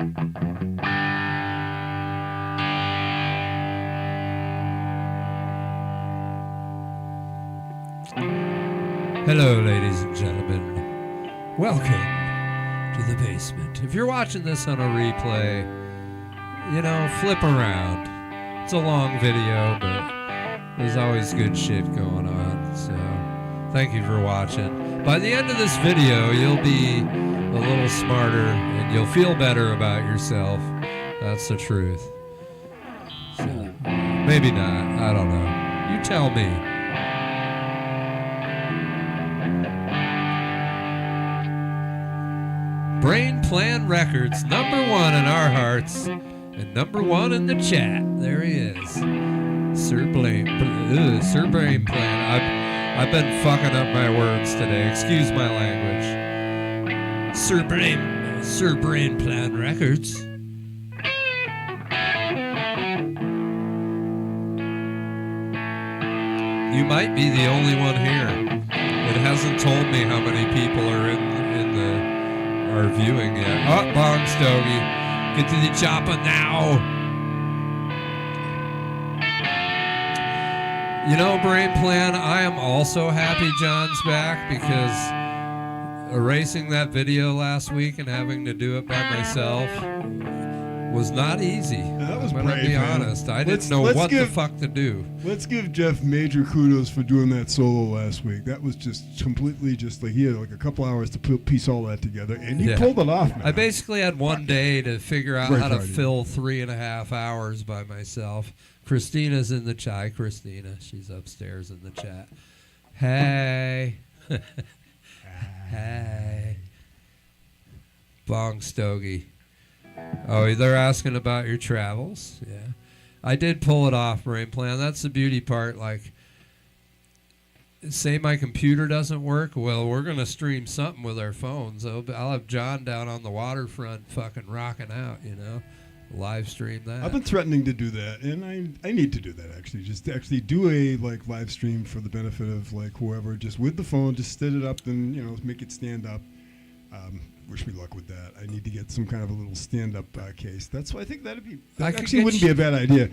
Hello, ladies and gentlemen. Welcome to the basement. If you're watching this on a replay, flip around. It's a long video, but there's always good shit going on. So, thank you for watching. By the end of this video, you'll be a little smarter and you'll feel better about yourself. That's the truth. So, maybe not. I don't know. You tell me. Brain Plan Records, #1 in our hearts, and #1 in the chat. There he is. Sir Brain Plan. I've been fucking up my words today. Excuse my language. Sir Brain Plan Records. You might be the only one here. It hasn't told me how many people are are viewing it. Oh, Bong Stogie. Get to the chopper now. Brain Plan, I am also happy John's back because erasing that video last week and having to do it by myself was not easy. That was I'm going to be honest. I didn't know what the fuck to do. Let's give Jeff major kudos for doing that solo last week. That was just completely he had like a couple hours to piece all that together, and you pulled it off, man. I basically had one day to figure out how to fill 3.5 hours by myself. Christina's in the chat. Christina, she's upstairs in the chat. Hey. Hey. Bong Stogie. Oh, they're asking about your travels. Yeah. I did pull it off, Brain Plan. That's the beauty part. Like, say my computer doesn't work. Well, we're going to stream something with our phones. I'll have John down on the waterfront fucking rocking out, live stream that. I've been threatening to do that, and I need to do that, actually. Just to actually do a, live stream for the benefit of, whoever. Just with the phone, just set it up and, make it stand up. Wish me luck with that. I need to get some kind of a little stand-up case. That's why I think that actually wouldn't be a bad idea.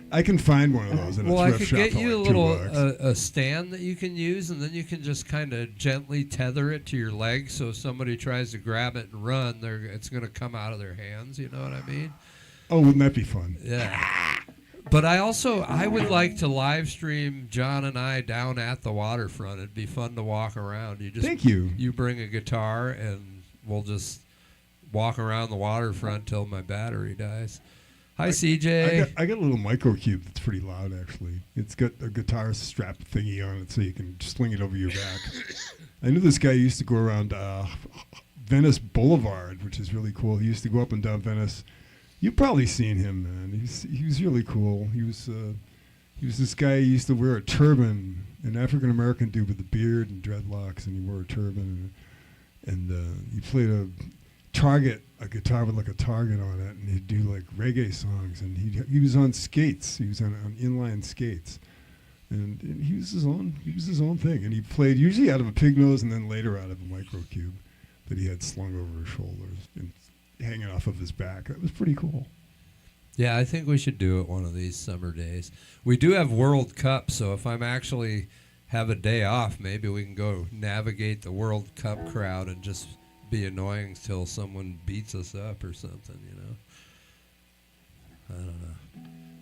I can find one of those in a thrift shop. Well, I could get you a little a stand that you can use, and then you can just kind of gently tether it to your leg, so if somebody tries to grab it and run, it's going to come out of their hands. You know what I mean? Oh, wouldn't that be fun? Yeah. But I would like to live stream John and I down at the waterfront. It'd be fun to walk around. Thank you. You bring a guitar and we'll just walk around the waterfront till my battery dies. Hi, CJ. I got a little microcube that's pretty loud, actually. It's got a guitar strap thingy on it so you can sling it over your back. I knew this guy used to go around Venice Boulevard, which is really cool. He used to go up and down Venice. You've probably seen him, man. He was really cool. He was this guy who used to wear a turban, an African-American dude with a beard and dreadlocks, and he wore a turban. And he played a guitar with a target on it, and he'd do reggae songs. And he was on skates. He was on inline skates, and he was his own thing. And he played usually out of a pig nose, and then later out of a microcube that he had slung over his shoulders and hanging off of his back. That was pretty cool. Yeah, I think we should do it one of these summer days. We do have World Cup, so if I'm actually have a day off, maybe we can go navigate the World Cup crowd and just be annoying till someone beats us up or something, I don't know.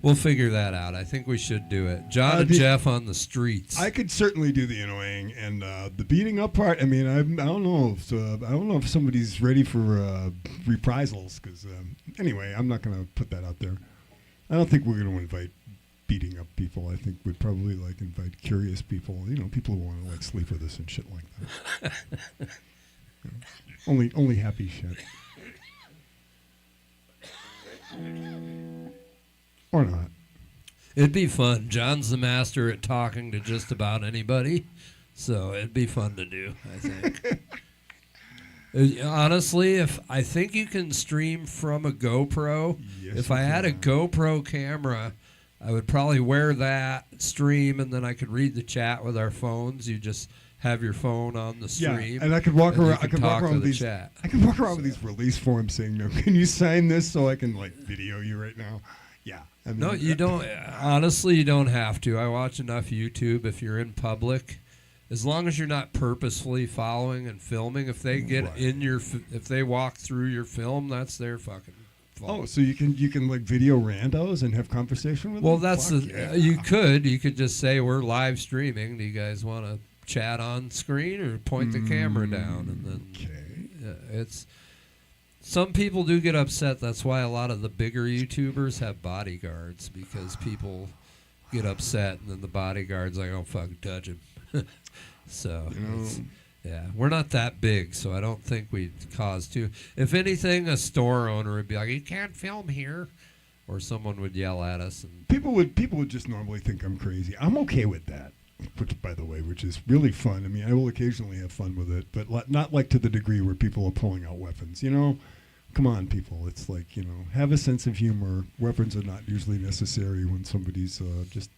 We'll figure that out. I think we should do it. John and Jeff on the streets. I could certainly do the annoying and the beating up part. I mean, I don't know if somebody's ready for reprisals. Because anyway, I'm not going to put that out there. I don't think we're going to invite beating up people. I think we'd probably invite curious people. People who want to sleep with us and shit like that. Only happy shit. Or not. It'd be fun. John's the master at talking to just about anybody, so it'd be fun to do, I think. Honestly, I think you can stream from a GoPro. Yes, if I had a GoPro camera I would probably wear that, stream, and then I could read the chat with our phones. You just have your phone on the stream. Yeah, and I could walk around. I could walk talk around to with the these. chat. I could walk around with these release forms saying, "No, can you sign this so I can like video you right now?" Yeah. I mean, No, you don't. Honestly, you don't have to. I watch enough YouTube. If you're in public, as long as you're not purposefully following and filming, if they get in your, if they walk through your film, that's their fucking fault. Oh, so you can like video randos and have conversation with them? Well, that's you could just say we're live streaming. Do you guys want to chat on screen or point the camera down? And then it's. Some people do get upset. That's why a lot of the bigger YouTubers have bodyguards, because people get upset and then the bodyguard's like, "Oh, fucking touch him." So, yeah, we're not that big, so I don't think we'd cause too. If anything, a store owner would be like, "You can't film here," or someone would yell at us. And people would just normally think I'm crazy. I'm okay with that. Which, by the way, which is really fun. I mean, I will occasionally have fun with it, but not like to the degree where people are pulling out weapons. Come on, people. It's like, have a sense of humor. Weapons are not usually necessary when somebody's just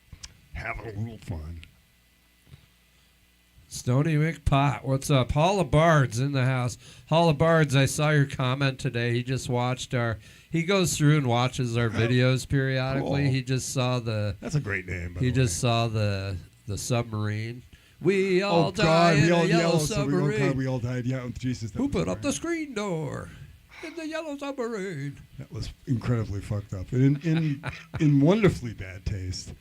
having a little fun. Stony McPot, what's up? Hall of Bards in the house. Hall of Bards, I saw your comment today. He just watched he goes through and watches our videos periodically. Cool. He just saw That's a great name, by He the way. just saw the submarine. We all died in a yellow submarine. We all died. Yeah, Jesus. Who put up the screen door in the yellow submarine? That was incredibly fucked up. And in wonderfully bad taste.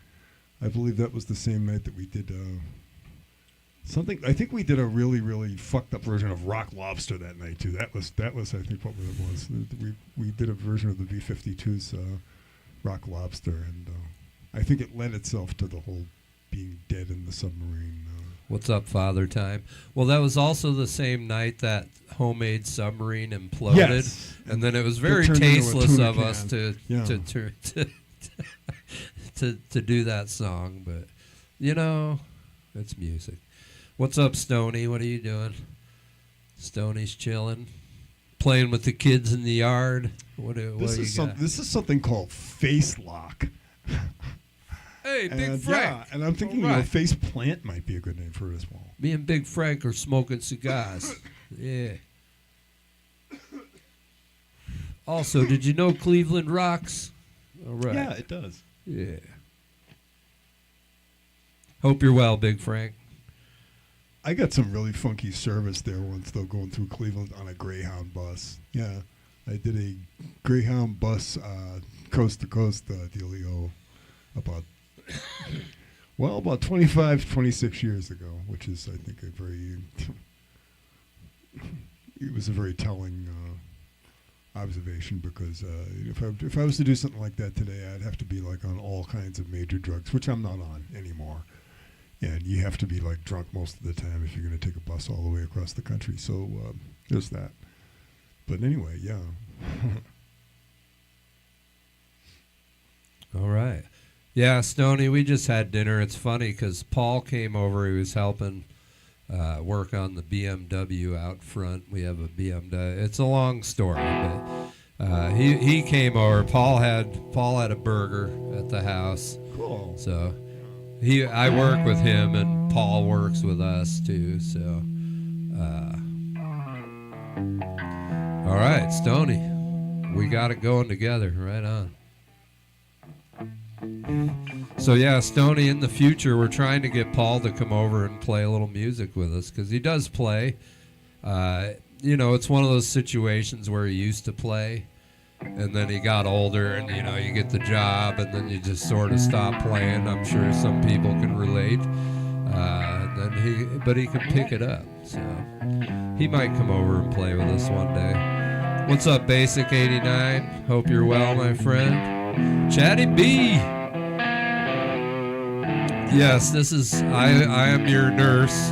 I believe that was the same night that we did something. I think we did a really, really fucked up version of Rock Lobster that night too. That was I think what it was. We did a version of the B-52's Rock Lobster, and I think it lent itself to the whole being dead in the submarine. What's up, Father Time? Well, that was also the same night that homemade submarine imploded, yes. And then it was very turned into a tasteless tuna of can. us to do that song, but it's music. What's up, Stony? What are you doing? Stoney's chilling, playing with the kids in the yard. What do you got? This is something called face lock. Hey, Big Frank. Yeah, and I'm thinking, face plant might be a good name for it as well. Me and Big Frank are smoking cigars. Yeah. Also, did you know Cleveland rocks? All right. Yeah, it does. Yeah. Hope you're well, Big Frank. I got some really funky service there once, though, going through Cleveland on a Greyhound bus. Yeah, I did a Greyhound bus coast-to-coast dealio about 25, 26 years ago, which is, I think, it was a very telling observation, because if I was to do something like that today, I'd have to be like on all kinds of major drugs, which I'm not on anymore. And you have to be like drunk most of the time if you're going to take a bus all the way across the country. So there's that. But anyway, yeah. All right. Yeah, Stoney, we just had dinner. It's funny because Paul came over. He was helping work on the BMW out front. We have a BMW. It's a long story, but he came over. Paul had a burger at the house. Cool. So I work with him, and Paul works with us too. So, all right, Stoney, we got it going together. Right on. So yeah, Stoney, in the future, we're trying to get Paul to come over and play a little music with us, because he does play. It's one of those situations where he used to play, and then he got older, and you get the job, and then you just sort of stop playing. I'm sure some people can relate. But he can pick it up, so he might come over and play with us one day. What's up, Basic 89? Hope you're well, my friend. Chatty B. Yes, this is I am your nurse,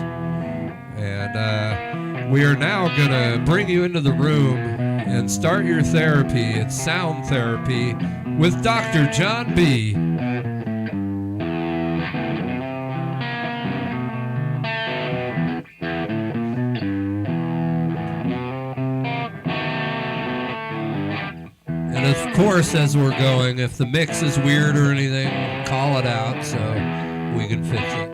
and we are now gonna bring you into the room and start your therapy. It's sound therapy with Dr. John B. And of course, as we're going, if the mix is weird or anything, call it out so we can fix it.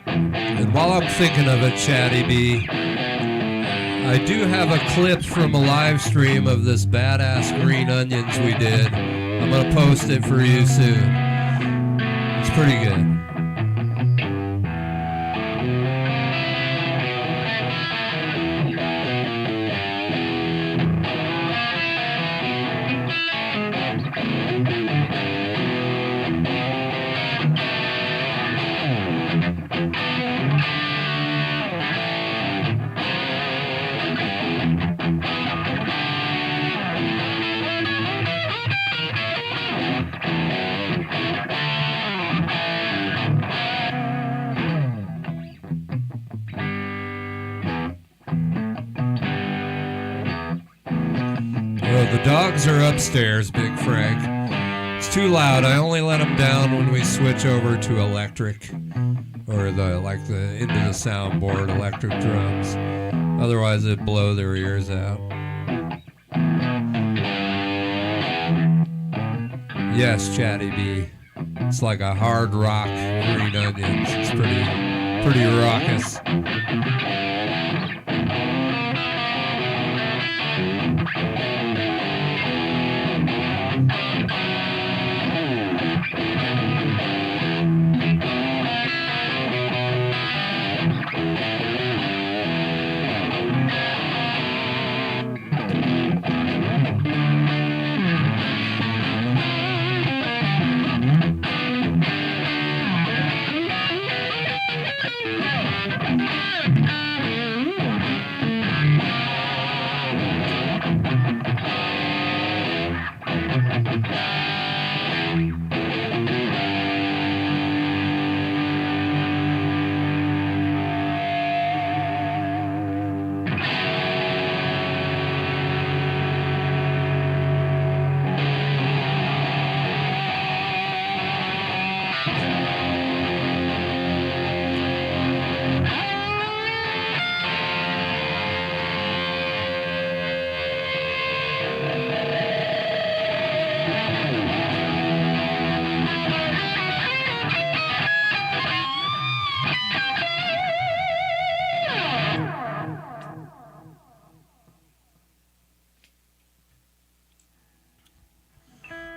And while I'm thinking of it, Chatty B, I do have a clip from a live stream of this badass green onions we did. I'm going to post it for you soon. It's pretty good. The dogs are upstairs, Big Frank. It's too loud. I only let them down when we switch over to electric, or into the soundboard, electric drums. Otherwise, it'd blow their ears out. Yes, Chatty B. It's like a hard rock green onions. It's pretty raucous.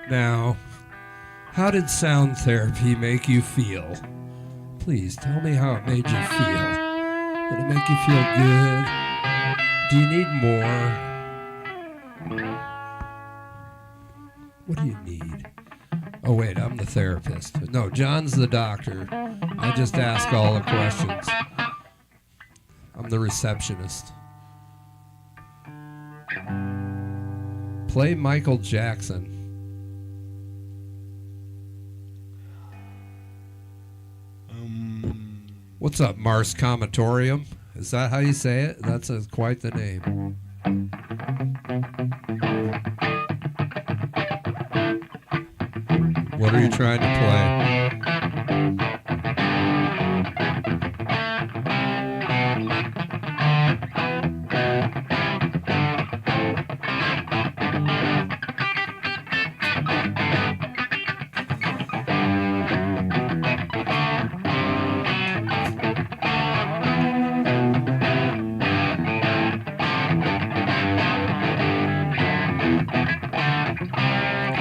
Now, how did sound therapy make you feel? Please tell me how it made you feel. Did it make you feel good? Do you need more? What do you need? Oh, wait, I'm the therapist. No, John's the doctor. I just ask all the questions. I'm the receptionist. Play Michael Jackson. What's up, Mars Comatorium? Is that how you say it? That's quite the name. What are you trying to play?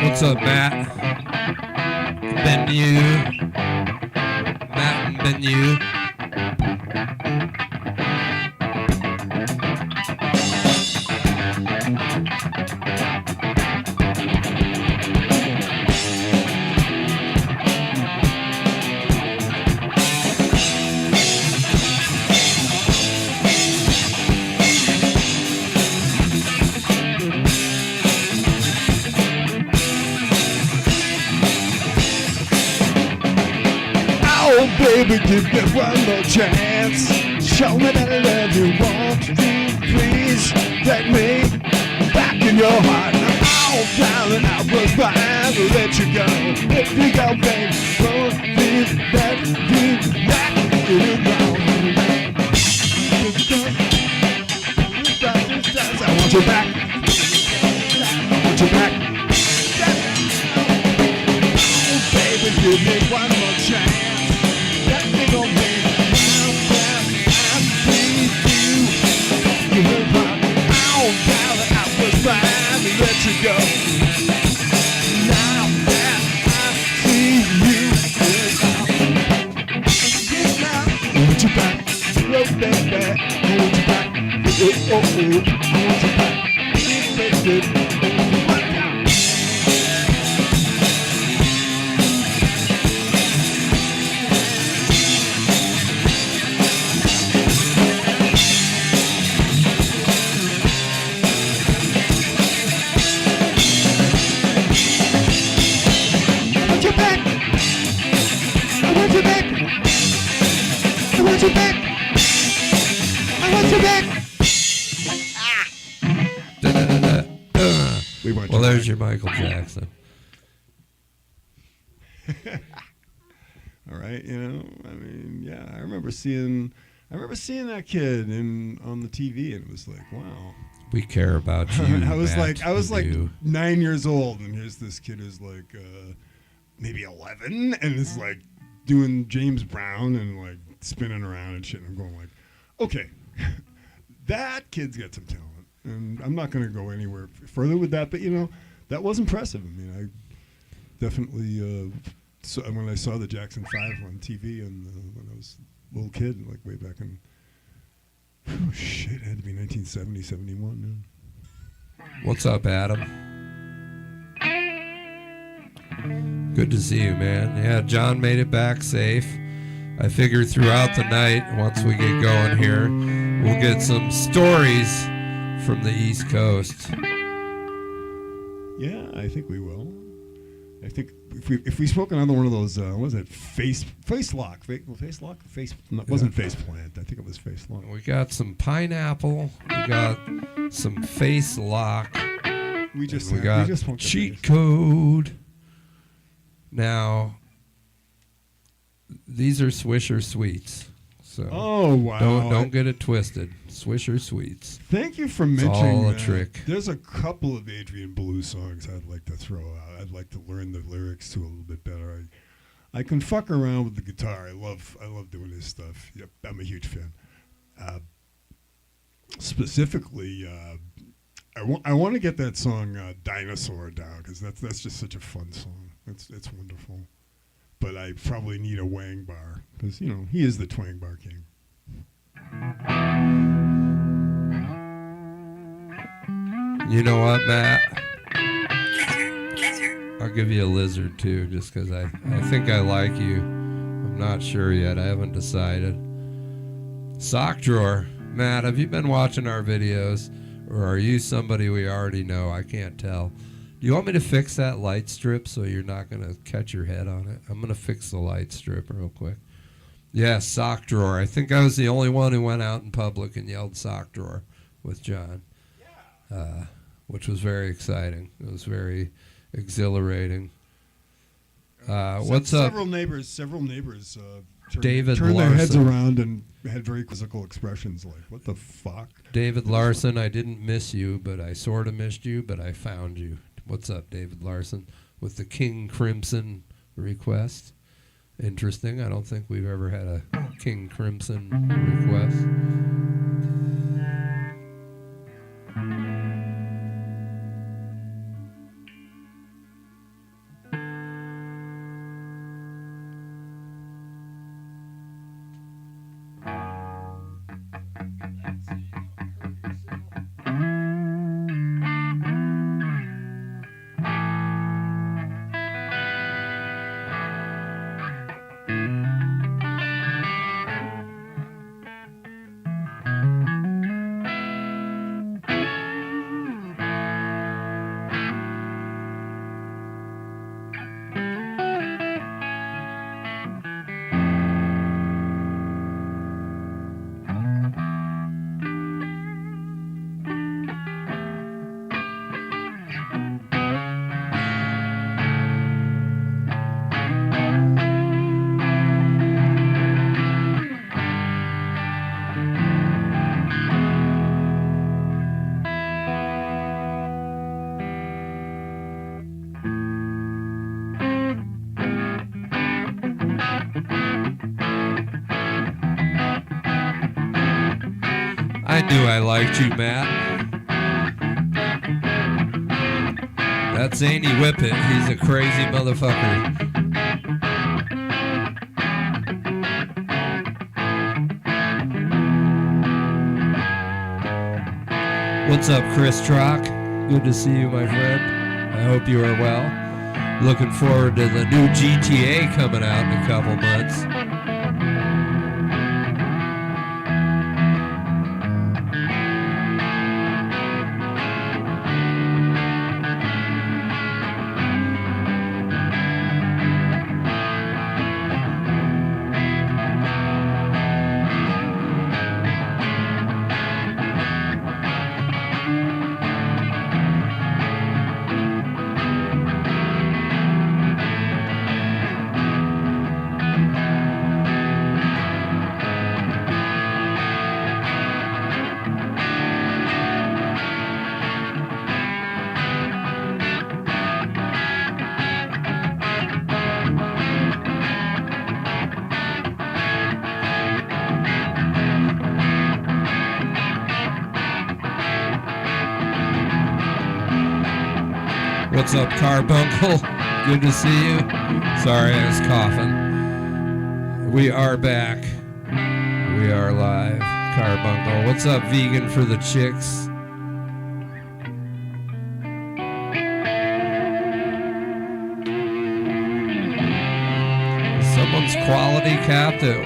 What's up, Matt? Benu. Matt and Benu. Baby, give me one more chance. Show me that I love you. Won't you please take me back in your heart? Oh, darling, I was fine to let you go. If you go, baby, won't you that you rock it around. I want you back. I want you back. Oh, baby, give me one more chance. That thing on me. I need you. You were right. Oh, darling, I was fine to let you go. Now that I see you, I want you back. Oh, baby, I want you back. Oh, I want you back. Baby, one time. I want you back. I want you back. I want you back. I want you back. We want Well, you there's back. your Michael Jackson. All right, you know, I mean, yeah, I remember seeing that kid on the TV, and it was like, wow. We care about you. I was Matt, like you. 9 years old, and here's this kid who's like maybe 11, and is like doing James Brown and like spinning around and shit. And I'm going like, okay, that kid's got some talent, and I'm not going to go anywhere further with that. But you know, that was impressive. I mean, I definitely so when I saw the Jackson 5 on TV and when I was a little kid, like way back in. Oh, shit, it had to be 1970, 71. Yeah. What's up, Adam? Good to see you, man. Yeah, John made it back safe. I figured throughout the night, once we get going here, we'll get some stories from the East Coast. Yeah, I think we will. I think if we spoke another one of those, what was it? Face lock. Wasn't face plant. I think it was face lock. We got some pineapple. We got some face lock. We just got cheat code. Now, these are Swisher Sweets. So oh wow! Don't get it twisted. Swisher Sweets. Thank you for It's mentioning all a that. trick. There's a couple of Adrian Belew songs I'd like to throw out. I'd like to learn the lyrics to a little bit better. I can fuck around with the guitar. I love doing his stuff. Yep, I'm a huge fan. Specifically, I want to get that song "Dinosaur" down because that's just such a fun song. It's wonderful. But I probably need a wang bar because you know he is the twang bar king. You know what, Matt? I'll give you a lizard too, just because I think I like you. I'm not sure yet. I haven't decided. Sock drawer. Matt, have you been watching our videos? Or are you somebody we already know? I can't tell. Do you want me to fix that light strip so you're not going to catch your head on it? I'm going to fix the light strip real quick. Yeah, sock drawer. I think I was the only one who went out in public and yelled sock drawer with John, which was very exciting. It was very exhilarating. What's up? Several neighbors David turned their heads Larson. around and had very quizzical expressions like, what the fuck? David Larson, I didn't miss you, but I sort of missed you, but I found you. What's up, David Larson? With the King Crimson request. Interesting. I don't think we've ever had a King Crimson request. I knew I liked you, Matt. That's Zany Whippet. He's a crazy motherfucker. What's up, Chris Trock? Good to see you, my friend. I hope you are well. Looking forward to the new GTA coming out in a couple months. What's up, Carbuncle? Good to see you. Sorry, I was coughing. We are back. We are live. Carbuncle. What's up, Vegan for the Chicks? Someone's quality capped at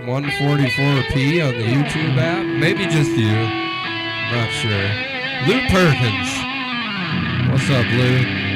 144p on the YouTube app? Maybe just you. I'm not sure. Lou Perkins. What's up, Lou?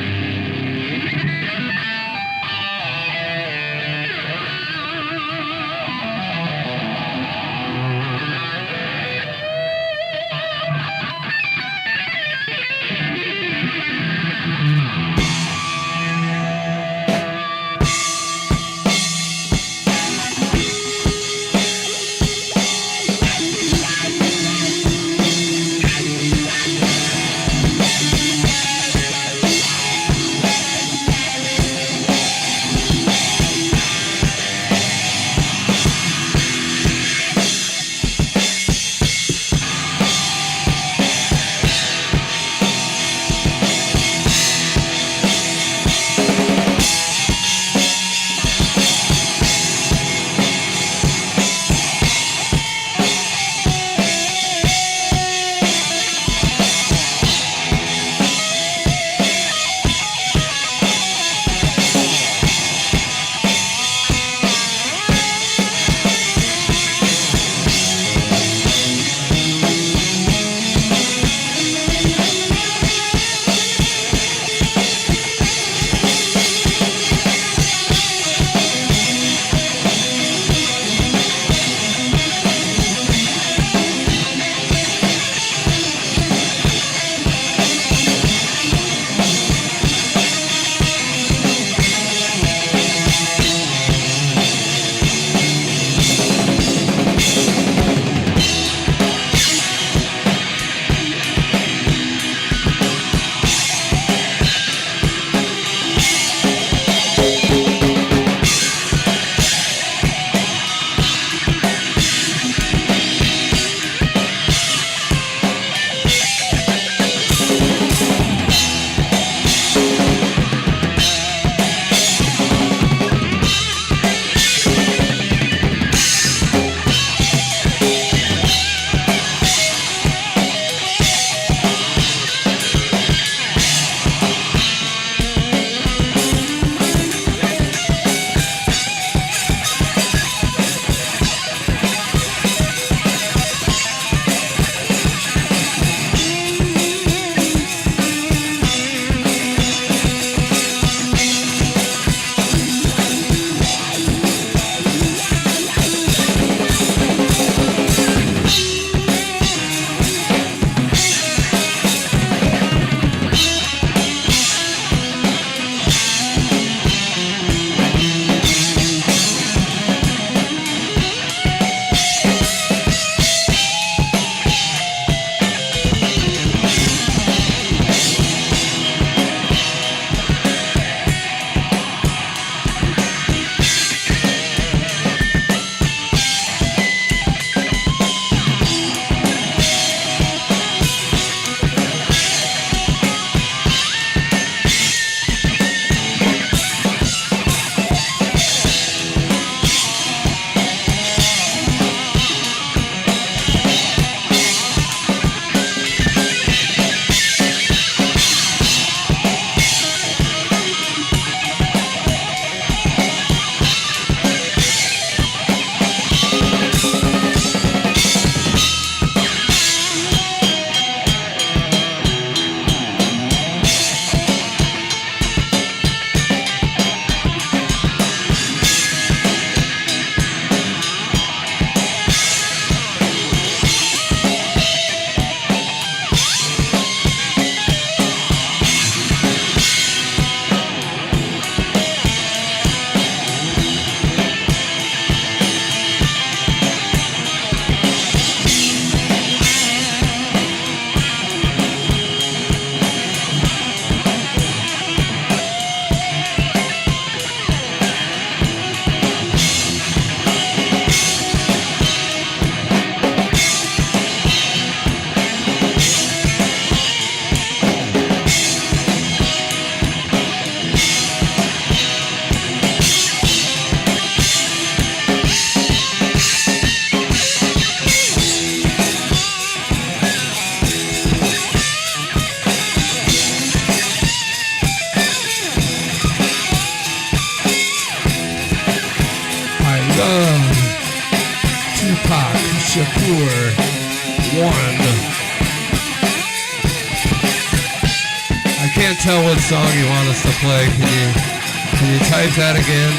can't tell what song you want us to play. Can you type that again?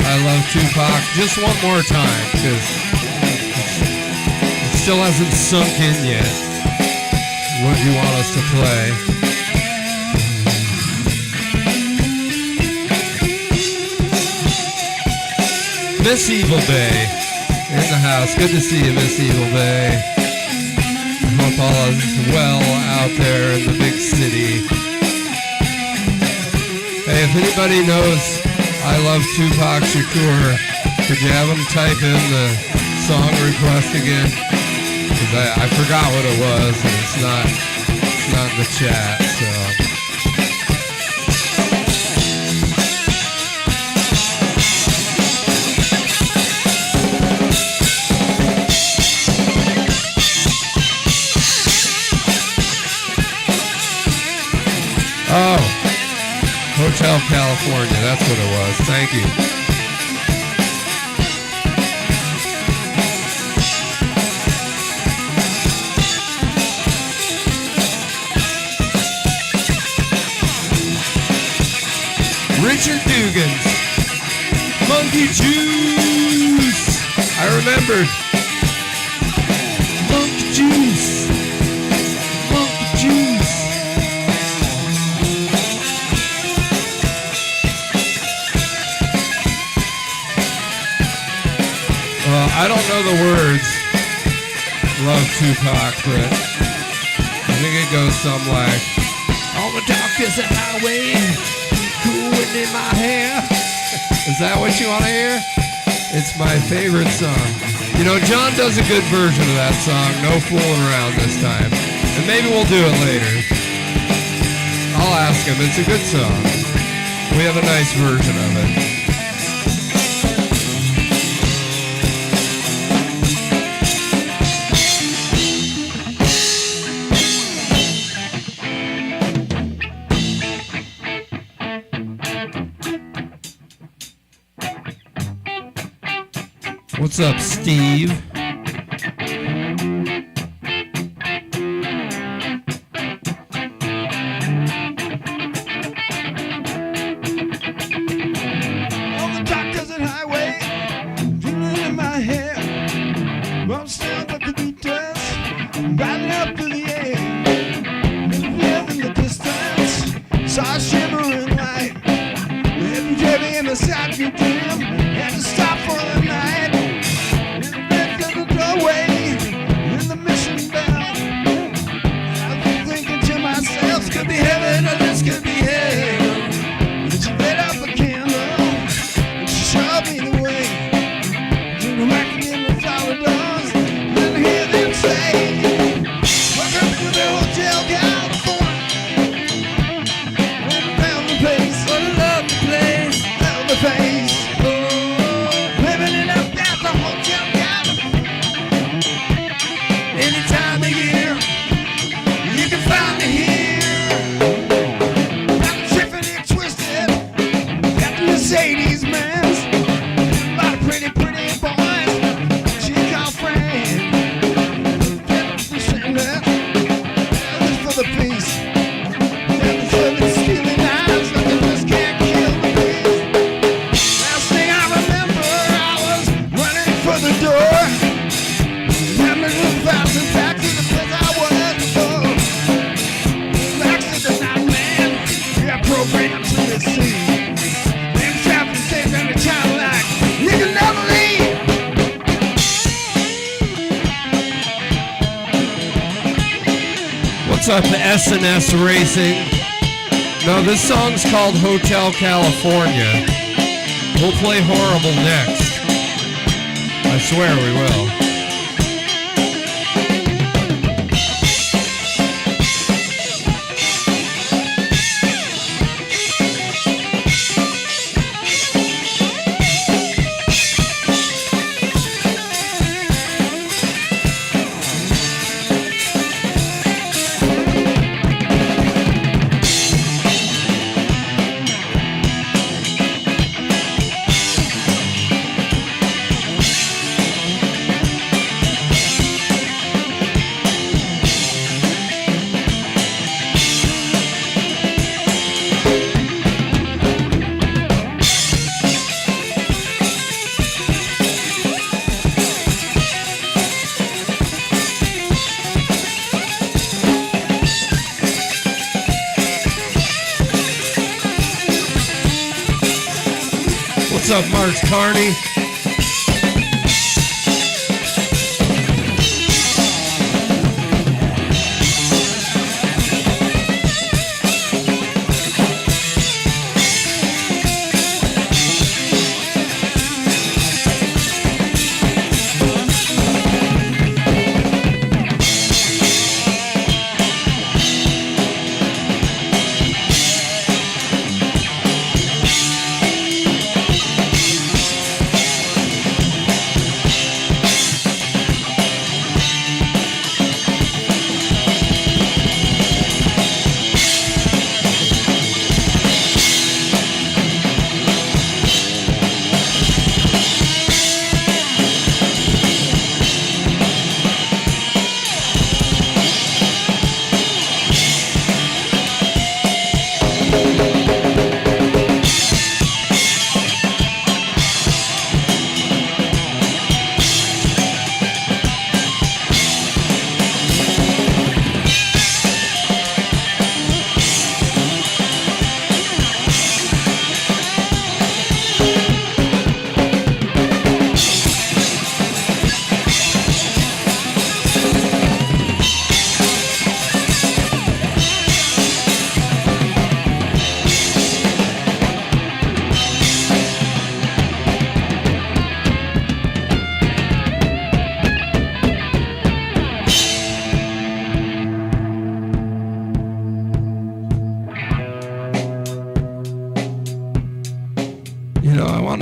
I love Tupac. Just one more time, because it still hasn't sunk in yet what you want us to play. Miss Evil Bay in the house. Good to see you, Miss Evil Bay. I hope all is well out there in the big city. Hey, if anybody knows I love Tupac Shakur, could you have them type in the song request again? Because I forgot what it was, and it's not in the chat, so. Oh, Hotel California, that's what it was. Thank you. Richard Dugan's Monkey Juice. I remembered. Monkey Juice. Monkey Juice. I don't know the words. Love Tupac, but I think it goes something like, on the darkest highway, cool wind in my hair. Is that what you want to hear? It's my favorite song. You know, John does a good version of that song. No fooling around this time. And maybe we'll do it later. I'll ask him. It's a good song. We have a nice version of it. What's up, Steve? On the dark desert highway, feeling in my hair. I'm still at the beaters, riding up to the air. In the distance, saw a shimmering light. Every day in the side of your dream, had to stop for the night. In the mission bell, I've been thinking to myself, this could be heaven or this could be hell. But you lit up a candle and she showed me the way. To the back in the flower doors, then I hear them say, welcome to the Hotel California. Found the place, what a lovely place, found the face. Living it up at the Hotel California. Any time of year, you can find me here. Got the Tiffany twisted, got the Mercedes Benz, a lot of pretty boys. She called friends, this for the peace. And the service stealing eyes, but they just can't kill the beast. Last thing I remember, I was running for the door. Back to the place I was before. Back to the night, man. Yeah, programmed to the sea. Them traffic stays on the child like you can never leave. What's up, S&S Racing? No, this song's called Hotel California. We'll play Horrible next. I swear we will. What's up, Mark Carney?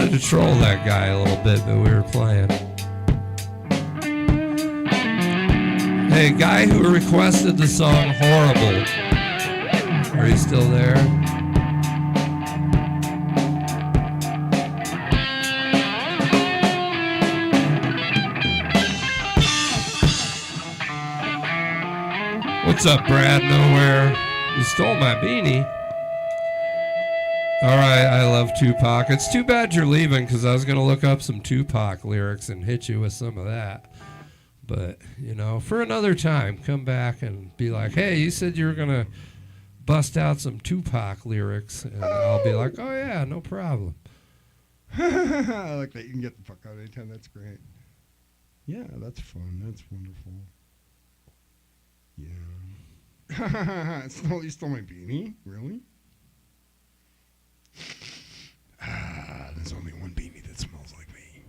To troll that guy a little bit, but we were playing. Hey, guy who requested the song Horrible. Are you still there? What's up, Brad? Nowhere. You stole my beanie. All right, I love Tupac. It's too bad you're leaving because I was going to look up some Tupac lyrics and hit you with some of that. But, you know, for another time, come back and be like, hey, you said you were going to bust out some Tupac lyrics. And I'll be like, oh, yeah, no problem. I like that. You can get the fuck out anytime. That's great. Yeah, that's fun. That's wonderful. Yeah. You stole my beanie? Really? There's only one beanie that smells like me.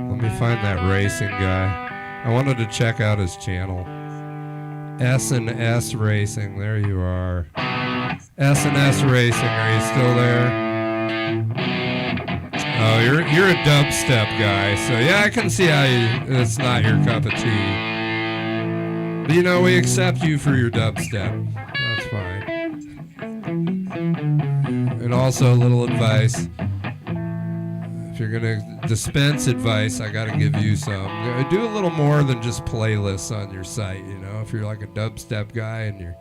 Let me find that racing guy. I wanted to check out his channel. S&S Racing. There you are. S&S Racing. Are you still there? Oh, you're a dubstep guy, so yeah, I can see how it's not your cup of tea. But you know, we accept you for your dubstep. That's fine. And also a little advice. If you're gonna dispense advice, I gotta give you some. Do a little more than just playlists on your site, you know. If you're like a dubstep guy and you're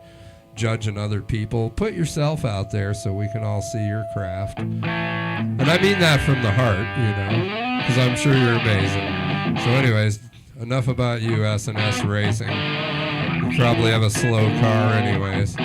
judging other people, put yourself out there so we can all see your craft. And I mean that from the heart, you know, because I'm sure you're amazing. So anyways, enough about you, S&S Racing. You probably have a slow car anyways.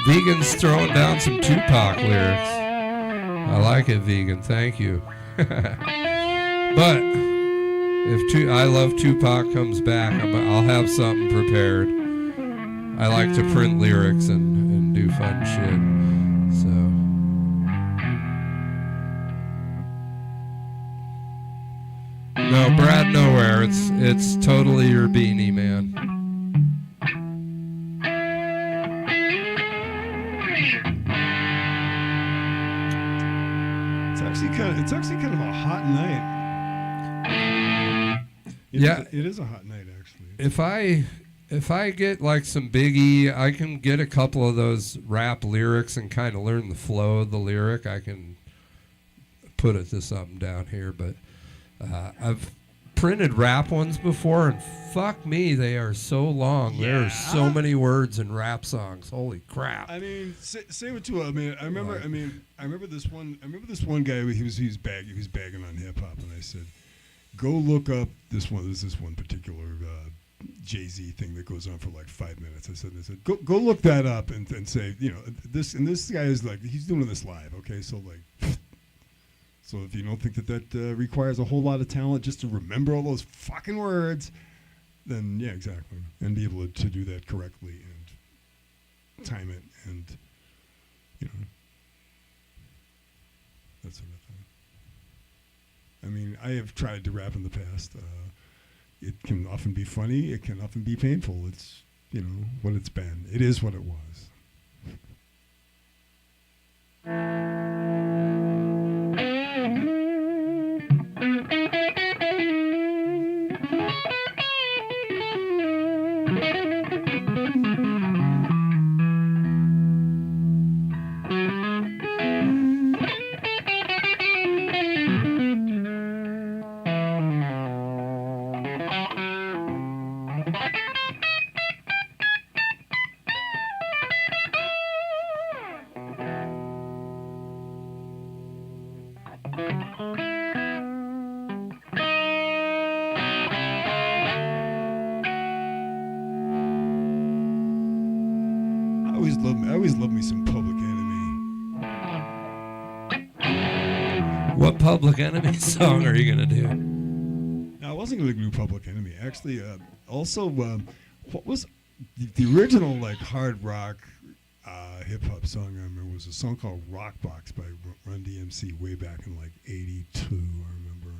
Vegan's throwing down some Tupac lyrics. I like it, Vegan. Thank you. But if I Love Tupac comes back, I'll have something prepared. I like to print lyrics and do fun shit. So. No, Brad, nowhere. It's totally your beanie, man. It's actually kind of a hot night. It is a hot night, actually. If I if I get like some Biggie, I can get a couple of those rap lyrics and kind of learn the flow of the lyric. I can put it to something down here, but I've printed rap ones before, and fuck me, they are so long. Yeah. There are so many words in rap songs. Holy crap! I mean, same with too. I mean, I remember this one guy. He was bagging on hip hop, and I said, go look up this one. There's this one particular Jay-Z thing that goes on for like 5 minutes. I said, go look that up and say, you know, this guy is like, he's doing this live. Okay, so like. So if you don't think that requires a whole lot of talent just to remember all those fucking words, then yeah, exactly. And be able to do that correctly and time it and, you know, that sort of thing. I mean, I have tried to rap in the past. It can often be funny. It can often be painful. It's, you know, what it's been. It is what it was. I always love me some Public Enemy. What Public Enemy song are you gonna do? No, I wasn't gonna do Public Enemy. Actually, also, what was the original like hard rock hip hop song I remember was a song called Rock Box by Run DMC way back in like '82. I remember.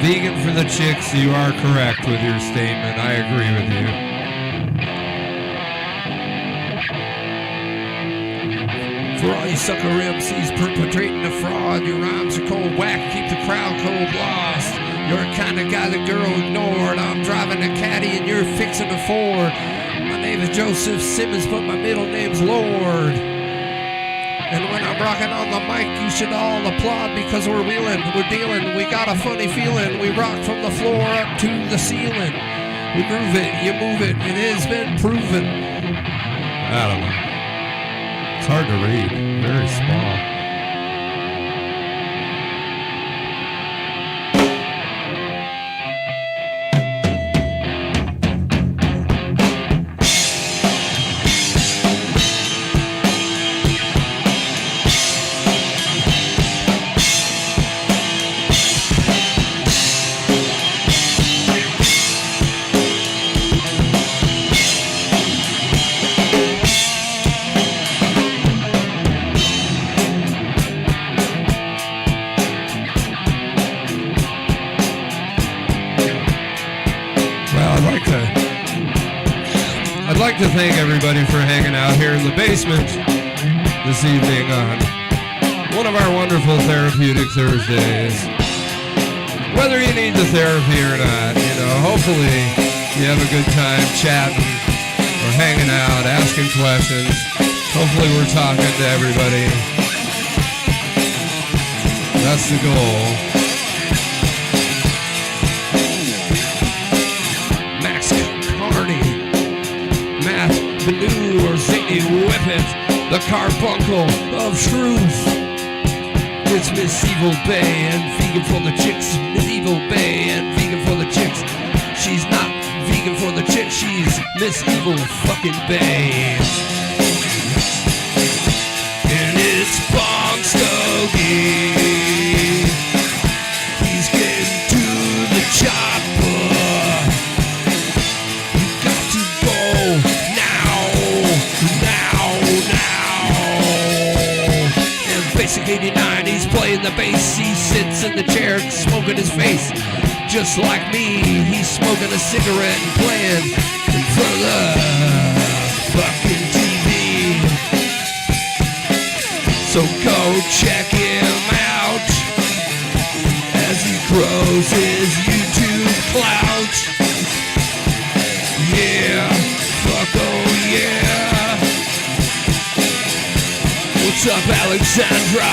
Vegan for the chicks, you are correct with your statement. I agree with you. For all you sucker MCs perpetrating the fraud, your rhymes are cold whack, keep the crowd cold lost. You're the kind of guy the girl ignored. I'm driving a caddy and you're fixing a Ford. My name is Joseph Simmons, but my middle name's Lord. And when I'm rocking on the mic, you should all applaud because we're wheeling, we're dealing, we got a funny feeling. We rock from the floor up to the ceiling. We groove it, you move it, it has been proven. I don't know. It's hard to read, very small. I'd like to thank everybody for hanging out here in the basement this evening on one of our wonderful therapeutic Thursdays. Whether you need the therapy or not, you know, hopefully you have a good time chatting or hanging out, asking questions. Hopefully we're talking to everybody. That's the goal. Max Carney, Matt Benu or Zany Whippet, the carbuncle of truth. It's Miss Evil Bay and vegan for the chicks. Miss Evil Bay and vegan for the chicks. She's not vegan for the chicks, she's Miss Evil fucking Bay. And it's Bong Stogie. He's getting to the chopper. You got to go now. And Basic 89, he's playing the bass. He sits in the chair smoking his face. Just like me, he's smoking a cigarette and playing in front of the fucking TV. So go check him out as he grows his YouTube clout. Yeah, fuck oh yeah. What's up, Alexandra?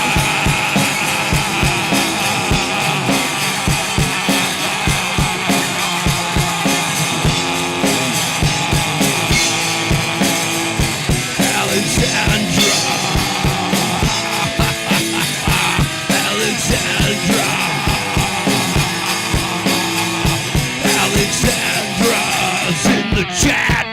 Alexandra's in the chat.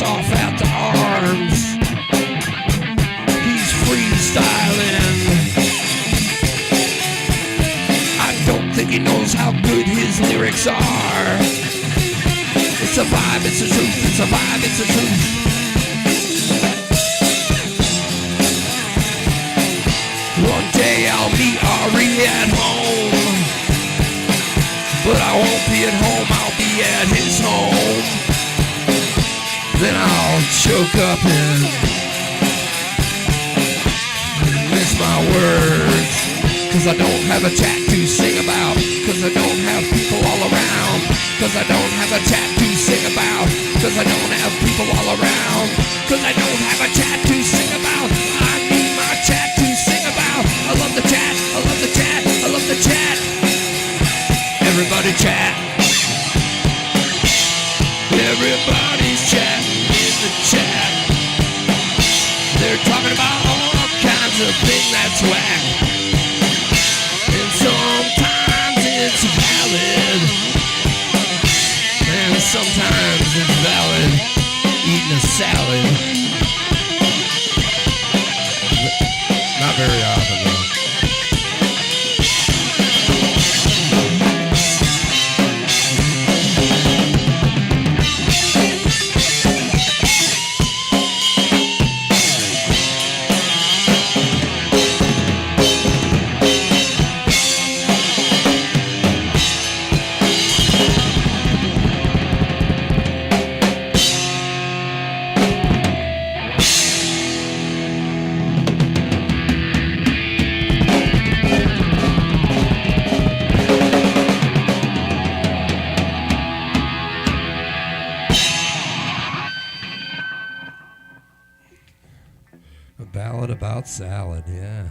Off at the arms, he's freestyling. I don't think he knows how good his lyrics are. It's a vibe, it's a truth, it's a vibe, it's a truth. One day I'll meet Ari at home, but I won't be at home, I'll be at his home. Then I'll choke up and miss my words. Cause I don't have a chat to sing about. Cause I don't have people all around. Cause I don't have a chat to sing about. Cause I don't have people all around. Cause I don't have a chat to sing about. I need my chat to sing about. I love the chat, I love the chat, I love the chat. Everybody chat. Everybody's chatting in the chat. They're talking about all kinds of things that's whack. And sometimes it's valid. And sometimes it's valid eating a salad. Not very often though. About salad, yeah.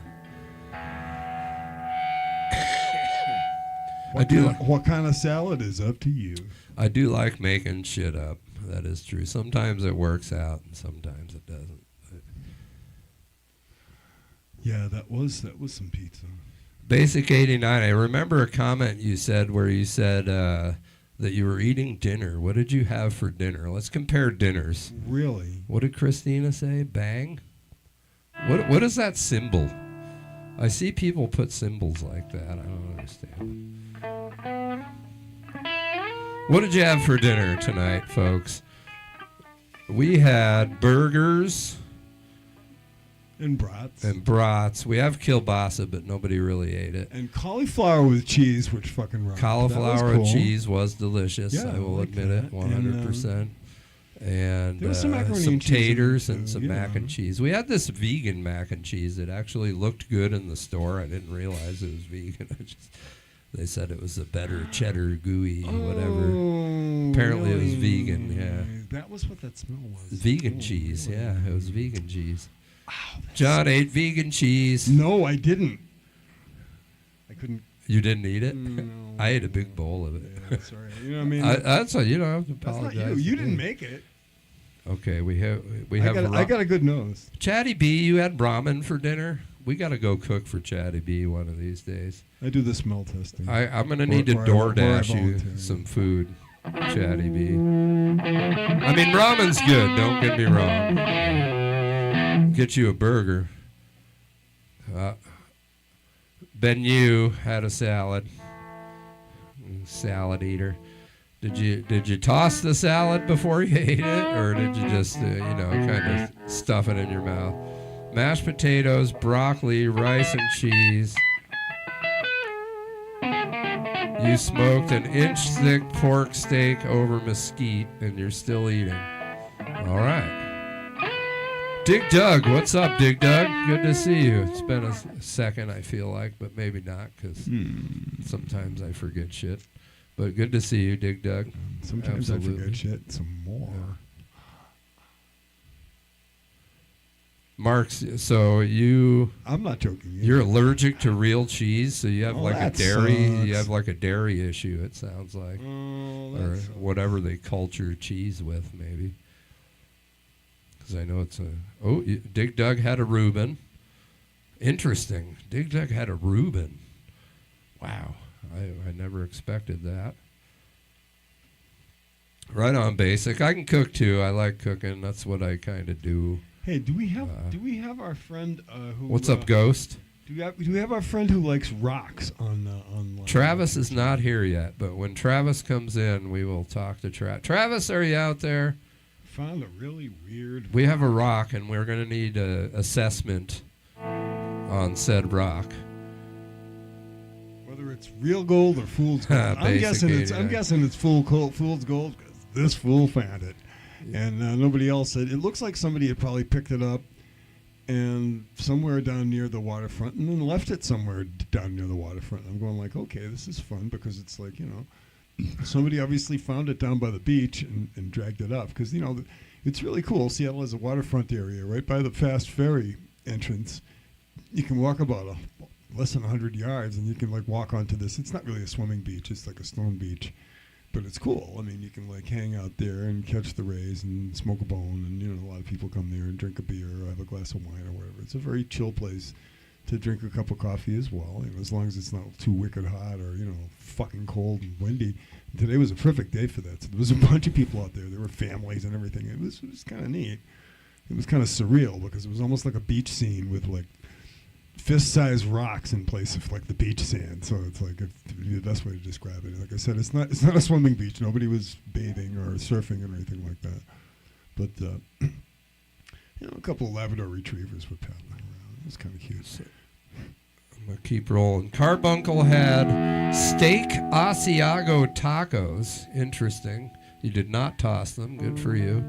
What kind of salad is up to you? I do like making shit up. That is true. Sometimes it works out, and sometimes it doesn't. Yeah, that was some pizza. Basic 89. I remember a comment you said where you said that you were eating dinner. What did you have for dinner? Let's compare dinners. Really? What did Christina say? Bang? What is that symbol? I see people put symbols like that. I don't understand. What did you have for dinner tonight, folks? We had burgers And brats. and brats. We have kielbasa, but nobody really ate it. And cauliflower with cheese, which fucking rocked. Cauliflower That was with cool. cheese was delicious. Yeah, I will I like admit that. it, 100%. And there was some macaroni some and cheese in there, taters too, and some yeah. mac and cheese. We had this vegan mac and cheese that actually looked good in the store. I didn't realize it was vegan. They said it was a better cheddar, gooey, whatever. Apparently it was vegan, yeah. That was what that smell was. Vegan cheese, really? yeah. It was vegan cheese. Wow, John ate vegan cheese. No, I didn't. I couldn't. You didn't eat it? No. I ate a big bowl of it. Yeah, sorry. You know what I mean? That's what you don't have to That's not apologize. you. You to didn't me. make it. Okay, we have I got a good nose. Chatty B, you had ramen for dinner? We got to go cook for Chatty B one of these days. I do the smell testing. I'm going to need to Or I DoorDash you volunteer. some food, Chatty B. I mean, ramen's good, don't get me wrong. Get you a burger. Ben Yu had a salad. Salad eater. Did you toss the salad before you ate it, or did you just kind of stuff it in your mouth? Mashed potatoes, broccoli, rice and cheese. You smoked an inch-thick pork steak over mesquite, and you're still eating. All right. Dig Doug, what's up, Dig Doug? Good to see you. It's been a second, I feel like, but maybe not, because sometimes I forget shit. But good to see you, Dig Doug. Sometimes I Absolutely. forget shit. Some more. Mark's, so I'm not joking. you're allergic to real cheese, so you have Oh, like a that dairy, sucks. you have like a dairy issue, it sounds like. Oh, Or that's whatever they culture cheese with, maybe. Because I know it's Dig Dug had a Reuben. Interesting. Dig Dug had a Reuben. Wow. I never expected that. Right on, Basic. I can cook too. I like cooking. That's what I kind of do. Hey, do we have our friend who? What's up, Ghost? Do we have our friend who likes rocks on? Travis is not here yet, but when Travis comes in, we will talk to Travis. Travis, are you out there? Found a really weird. We have a rock, and we're going to need an assessment on said rock. Whether it's real gold or fool's gold, I'm guessing it's fool's gold because this fool found it, and nobody else said. It looks like somebody had probably picked it up and somewhere down near the waterfront, and then left it somewhere down near the waterfront. I'm going like, okay, this is fun because it's like, somebody obviously found it down by the beach and dragged it up because it's really cool. Seattle has a waterfront area right by the fast ferry entrance. You can walk about less than 100 yards, and you can walk onto this. It's not really a swimming beach; it's like a stone beach, but it's cool. I mean, you can hang out there and catch the rays and smoke a bone, and a lot of people come there and drink a beer or have a glass of wine or whatever. It's a very chill place to drink a cup of coffee as well, as long as it's not too wicked hot or fucking cold and windy. Today was a perfect day for that. So there was a bunch of people out there. There were families and everything. It was kind of neat. It was kind of surreal because it was almost like a beach scene with fist-sized rocks in place of the beach sand. So it's the best way to describe it. Like I said, it's not a swimming beach. Nobody was bathing or surfing or anything like that. But a couple of Labrador retrievers were paddling around. It was kind of cute. So, I'm going to keep rolling. Carbuncle had steak Asiago tacos. Interesting. You did not toss them. Good for you.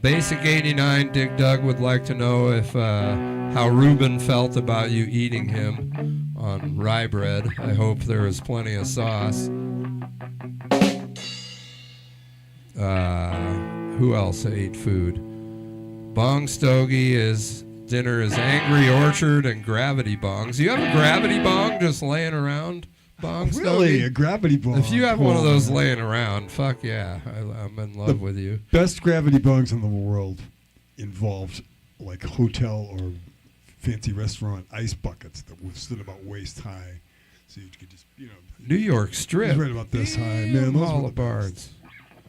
Basic 89, Dig Dug would like to know if how Reuben felt about you eating him on rye bread. I hope there is plenty of sauce. Who else ate food? Bong Stogie dinner is Angry Orchard and Gravity Bongs. You have a Gravity Bong just laying around? Bong Really? Stogie? A gravity bong? If you have one of Cool. those laying around, fuck yeah. I'm in love with you. Best gravity bongs in the world involved hotel or fancy restaurant ice buckets that stood about waist high, so you could just, New York it Strip. was right about this high. Man, those were the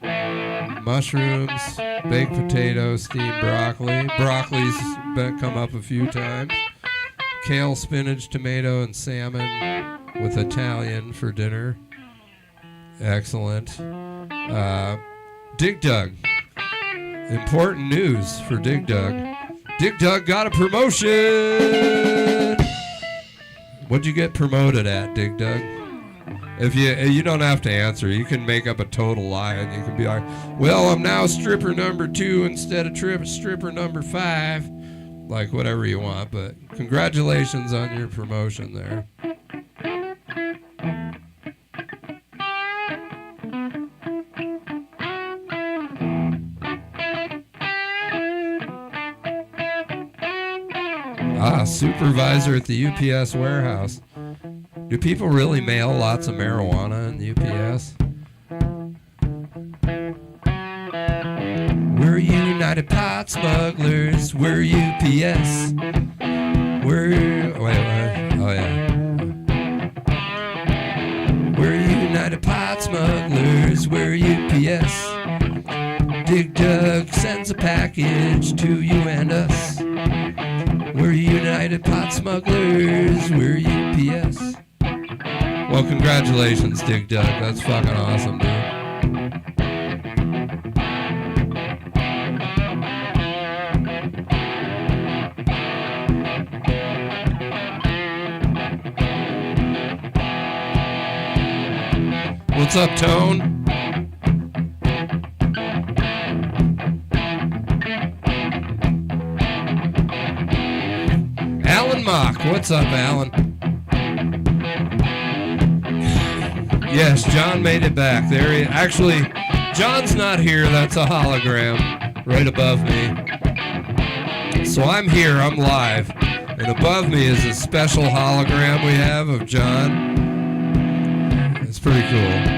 Olive mushrooms, baked potatoes, steamed broccoli. Broccoli's come up a few times. Kale, spinach, tomato, and salmon with Italian for dinner. Excellent. Dig Dug. Important news for Dig Dug. Dig Dug got a promotion. What'd you get promoted at, Dig Dug? If you don't have to answer, you can make up a total lie, and you can be like, "Well, I'm now stripper number 2 instead of stripper number 5," like whatever you want. But congratulations on your promotion there. Supervisor at the UPS warehouse. Do people really mail lots of marijuana in the UPS? We're United Pot Smugglers. We're UPS. We're United Pot Smugglers. We're UPS. Dig Dug sends a package to you and us. We're United Pot Smugglers. We're UPS. Well, congratulations, Dig Dug. That's fucking awesome, dude. What's up, Tone? Alan Mock. What's up, Alan? Yes, John made it back. Actually, John's not here. That's a hologram right above me. So I'm here. I'm live. And above me is a special hologram we have of John. It's pretty cool.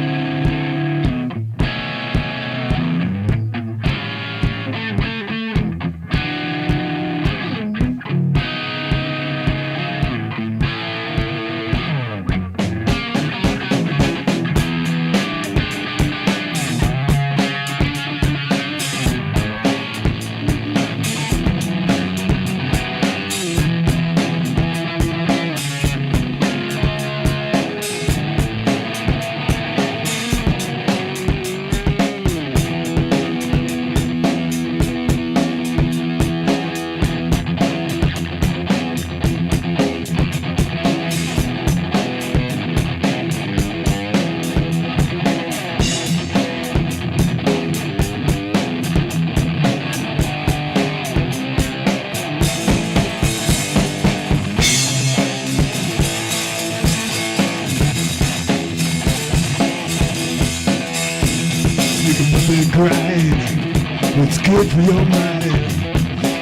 What's good for your mind?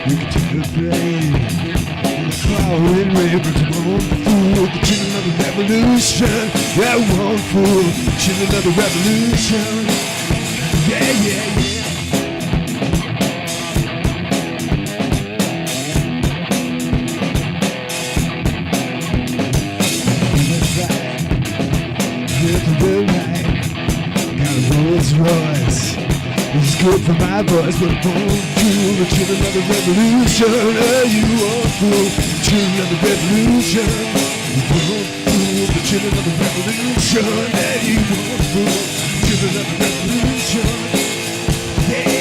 You can take a plane in a cloud and rain, but you won't fool the children of the revolution. Yeah, won't fool the children of the revolution. Yeah, yeah, yeah. With the real light, got a Rolls Royce. It's good for my voice, but it won't fool the children of the revolution. You won't fool the children of the revolution. You won't fool the children of the revolution. You won't fool the children of the revolution. Yeah, yeah.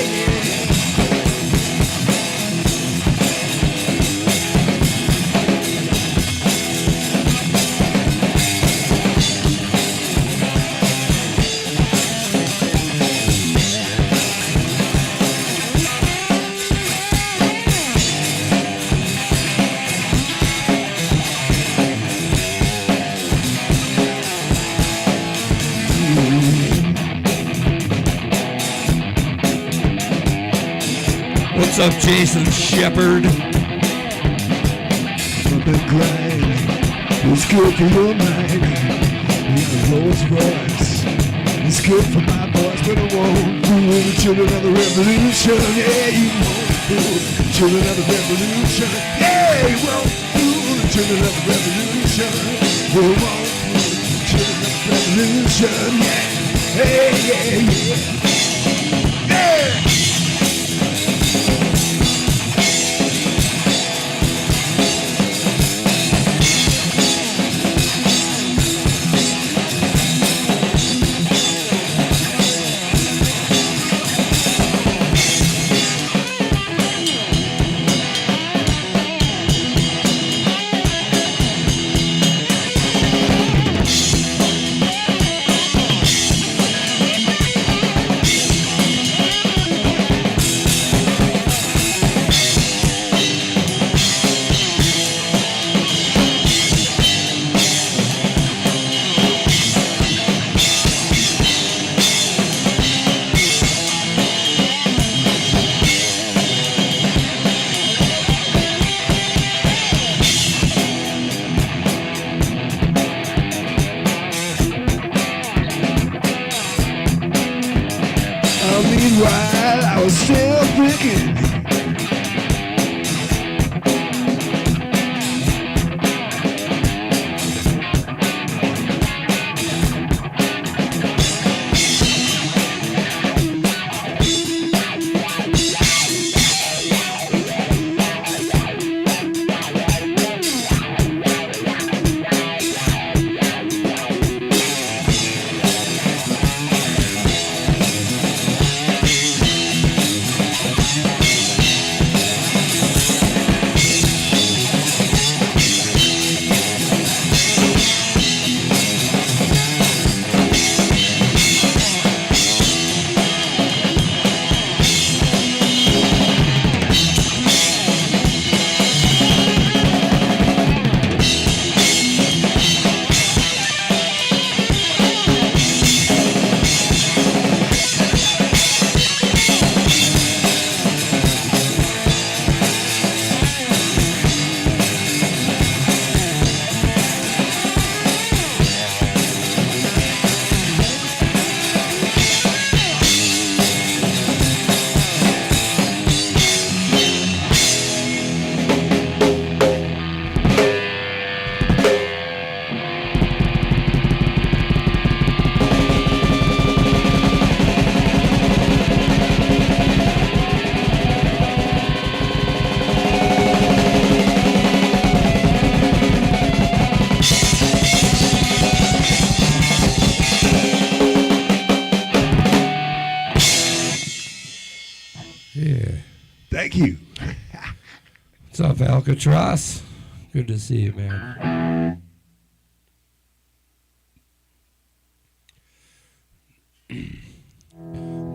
What's up, Jason Shepard? The grind is good for your mind. Yeah, Rolls Royce is good for my voice, but I won't fool the children of the revolution. Yeah, you won't Children of the revolution. Yeah, we're all through the children of the revolution. We're all through the children of the revolution. Yeah, hey, yeah, yeah. Yeah. Meanwhile, I was still thinking. Thank you. What's up, Alcatraz? Good to see you, man.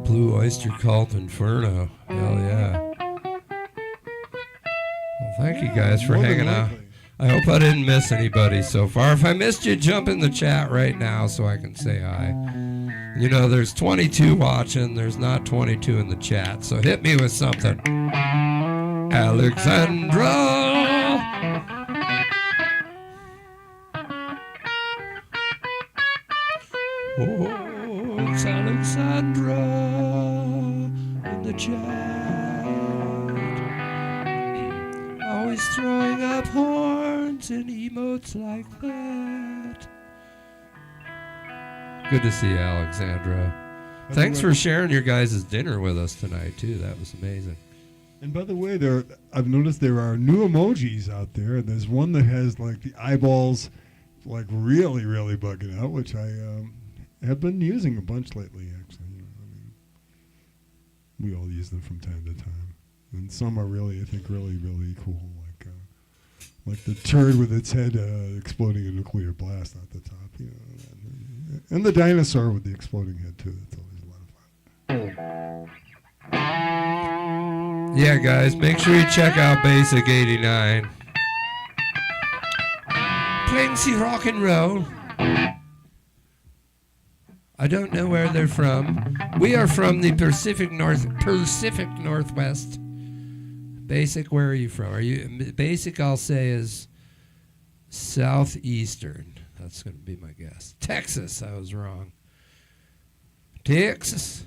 Blue Oyster Cult Inferno. Hell yeah. Well, thank you guys for hanging out. I hope I didn't miss anybody so far. If I missed you, jump in the chat right now so I can say hi. You know, there's 22 watching. There's not 22 in the chat. So hit me with something. Alexandra! Oh, it's Alexandra in the chat. Always throwing up horns and emotes like that. Good to see you, Alexandra. Thanks for sharing your guys' dinner with us tonight, too. That was amazing. And by the way, I've noticed there are new emojis out there. And there's one that has like the eyeballs, like really, really bugging out, which I have been using a bunch lately. Actually, we all use them from time to time, and some are really, I think, really, really cool. Like the turd with its head exploding a nuclear blast at the top, and the dinosaur with the exploding head too. That's always a lot of fun. Yeah, guys, make sure you check out Basic 89. Playing some rock and roll. I don't know where they're from. We are from the Pacific Northwest. Basic, where are you from? Are you Basic? I'll say is southeastern. That's going to be my guess. Texas. I was wrong. Texas.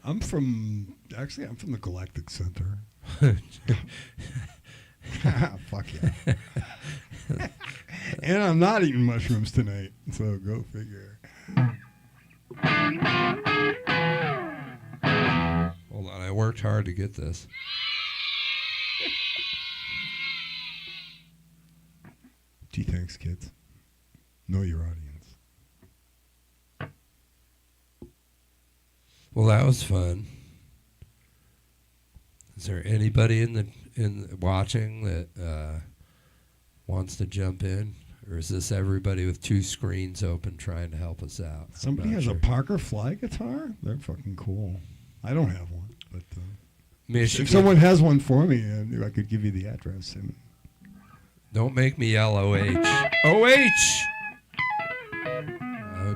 I'm from the Galactic Center. Fuck yeah. And I'm not eating mushrooms tonight, so go figure. Hold on, I worked hard to get this. Gee, thanks, kids. Know your audience. Well, that was fun. Is there anybody in watching that wants to jump in, or is this everybody with two screens open trying to help us out? Somebody has a Parker Fly guitar? They're fucking cool. I don't have one, but Michigan. if someone has one for me, I could give you the address. Don't make me yell OH. OH!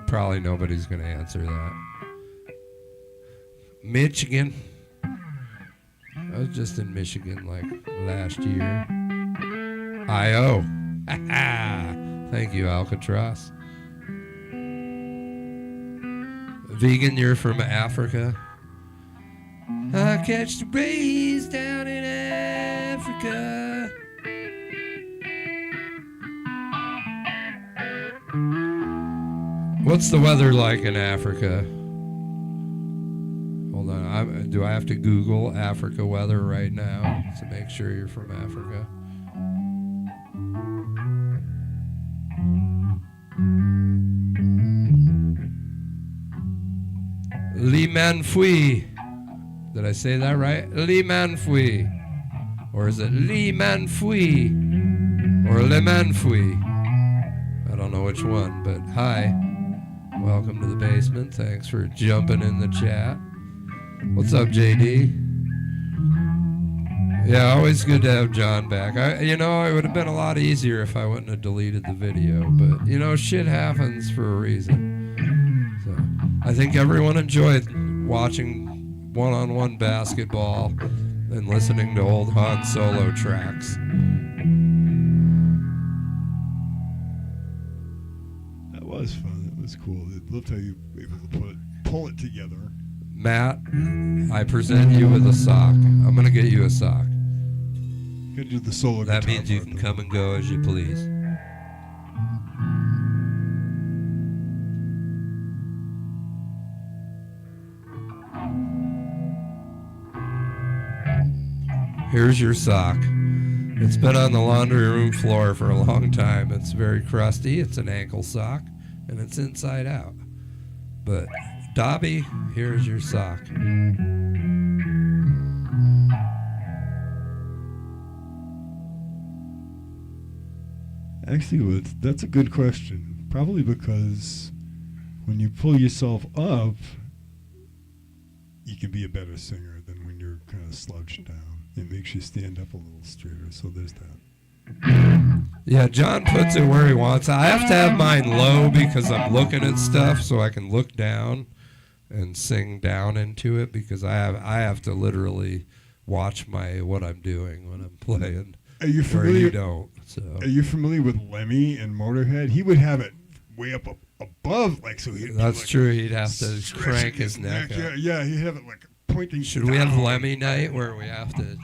Probably nobody's going to answer that. Michigan. I was just in Michigan like last year. I.O. Thank you, Alcatraz. Vegan, you're from Africa. I catch the breeze down in Africa. What's the weather like in Africa? Hold on. Do I have to Google Africa weather right now to make sure you're from Africa? Limanfui. Did I say that right? Limanfui. Or is it Limanfui? Or Limanfui? I don't know which one, but hi. Welcome to the basement. Thanks for jumping in the chat. What's up, JD? Yeah, always good to have John back. It would have been a lot easier if I wouldn't have deleted the video, but shit happens for a reason. So I think everyone enjoyed watching one-on-one basketball and listening to old Han Solo tracks. That was fun. It was cool. I loved how you were able to pull it together. Matt, I present you with a sock. I'm going to get you a sock. You gotta do the solo That guitar means you part, can though. come and go as you please. Here's your sock. It's been on the laundry room floor for a long time. It's very crusty. It's an ankle sock, and it's inside out. But, Dobby, here's your sock. Actually, that's a good question. Probably because when you pull yourself up, you can be a better singer than when you're kind of slouched down. It makes you stand up a little straighter, so there's that. Yeah, John puts it where he wants. I have to have mine low because I'm looking at stuff so I can look down and sing down into it because I have to literally watch what I'm doing when I'm playing. Are you Where familiar? you don't. So. Are you familiar with Lemmy and Motorhead? He would have it way up above, like so. That's true. He'd have to crank his neck up. Yeah, he'd have it like pointing. Should we have Lemmy night where we have to?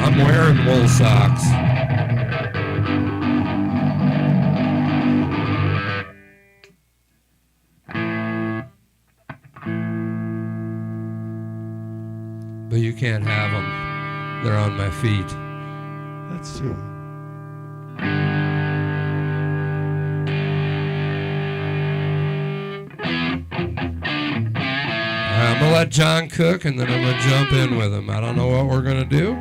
I'm wearing wool socks. But you can't have them. They're on my feet. That's true. I'm going to let John cook, and then I'm going to jump in with him. I don't know what we're going to do.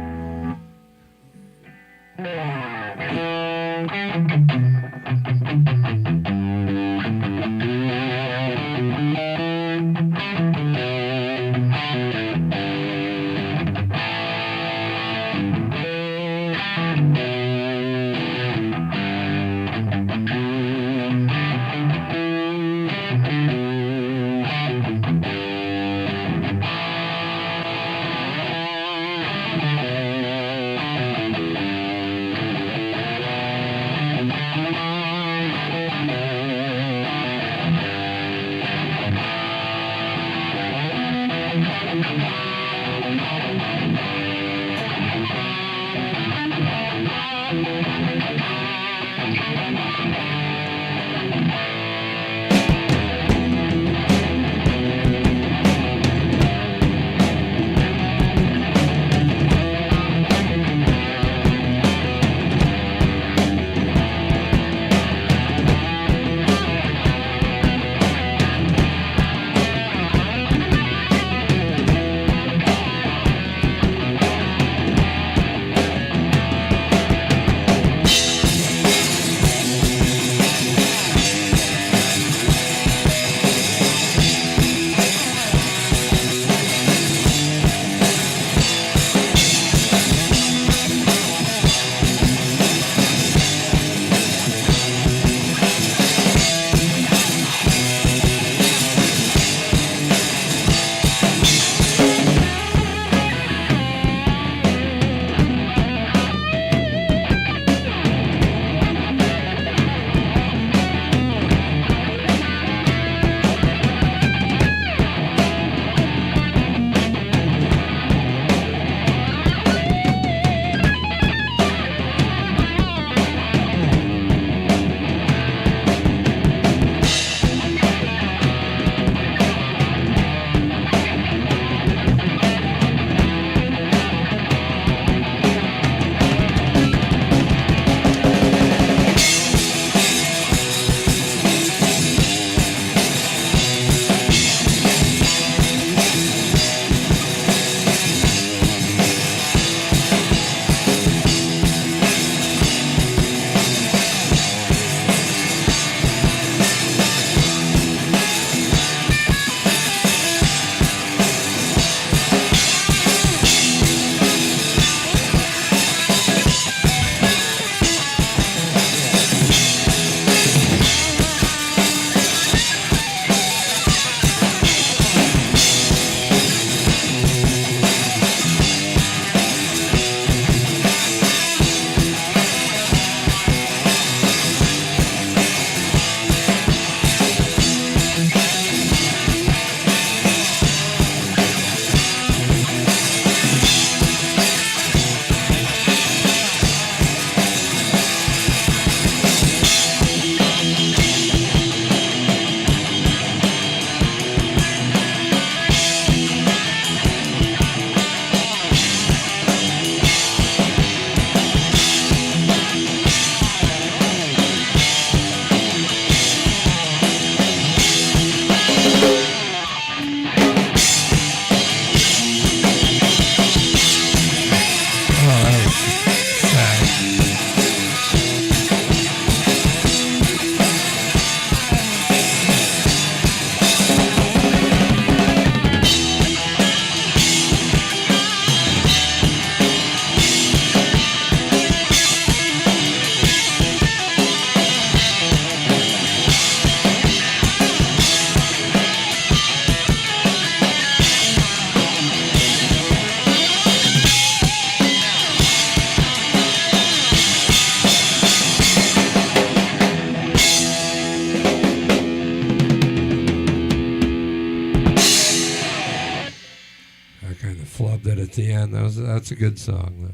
at the end. That's a good song,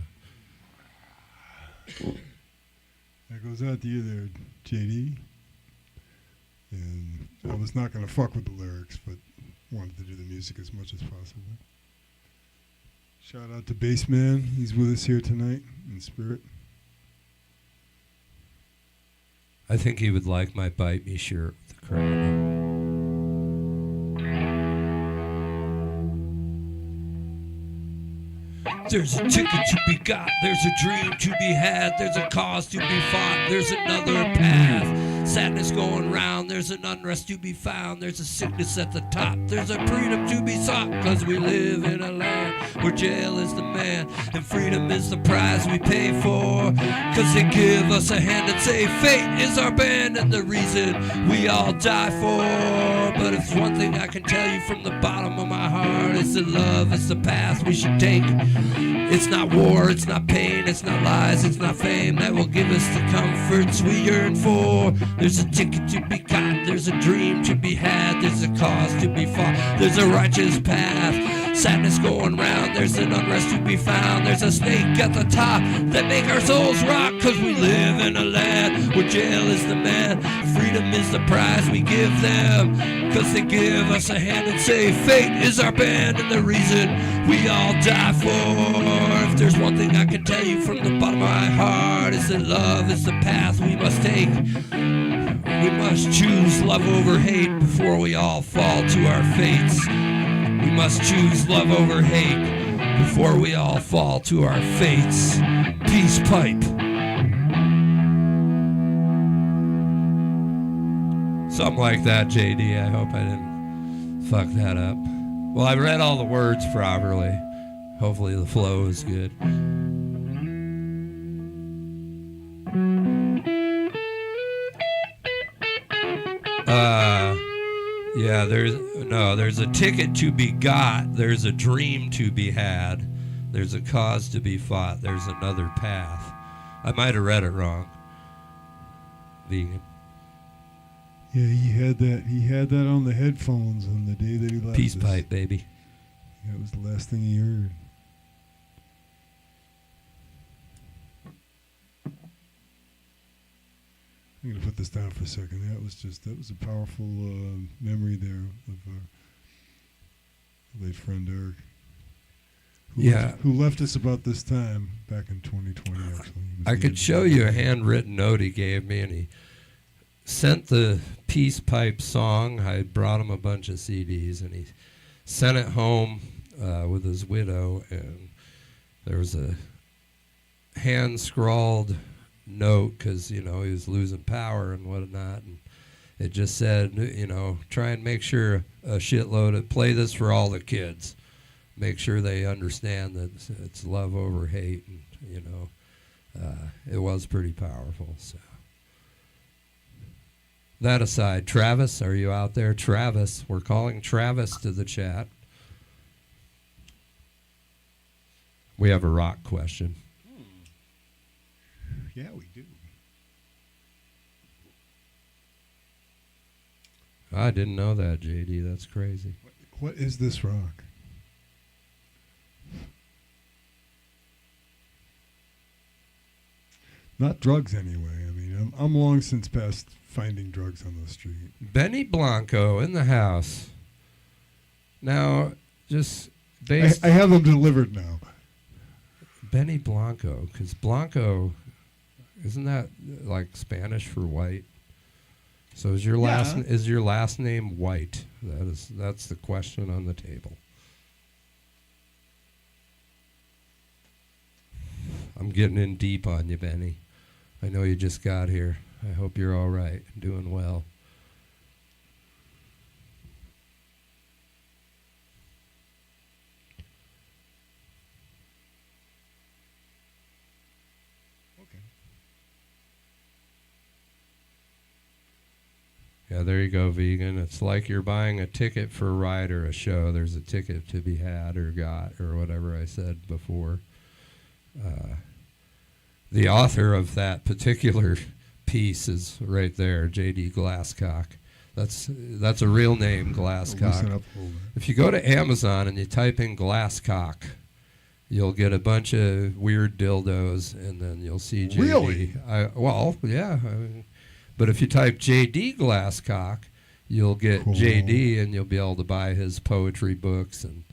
though. That goes out to you there, JD. And I was not going to fuck with the lyrics, but wanted to do the music as much as possible. Shout out to Bassman. He's with us here tonight in spirit. I think he would like my Bite Me shirt with the crown. There's a ticket to be got, there's a dream to be had, there's a cause to be fought, there's another path. Sadness going round, there's an unrest to be found, there's a sickness at the top, there's a freedom to be sought, cause we live in a land where jail is the man, and freedom is the prize we pay for, cause they give us a hand and say fate is our band and the reason we all die for. But if one thing I can tell you from the bottom of my heart, is that love is the path we should take. It's not war, it's not pain, it's not lies, it's not fame that will give us the comforts we yearn for. There's a ticket to be got, there's a dream to be had, there's a cause to be fought, there's a righteous path. sadness going round. There's an unrest to be found. There's a snake at the top that make our souls rock. Cause we live in a land where jail is the man. Freedom is the prize we give them. Cause they give us a hand and say fate is our band. And the reason we all die for. If there's one thing I can tell you from the bottom of my heart, is that love is the path we must take. We must choose love over hate before we all fall to our fates. We must choose love over hate before we all fall to our fates. Peace pipe. Something like that, JD. I hope I didn't fuck that up. Well, I read all the words properly. Hopefully the flow is good. Yeah, there's a ticket to be got, there's a dream to be had, there's a cause to be fought, there's another path. I might have read it wrong. Vegan. Yeah, he had that on the headphones on the day that he left. Peace pipe, baby. That was the last thing he heard. I'm going to put this down for a second. That was a powerful memory there of our late friend Eric. Who left us about this time back in 2020, actually. I could show you a handwritten note he gave me, and he sent the Peace Pipe song. I brought him a bunch of CDs, and he sent it home with his widow, and there was a hand-scrawled note because, he was losing power and whatnot, and it just said, try and make sure a shitload of, play this for all the kids. Make sure they understand that it's love over hate, and, it was pretty powerful, so. That aside, Travis, are you out there? Travis, we're calling Travis to the chat. We have a rock question. Yeah, we do. I didn't know that, JD. That's crazy. What is this rock? Not drugs, anyway. I mean, I'm long since past finding drugs on the street. Benny Blanco in the house. Now, just I have them delivered now. Benny Blanco, because Blanco, isn't that like Spanish for white? So is your last name White? That's the question on the table. I'm getting in deep on you, Benny. I know you just got here. I hope you're all right, doing well. Okay. Yeah, there you go, vegan. It's like you're buying a ticket for a ride or a show. There's a ticket to be had or got or whatever I said before. The author of that particular piece is right there, J.D. Glasscock. That's a real name, Glasscock. If you go to Amazon and you type in Glasscock, you'll get a bunch of weird dildos, and then you'll see J.D. Really? Well, yeah. But if you type J.D. Glasscock, you'll get cool. J.D. and you'll be able to buy his poetry books and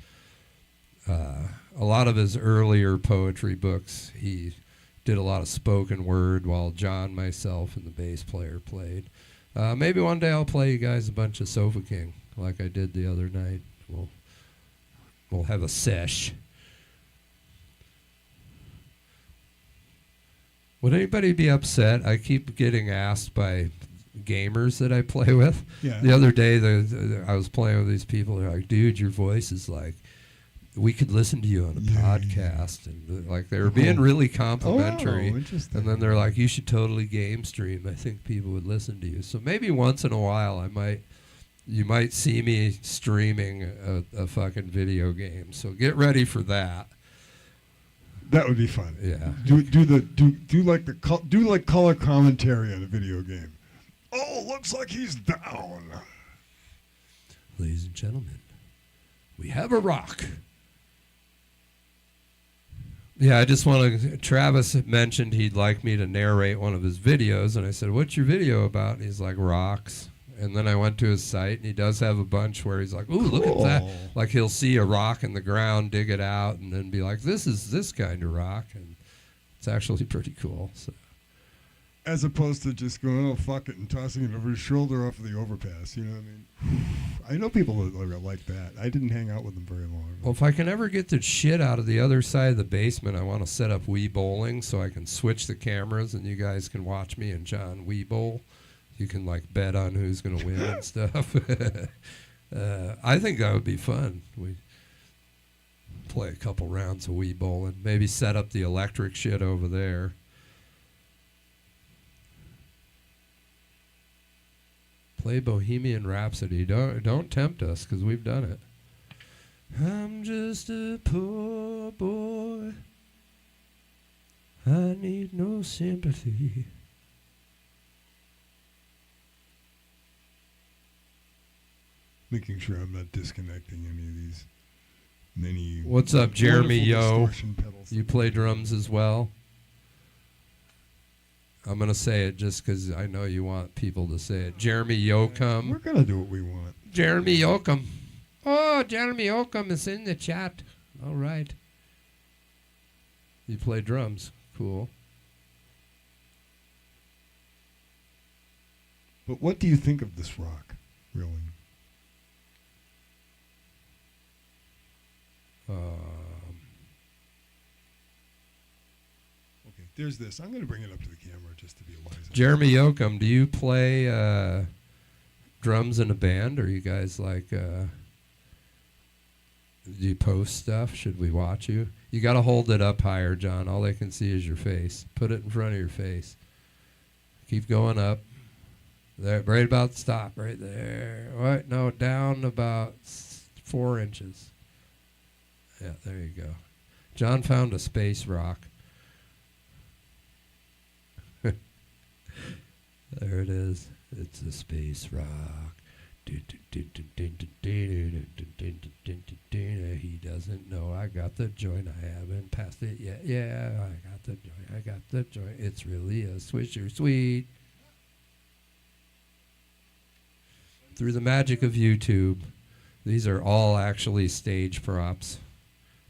a lot of his earlier poetry books. He did a lot of spoken word while John, myself, and the bass player played. Maybe one day I'll play you guys a bunch of Sofa King like I did the other night. We'll have a sesh. Would anybody be upset? I keep getting asked by gamers that I play with. Yeah. The other day, I was playing with these people. They're like, dude, your voice is like, we could listen to you on a podcast. And like they were being really complimentary. Oh, interesting. And then they're like, you should totally game stream. I think people would listen to you. So maybe once in a while you might see me streaming a fucking video game. So get ready for that. That would be fun. Yeah. Do like color commentary on a video game. Oh, looks like he's down. Ladies and gentlemen, we have a rock. Yeah, I just want to. Travis had mentioned he'd like me to narrate one of his videos, and I said, "What's your video about?" And he's like, "Rocks." And then I went to his site, and he does have a bunch where he's like, "Ooh, look at that!" Like he'll see a rock in the ground, dig it out, and then be like, "This is this kind of rock," and it's actually pretty cool. So. As opposed to just going, oh, fuck it, and tossing it over his shoulder off of the overpass, you know what I mean? I know people that are like that. I didn't hang out with them very long. Well, if I can ever get the shit out of the other side of the basement, I want to set up Wii Bowling so I can switch the cameras and you guys can watch me and John Wii Bowl. You can, like, bet on who's going to win and stuff. I think that would be fun. We play a couple rounds of Wii Bowling. Maybe set up the electric shit over there. Play Bohemian Rhapsody. Don't tempt us, because we've done it. I'm just a poor boy. I need no sympathy. Making sure I'm not disconnecting any of these many. What's up, Jeremy Yo? Pedals. You play drums as well? I'm going to say it just because I know you want people to say it. Jeremy Yoakum. We're going to do what we want. Jeremy Yoakum. Oh, Jeremy Yoakum is in the chat. All right. You play drums. Cool. But what do you think of this rock, really? Okay, there's this. I'm going to bring it up to the camera just to be wiser. Jeremy Yoakum, do you play drums in a band, or you guys like, do you post stuff? Should we watch you? You got to hold it up higher, John. All they can see is your face. Put it in front of your face. Keep going up. There, right about stop, right there. What? No, down about 4 inches. Yeah, there you go. John found a space rock. There it is. It's a space rock. He doesn't know I got the joint. I haven't passed it yet. Yeah, I got the joint. I got the joint. It's really a Swisher Sweet. Through the magic of YouTube, these are all actually stage props.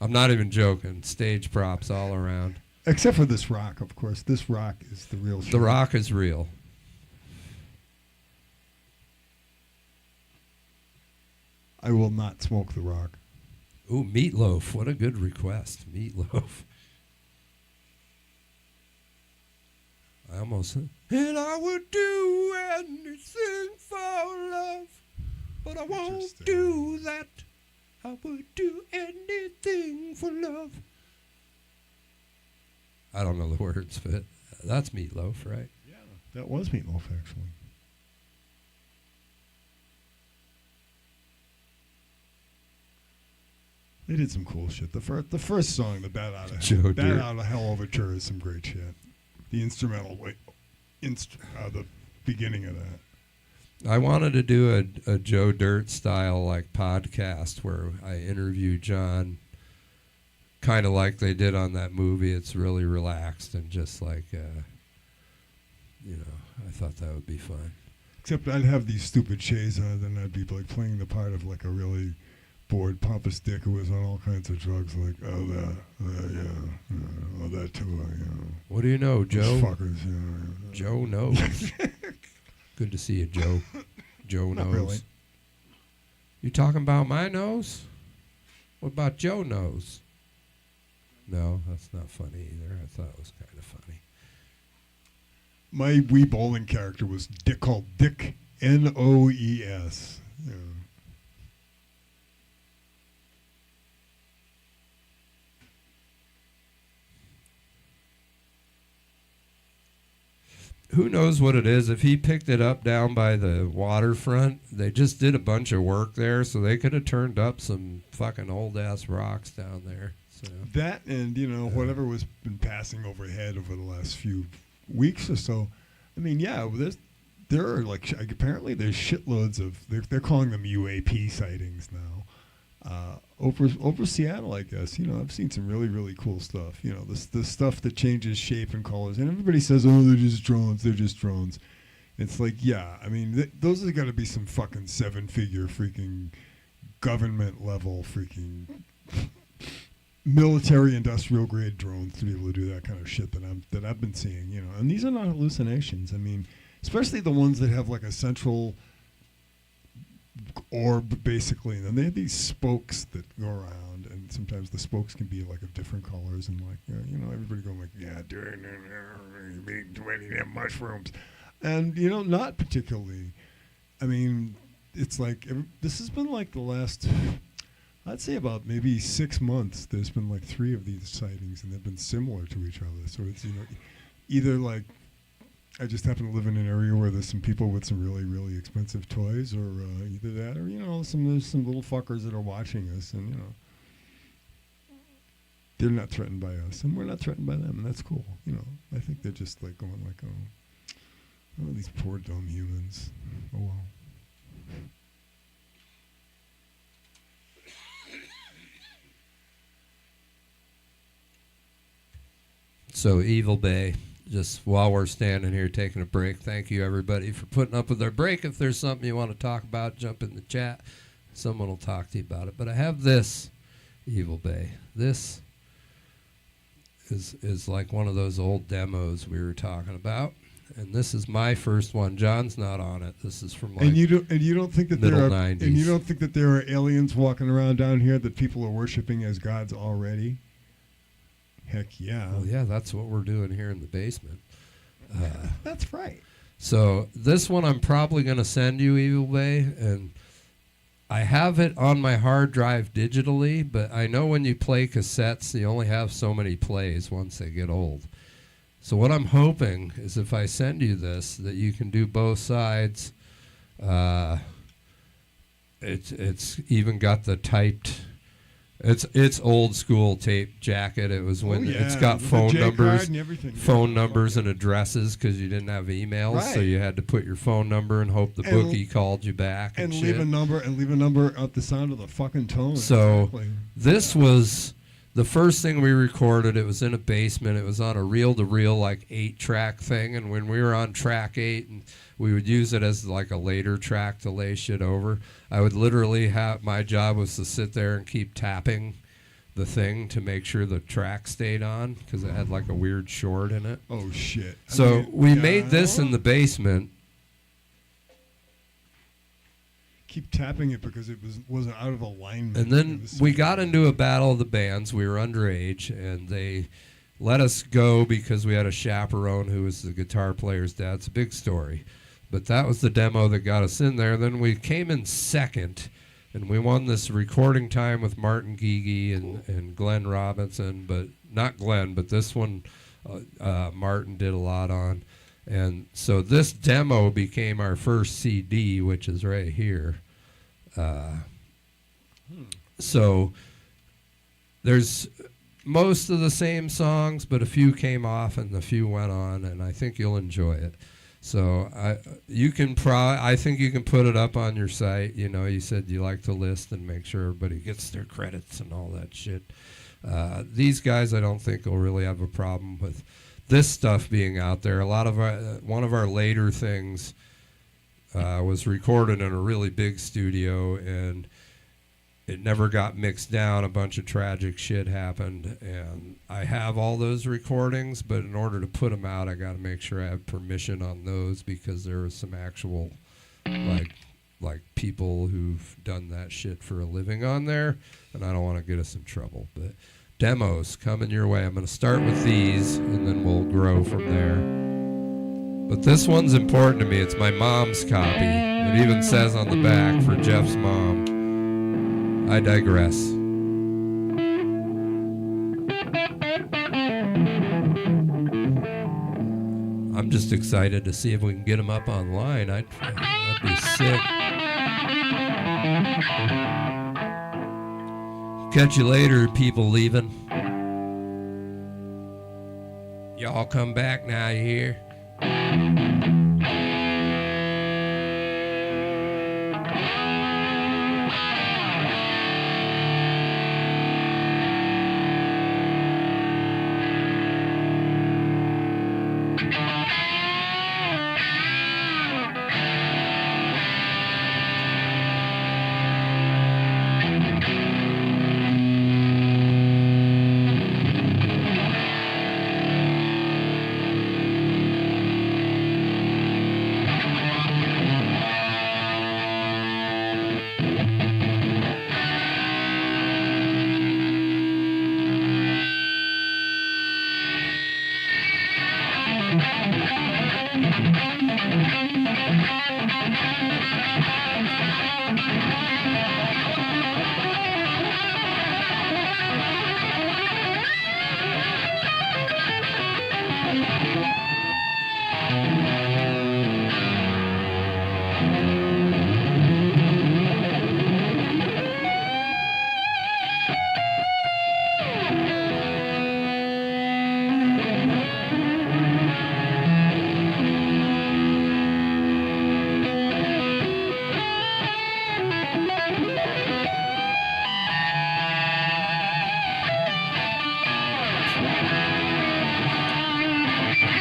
I'm not even joking. Stage props all around. Except for this rock, of course. This rock is the real shit. The rock is real. I will not smoke the rock. Ooh, Meatloaf. What a good request. Meatloaf. I almost said, and I would do anything for love, but I won't do that. I would do anything for love. I don't know the words, but that's Meatloaf, right? Yeah, that was Meatloaf, actually. They did some cool shit. The first song, the Bat Out of Hell Overture, is some great shit. The instrumental, the beginning of that. I wanted to do a Joe Dirt style like podcast where I interview John, kind of like they did on that movie. It's really relaxed and just like, I thought that would be fun. Except I'd have these stupid shades on, and I'd be like playing the part of like a really bored pompous dick who was on all kinds of drugs, like that too. What do you know, Joe? Those fuckers, Joe knows. Good to see you, Joe. Joe knows. Really. You talking about my nose? What about Joe knows? No, that's not funny either. I thought it was kind of funny. My Wii Bowling character was called Dick Noes. Yeah. Who knows what it is? If he picked it up down by the waterfront, they just did a bunch of work there, so they could have turned up some fucking old-ass rocks down there. So. That and, whatever was been passing overhead over the last few weeks or so. I mean, yeah, there are, like, apparently there's shitloads of, they're calling them UAP sightings now. over Seattle, I guess. I've seen some really, really cool stuff. The stuff that changes shape and colors. And everybody says, oh, they're just drones. They're just drones. It's like, yeah, I mean, those have got to be some fucking 7-figure freaking government level freaking military industrial grade drones to be able to do that kind of shit that I've been seeing. And these are not hallucinations. I mean, especially the ones that have like a central orb, basically, and then they have these spokes that go around, and sometimes the spokes can be like of different colors, and like everybody going like, yeah, dude, you're eating too many damn mushrooms, and not particularly. I mean, it's like this has been like the last, I'd say about maybe 6 months. There's been like 3 of these sightings, and they've been similar to each other. So it's either like I just happen to live in an area where there's some people with some really, really expensive toys, or either that, or there's some little fuckers that are watching us, and they're not threatened by us, and we're not threatened by them, and that's cool. I think they're just like going like, oh, these poor dumb humans. Oh well. So Evil Bay, just while we're standing here taking a break, thank you everybody for putting up with our break. If there's something you want to talk about, jump in the chat. Someone will talk to you about it. But I have this Evil Bay. This is like one of those old demos we were talking about. And this is my first one. John's not on it. This is from like and you don't think that middle there are 90s. And you don't think that there are aliens walking around down here that people are worshiping as gods already? Heck yeah. Well, yeah, that's what we're doing here in the basement. That's right. So this one I'm probably going to send you, Evil Bay, and I have it on my hard drive digitally, but I know when you play cassettes, you only have so many plays once they get old. So what I'm hoping is if I send you this, that you can do both sides. It's even got the typed. It's old school tape jacket. It was when it's got phone numbers, and addresses because you didn't have emails, right. So you had to put your phone number and hope the bookie called you back and leave a number at the sound of the fucking tone. So exactly. This was the first thing we recorded. It was in a basement. It was on a reel-to-reel like 8-track thing, and when we were on track 8 and we would use it as like a later track to lay shit over. I would literally my job was to sit there and keep tapping the thing to make sure the track stayed on because it had like a weird short in it. Oh shit. So we made this in the basement. Keep tapping it because it wasn't out of alignment. And then we got into a battle of the bands. We were underage and they let us go because we had a chaperone who was the guitar player's dad. It's a big story. But that was the demo that got us in there. Then we came in second, and we won this recording time with Martin Gigi and Glenn Robinson. But not Glenn, but this one Martin did a lot on. And so this demo became our first CD, which is right here. So there's most of the same songs, but a few came off and a few went on, and I think you'll enjoy it. So I think you can put it up on your site. You said you like to list and make sure everybody gets their credits and all that shit. These guys I don't think will really have a problem with this stuff being out there. A lot of one of our later things was recorded in a really big studio, and it never got mixed down. A bunch of tragic shit happened, and I have all those recordings, but in order to put them out, I got to make sure I have permission on those because there was some actual like people who've done that shit for a living on there, and I don't want to get us in trouble. But demos coming your way. I'm going to start with these, and then we'll grow from there. But this one's important to me. It's my mom's copy. It even says on the back for Jeff's mom. I digress. I'm just excited to see if we can get them up online. That'd be sick. Catch you later, people leaving. Y'all come back now, you hear?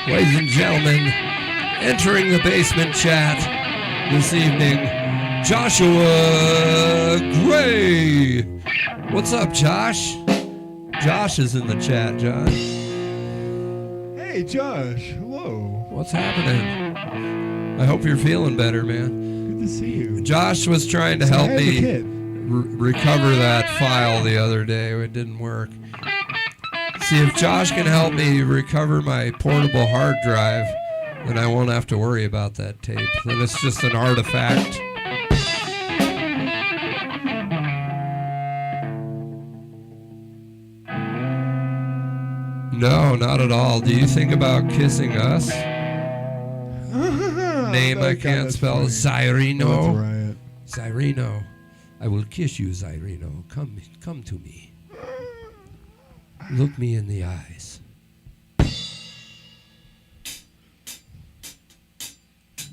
Ladies and gentlemen, entering the basement chat this evening, Joshua Gray. What's up, Josh? Josh is in the chat, Josh. Hey, Josh. Hello. What's happening? I hope you're feeling better, man. Good to see you. Josh was trying to So help I have a me kid. recover that file the other day. It didn't work. See, if Josh can help me recover my portable hard drive, then I won't have to worry about that tape. Then it's just an artifact. No, not at all. Do you think about kissing us? Name I can't spell. Zyrino. Right. Zyrino. I will kiss you, Zyrino. Come to me. Look me in the eyes.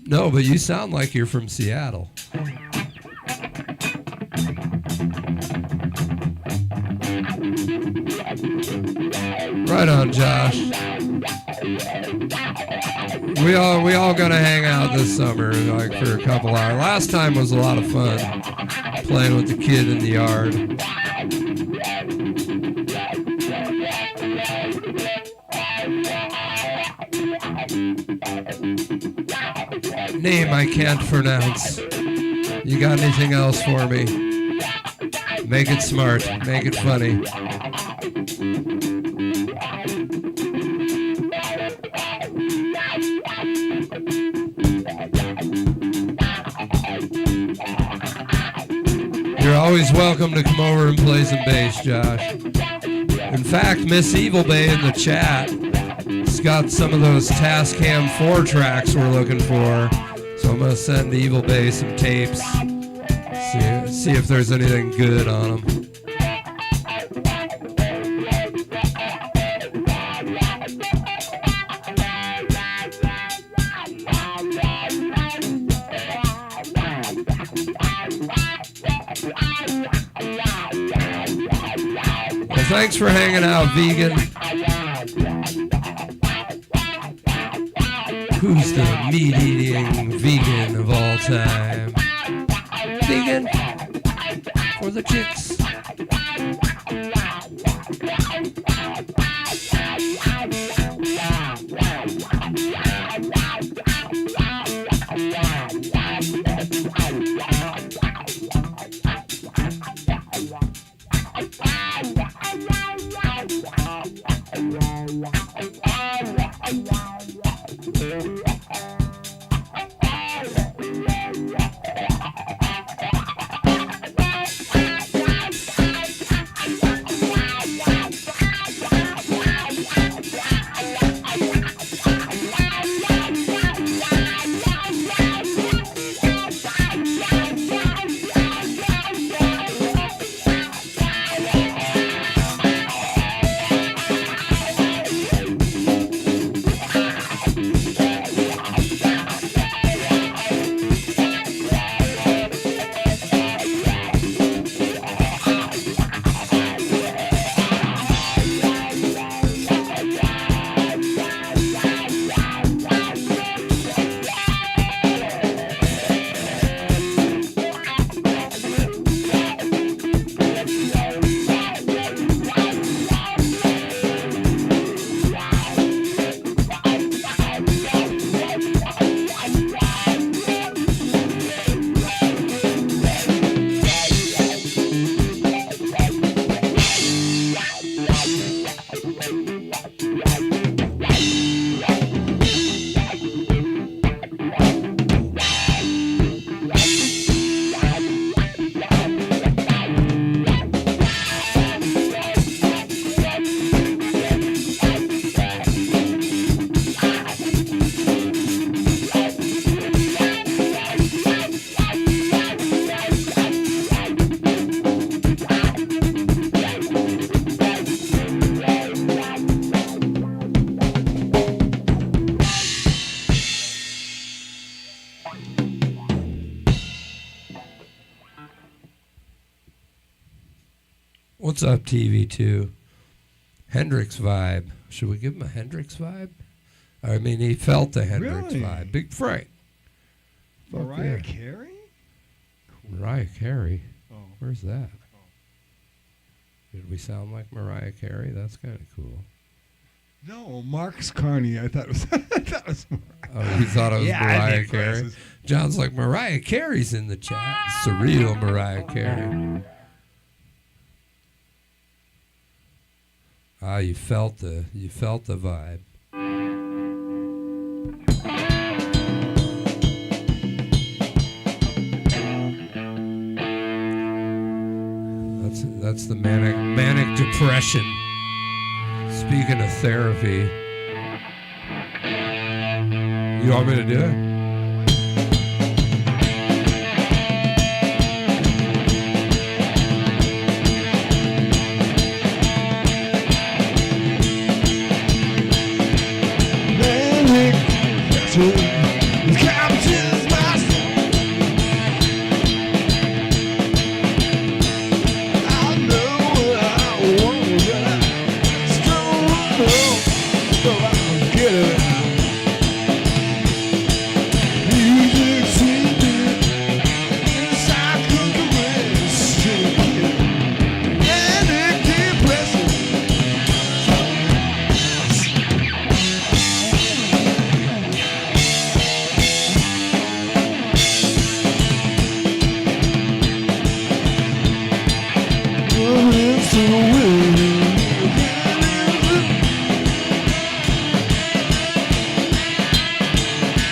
No, but you sound like you're from Seattle. Right on, Josh. We all gonna hang out this summer, like for a couple hours. Last time was a lot of fun, playing with the kid in the yard. Name I can't pronounce. You got anything else for me? Make it smart. Make it funny. You're always welcome to come over and play some bass, Josh. In fact, Miss Evil Bay in the chat has got some of those Tascam 4 tracks we're looking for. So I'm going to send Evil Bay some tapes. See if there's anything good on them. Well, thanks for hanging out, vegan. Who's the meat-eating vegan of all time? Vegan for the chicks. What's up, TV2? Hendrix vibe. Should we give him a Hendrix vibe? I mean, he felt the Hendrix Really? vibe. Big Frank. Fuck Mariah yeah. Carey? Mariah Carey. Oh. Where's that? Did we sound like Mariah Carey? That's kind of cool. No, Mark's Carney. I thought it was. that was Oh, he thought it was Yeah, I Mariah need Carey. glasses. John's like, Mariah Carey's in the chat. Surreal Mariah Carey. Ah, you felt the vibe. That's the manic depression. Speaking of therapy, you want me to do it? Captures my soul. I know what I want, so I can get it. Music singing inside cookery, manic depression.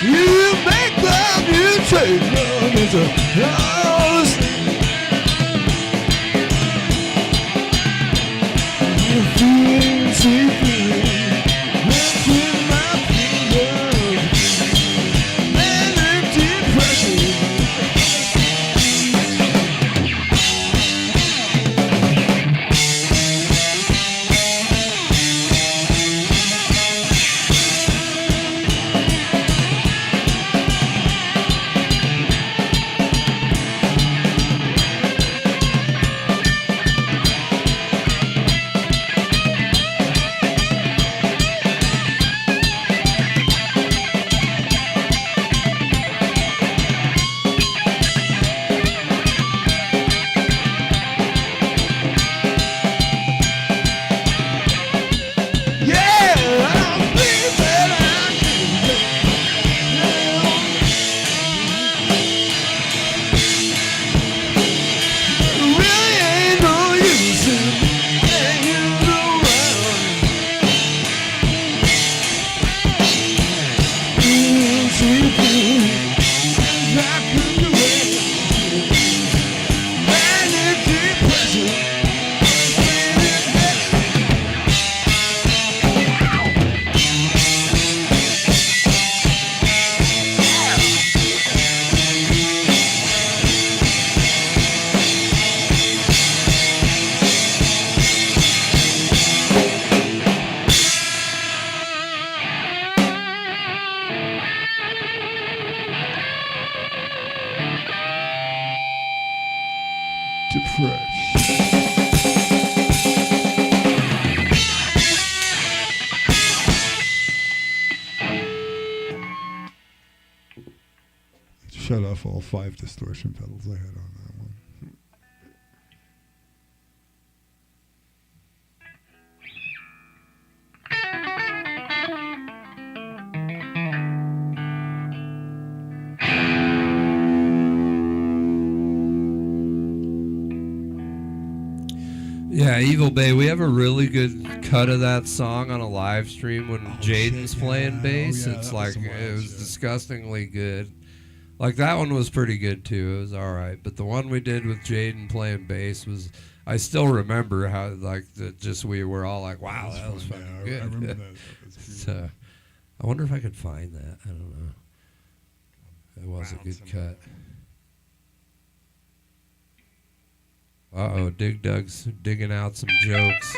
You make love, you take love into all this. You feel secret, that's when my fingers, manic depression. Shut off all 5 distortion pedals I had on that one. Yeah, Evil Bay. We have a really good cut of that song on a live stream when Jaden's shit, playing yeah. bass. Oh, yeah, It's that was like some wild it was shit. disgustingly good. Like that one was pretty good too. It was all right, but the one we did with Jaden playing bass was. I still remember how like we were all like, wow, that was fun, fucking yeah. good. I remember that. That was huge. So, I wonder if I could find that. I don't know. It was a good cut. Uh-oh, Dig Dug's digging out some jokes.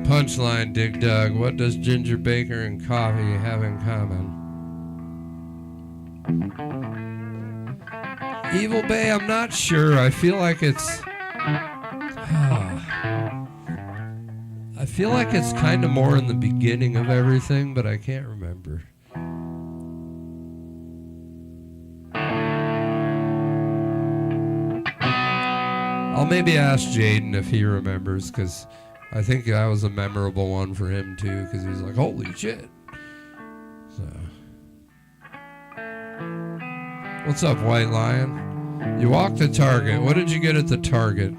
Punchline, Dig Dug. What does Ginger Baker and coffee have in common? Evil Bay, I'm not sure. I feel like it's... I feel like it's kind of more in the beginning of everything, but I can't remember. I'll maybe ask Jaden if he remembers, because I think that was a memorable one for him too, because he was like, holy shit. So, what's up, White Lion? You walked to Target. What did you get at the Target?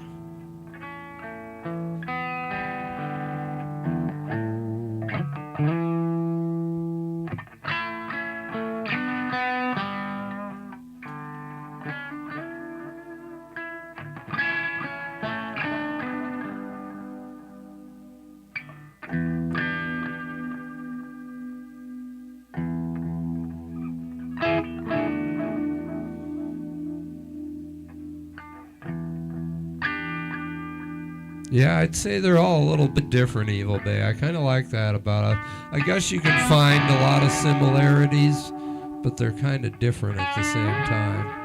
Yeah, I'd say they're all a little bit different, Evil Bay. I kind of like that about it. I guess you can find a lot of similarities, but they're kind of different at the same time.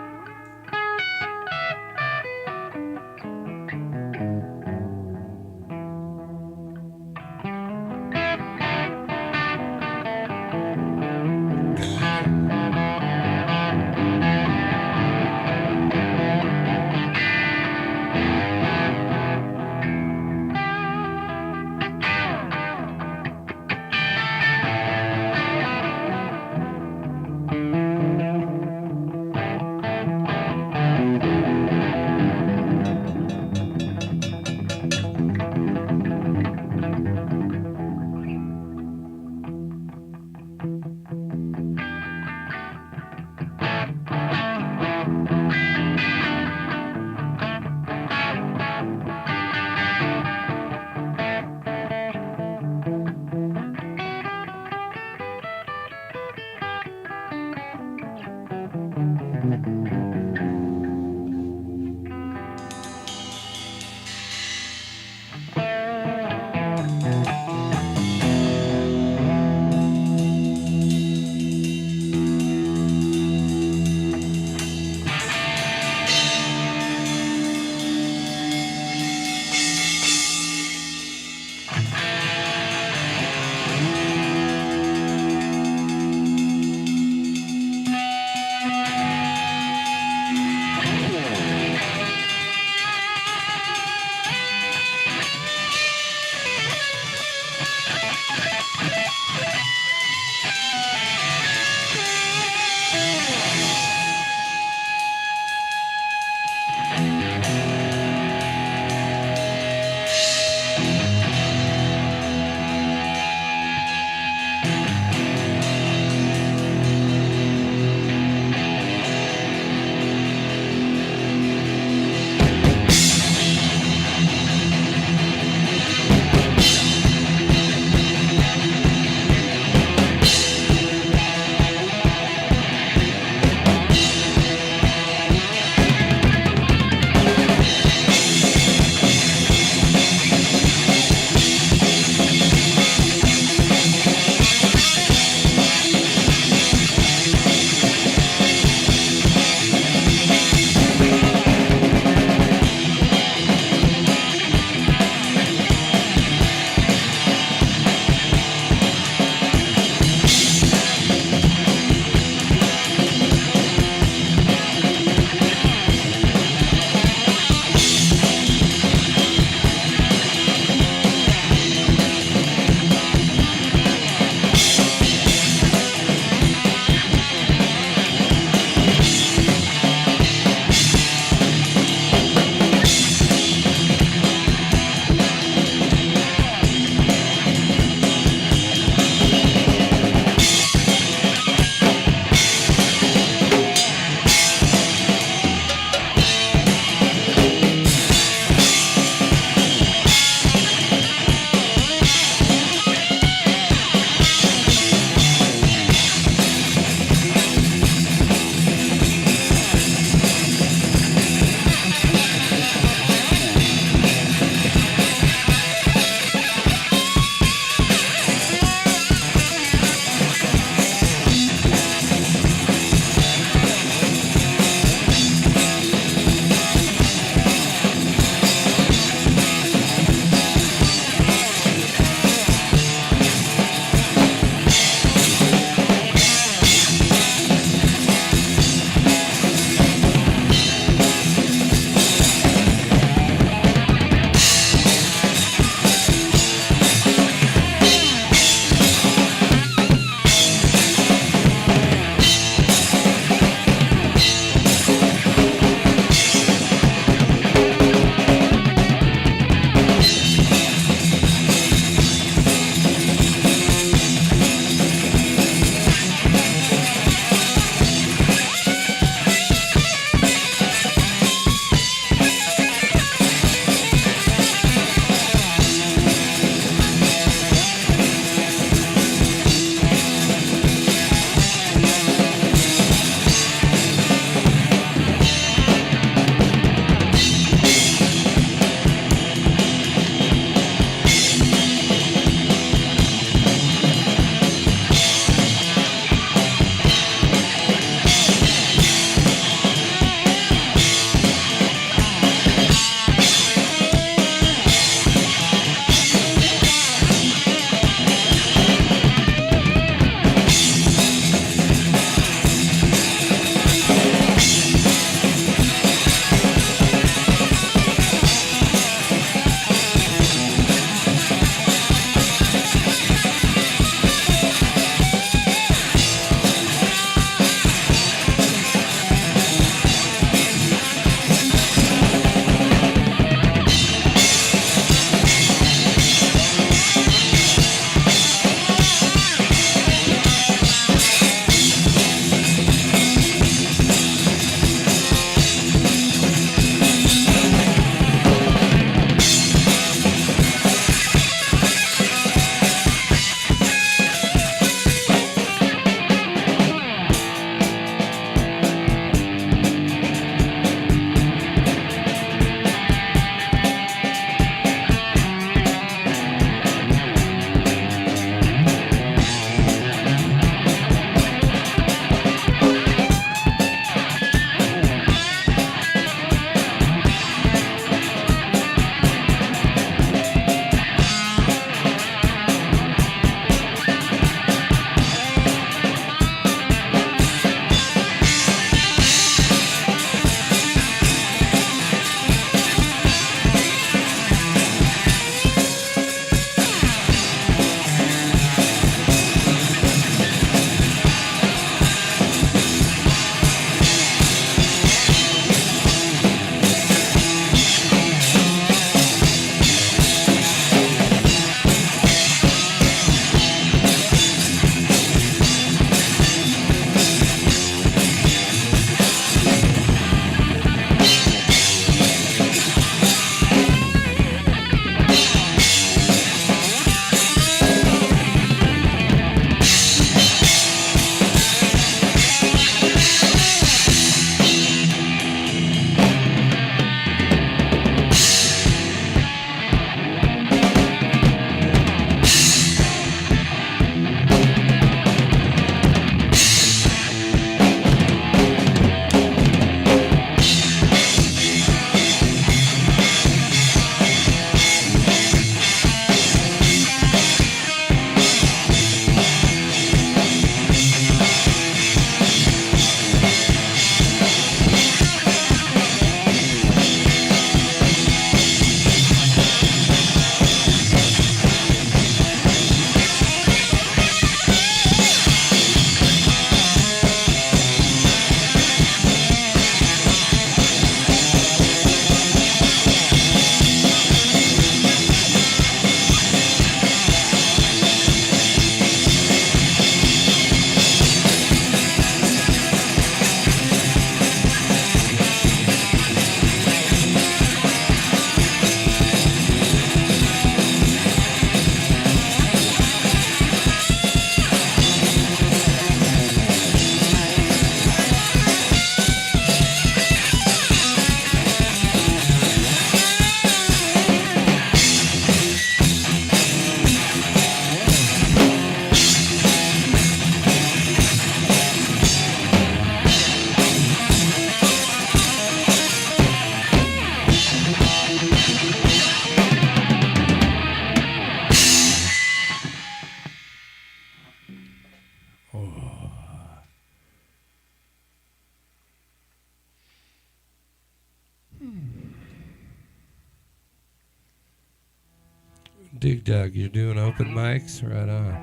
Dig Dug, you're doing open mics? Right on.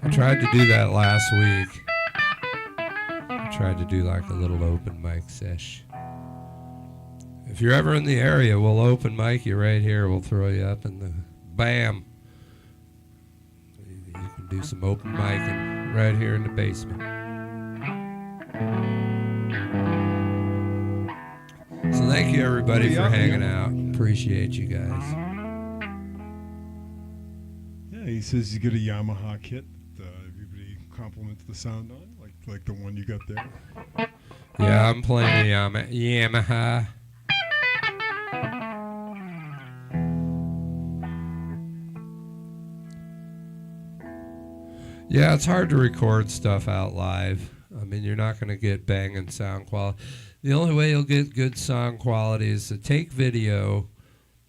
I tried to do that last week. I tried to do like a little open mic sesh. If you're ever in the area, we'll open mic you right here. We'll throw you up in the bam. You can do some open micing right here in the basement. So thank you everybody for hanging out. Appreciate you guys. Yeah, he says he's got a Yamaha kit. Everybody compliments the sound on, like the one you got there. Yeah, I'm playing a Yamaha. Yeah, it's hard to record stuff out live. I mean, you're not going to get banging sound quality. The only way you'll get good sound quality is to take video,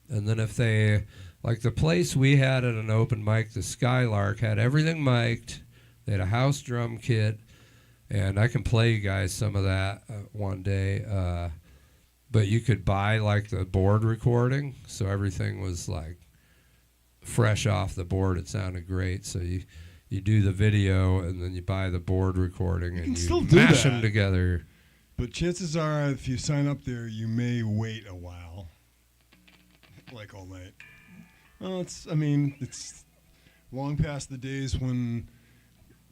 and then if they, like the place we had at an open mic, the Skylark, had everything mic'd. They had a house drum kit, and I can play you guys some of that one day. But you could buy like the board recording, so everything was like fresh off the board. It sounded great. So you do the video, and then you buy the board recording, and you mash them together. But chances are, if you sign up there, you may wait a while, like all night. Well, it's long past the days when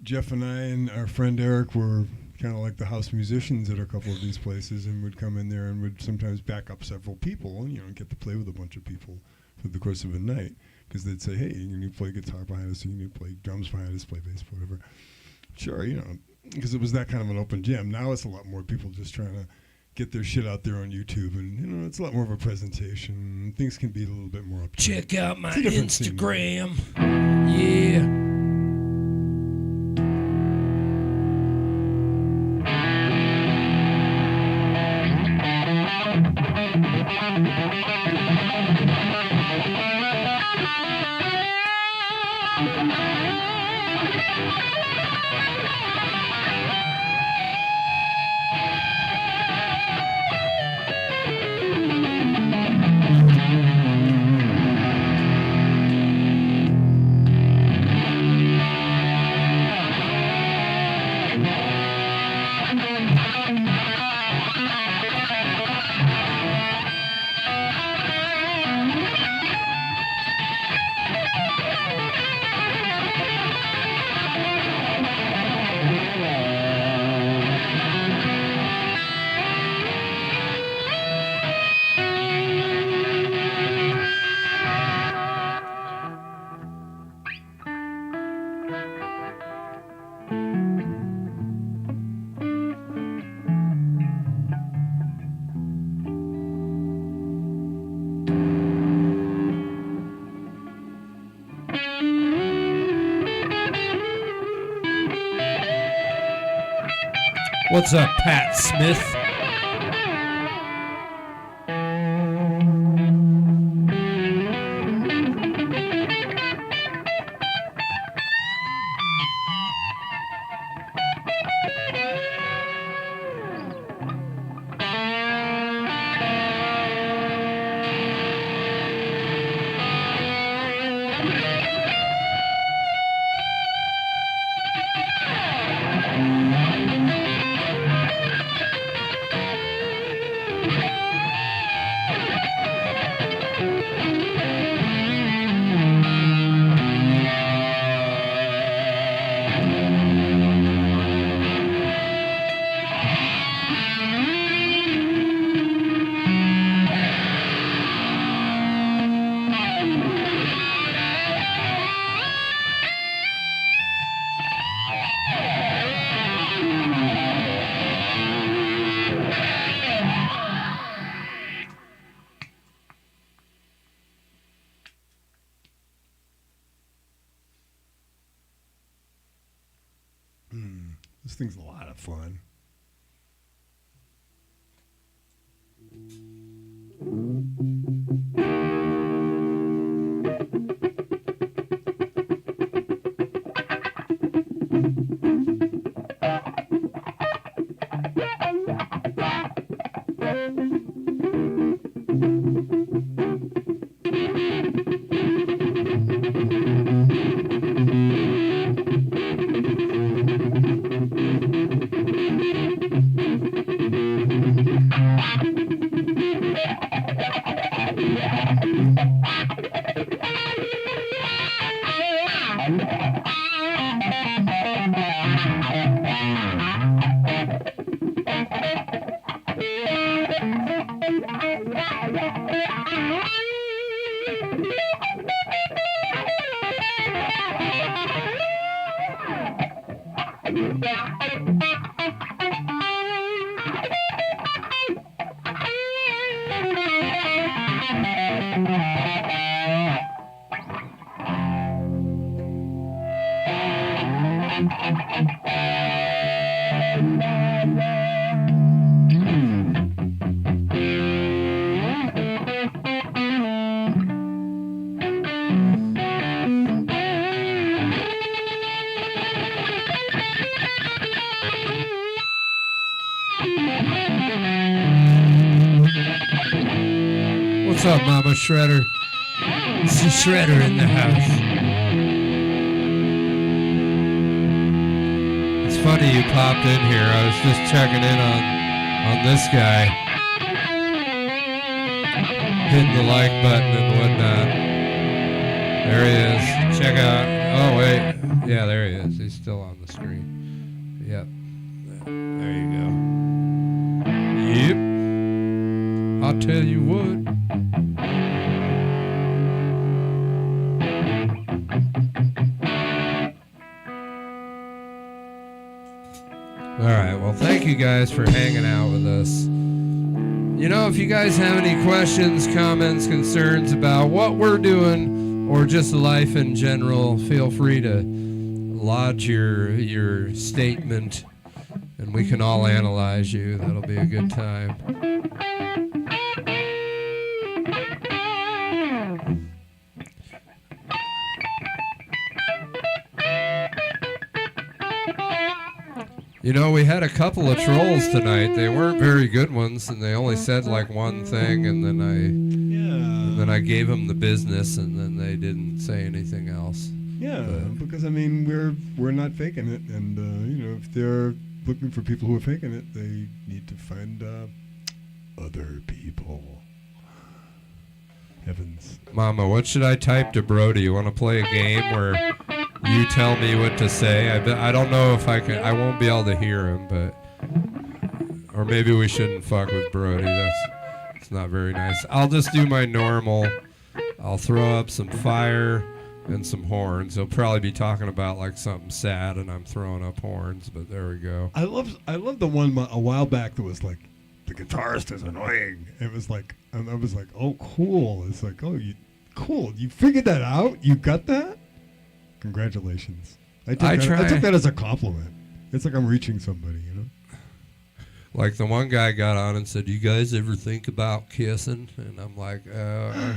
Jeff and I and our friend Eric were kind of like the house musicians at a couple of these places, and would come in there and would sometimes back up several people, and get to play with a bunch of people for the course of a night. Because they'd say, hey, you need to play guitar behind us, you need to play drums behind us, play bass, whatever. Sure, because it was that kind of an open jam. Now it's a lot more people just trying to get their shit out there on YouTube, and it's a lot more of a presentation. Things can be a little bit more up. Check out my Instagram. Yeah. What's up, Pat Smith? This thing's a lot of fun. What's up, Mama Shredder? It's the Shredder in the house. It's funny you popped in here. I was just checking in on this guy. Hitting the like button and whatnot. There he is. Check out. Oh, wait. Yeah, there he is. He's still on the screen. Yep. There you go. Yep. I'll tell you what. All right, well, thank you guys for hanging out with us. You know, if you guys have any questions, comments, concerns about what we're doing or just life in general, feel free to lodge your statement, and we can all analyze you. That'll be a good time. You know, we had a couple of trolls tonight. They weren't very good ones, and they only said like one thing, and then I gave them the business, and then they didn't say anything else. Yeah, because I mean we're not faking it, and you know, if they're looking for people who are faking it, they need to find other people. Heavens. Mama, what should I type to Brody? You want to play a game where you tell me what to say? I don't know if I can. I won't be able to hear him, but or maybe we shouldn't fuck with Brody. It's not very nice. I'll just do my normal. I'll throw up some fire and some horns. He'll probably be talking about like something sad, and I'm throwing up horns. But there we go. I love the one a while back that was like, the guitarist is annoying. It was like, and I was like, oh, cool. It's like, oh, cool. You figured that out? You got that? Congratulations. I took that as a compliment. It's like I'm reaching somebody, you know? Like the one guy got on and said, you guys ever think about kissing? And I'm like, go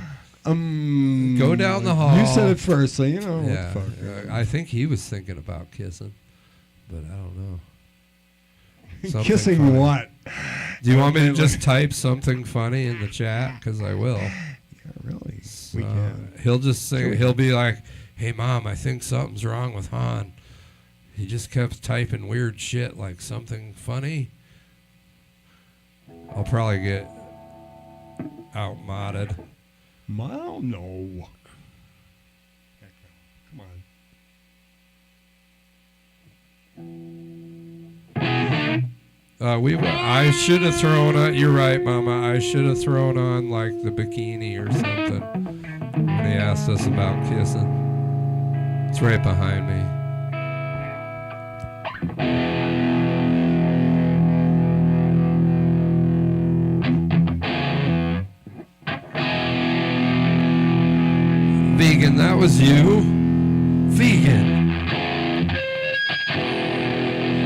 down the hall. You said it first, so you know. Yeah, what the fuck. I think he was thinking about kissing, but I don't know. Something Kissing funny. what? Do you want me to just type something funny in the chat? Because I will. Yeah, really. So, We can. he'll just sing. He'll be like, hey, Mom, I think something's wrong with Hahn. He just kept typing weird shit like something funny. I'll probably get outmodded. Well, no. Come on. I should have thrown on. You're right, Mama. I should have thrown on like the bikini or something when he asked us about kissing. It's right behind me. Vegan, that was you. Vegan.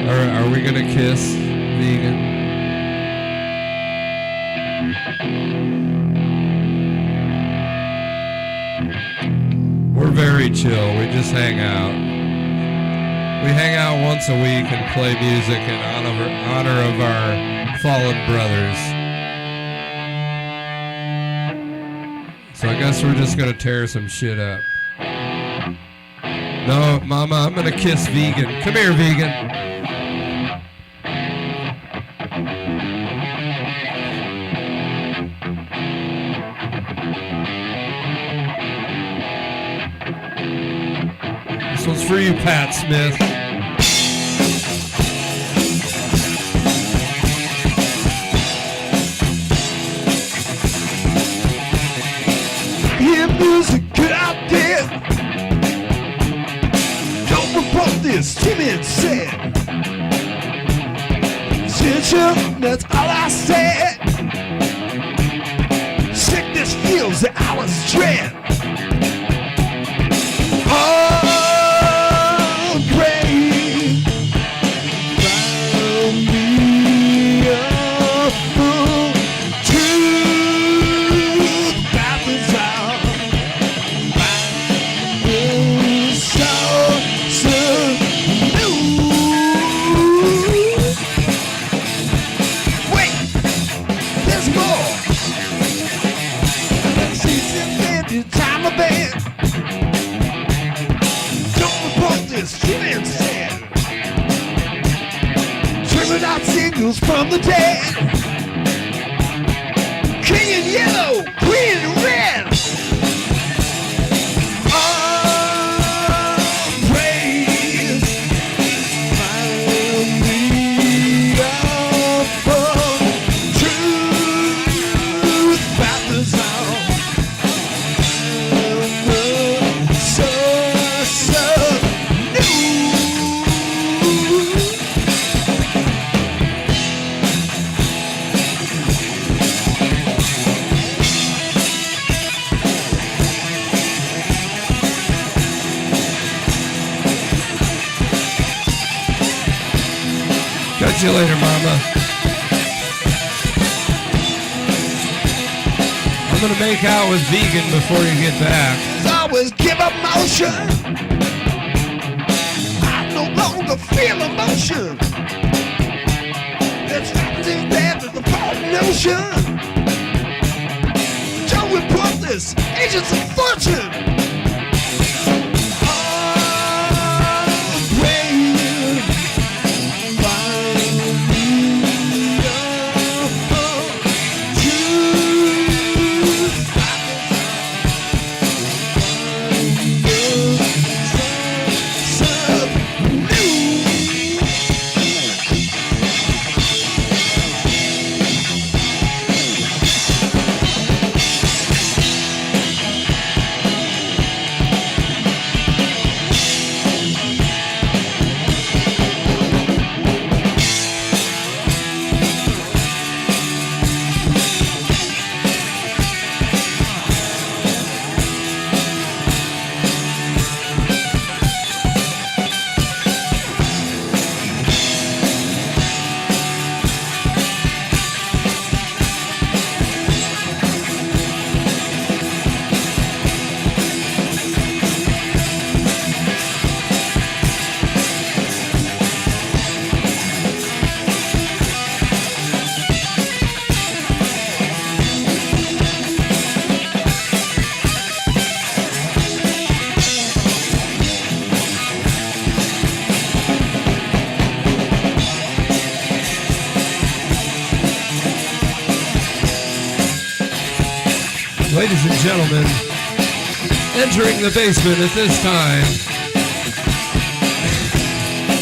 Are we gonna kiss, Vegan? We're very chill. We just hang out. We hang out once a week and play music in honor of our fallen brothers. So I guess we're just gonna tear some shit up. No, Mama, I'm gonna kiss Vegan. Come here, Vegan. for you, Pat Smith. Hear music, get out there. Don't report this, timid said. Attention, that's all I said. Sickness feels the hour's dread. Oh, pray, found me a fool. Truth battles out. So new. Wait, there's more. She's invented time of bed. Don't report this, she been said. Trimming out signals from the dead. King in yellow, queen in red. Oh, praise. Find me a fool. Truth battles out. So new. Catch you later, Mama. I'm gonna make out with Vegan before you get back. Always give emotion. I no longer feel emotion. It's happening there to the fallen notion. Don't report this, agents of fortune. Oh, brave. Find me a fool. Truth. Ladies and gentlemen, entering the basement at this time,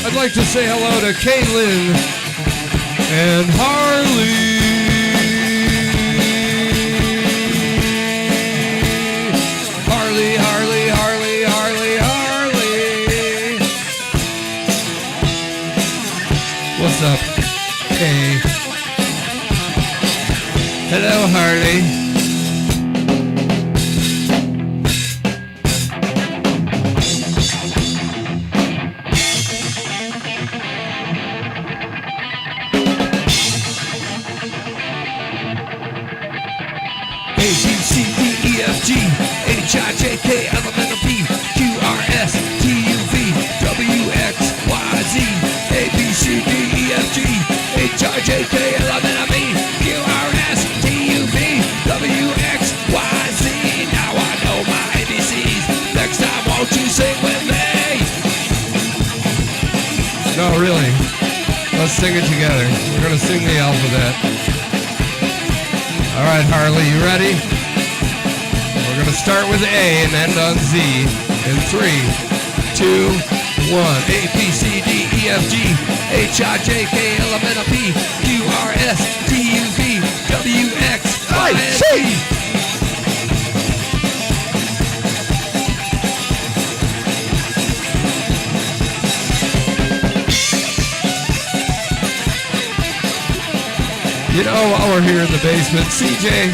I'd like to say hello to Caitlin and Harley. Harley, Harley, Harley, Harley, Harley. What's up? Hey. Hello, Harley. A-B-C-D-E-F-G H-I-J-K elemental P Q-R-S T-U-V W-X-Y-Z A-B-C-D-E-F-G H-I-J-K elemental P Q-R-S T-U-V W-X-Y-Z. Now I know my ABCs. Next time won't you sing with me? No, really. Let's sing it together. We're gonna sing the alphabet. All right, Harley, you ready? We're going to start with A and end on Z in 3, 2, 1. A, B, C, D, E, F, G, H, I, J, K, L, M, N, O, P, Q, R, S, T, U, V, W, X, Y, and Z. You know, while we're here in the basement, CJ,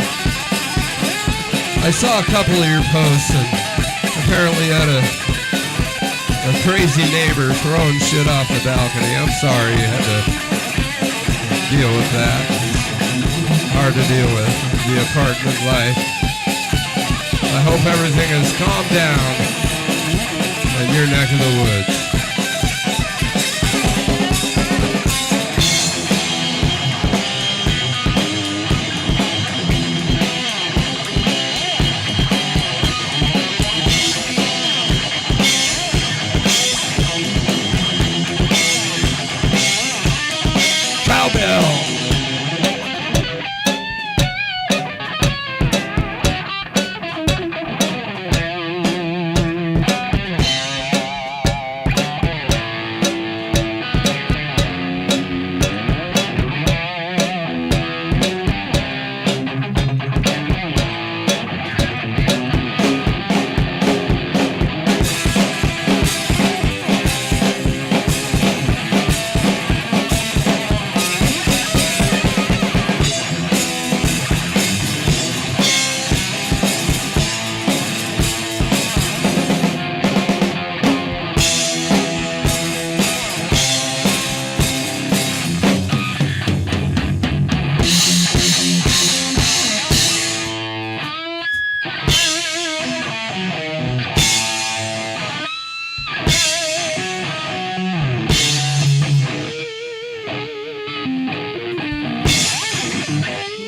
I saw a couple of your posts, and apparently you had a crazy neighbor throwing shit off the balcony. I'm sorry you had to deal with that. It's hard to deal with, the apartment life. I hope everything has calmed down in your neck of the woods.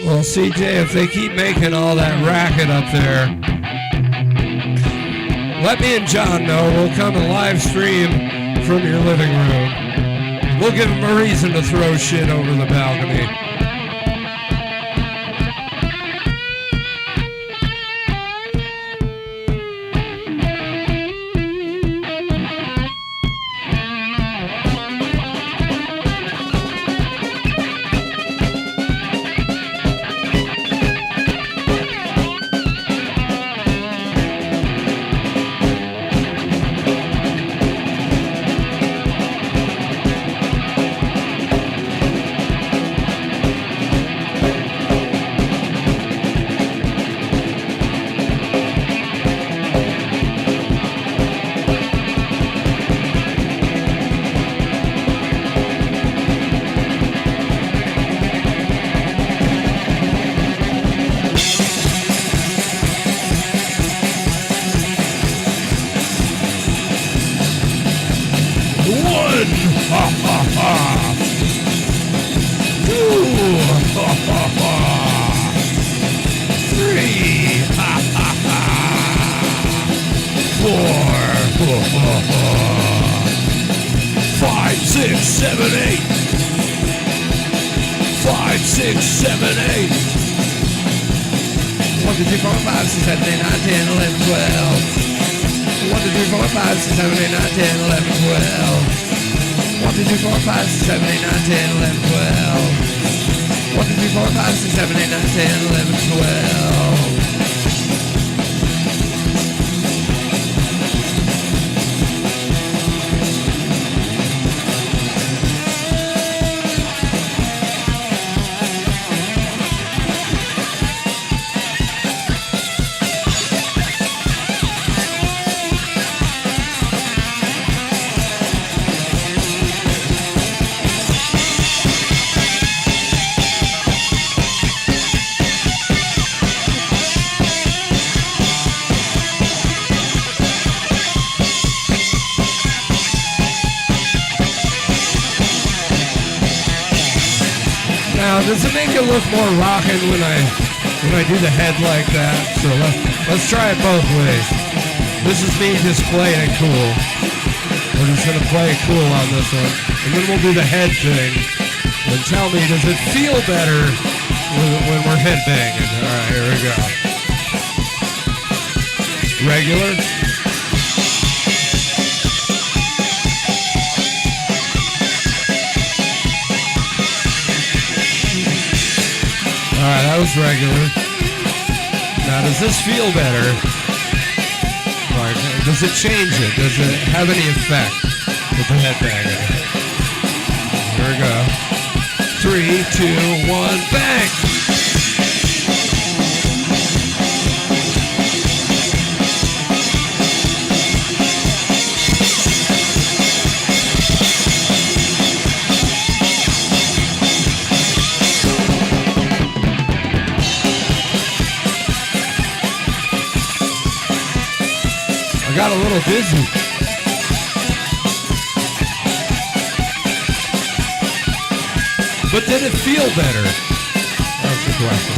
Well, CJ, if they keep making all that racket up there, let me and John know. We'll come and live stream from your living room. We'll give them a reason to throw shit over the balcony. Does it make it look more rockin' when I do the head like that? So let's try it both ways. This is me just playing it cool. We're just gonna play it cool on this one, and then we'll do the head thing. And tell me, does it feel better when we're head banging? All right, here we go. Regular. goes regular. Now, does this feel better? Like, does it change it? Does it have any effect with the headbanger? Here we go. 3, 2, 1, bang! I got a little dizzy. But did it feel better? That's the question.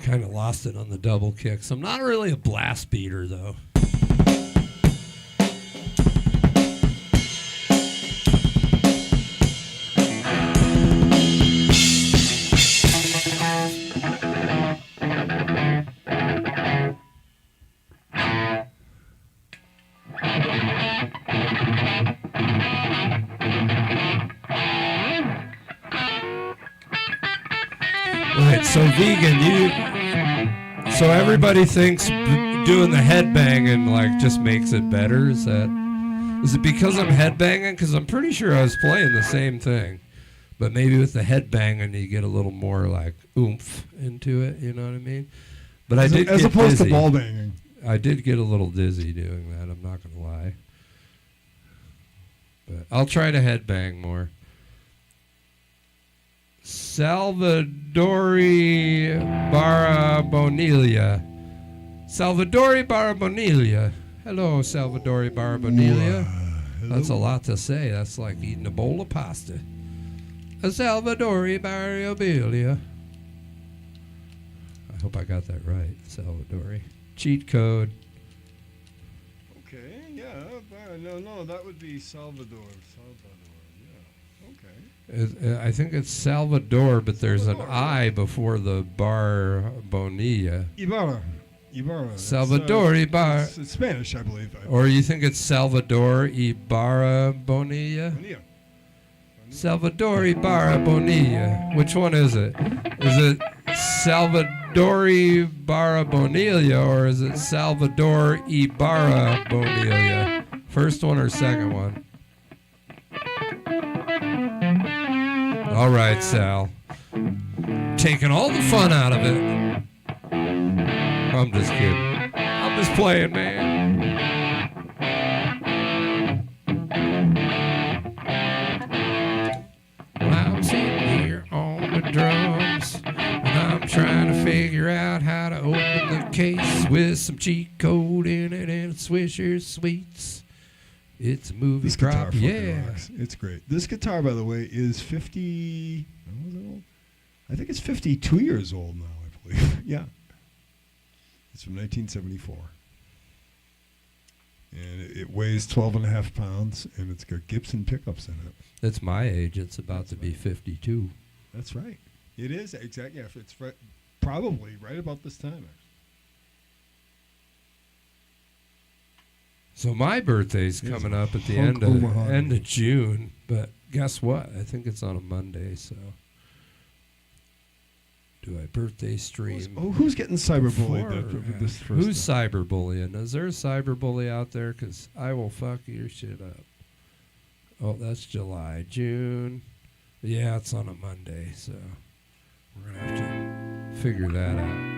Kind of lost it on the double kicks. I'm not really a blast beater, though. Right, so vegan, so everybody thinks doing the headbanging like just makes it better. Is it because I'm headbanging? Because I'm pretty sure I was playing the same thing, but maybe with the headbanging you get a little more like oomph into it. You know what I mean? But I did, as opposed to ball banging. I did get a little dizzy doing that. I'm not gonna lie, but I'll try to headbang more. Salvadori Barabonilia. Salvadori Barabonilia. Hello, Salvadori Barabonilia. That's a lot to say. That's like eating a bowl of pasta. A Salvadori Barabonilia. I hope I got that right. Salvadori. Cheat code. Okay, yeah. No, that would be Salvador. I think it's Salvador, but there's an I before the Bar Bonilla. Ibarra. Salvador Ibarra. It's Spanish, I believe. Or you think it's Salvador Ibarra Bonilla? Salvador Ibarra Bonilla. Which one is it? Is it Salvador Ibarra Bonilla or is it Salvador Ibarra Bonilla? First one or second one? All right, Sal. Taking all the fun out of it. I'm just kidding. I'm just playing, man. Well, I'm sitting here on the drums, and I'm trying to figure out how to open the case with some cheat code in it and Swisher Sweets. It's a movie This guitar prop. fucking Yeah. rocks. It's great. This guitar, by the way, is 50. When was it old? I think it's 52 years old now, I believe. Yeah. It's from 1974. And it weighs 12.5 pounds, and it's got Gibson pickups in it. That's my age. It's about to be 52. That's right. It is, exactly. Yeah, it's probably right about this time, actually. So my birthday's Here's coming a up at the hunk end over hunk. of June, but guess what? I think it's on a Monday, so do I birthday stream? Who's getting cyberbullied before, with this first Who's time? cyberbullying? Is there a cyberbully out there? Because I will fuck your shit up. Oh, that's July. June. Yeah, it's on a Monday, so we're going to have to figure that out.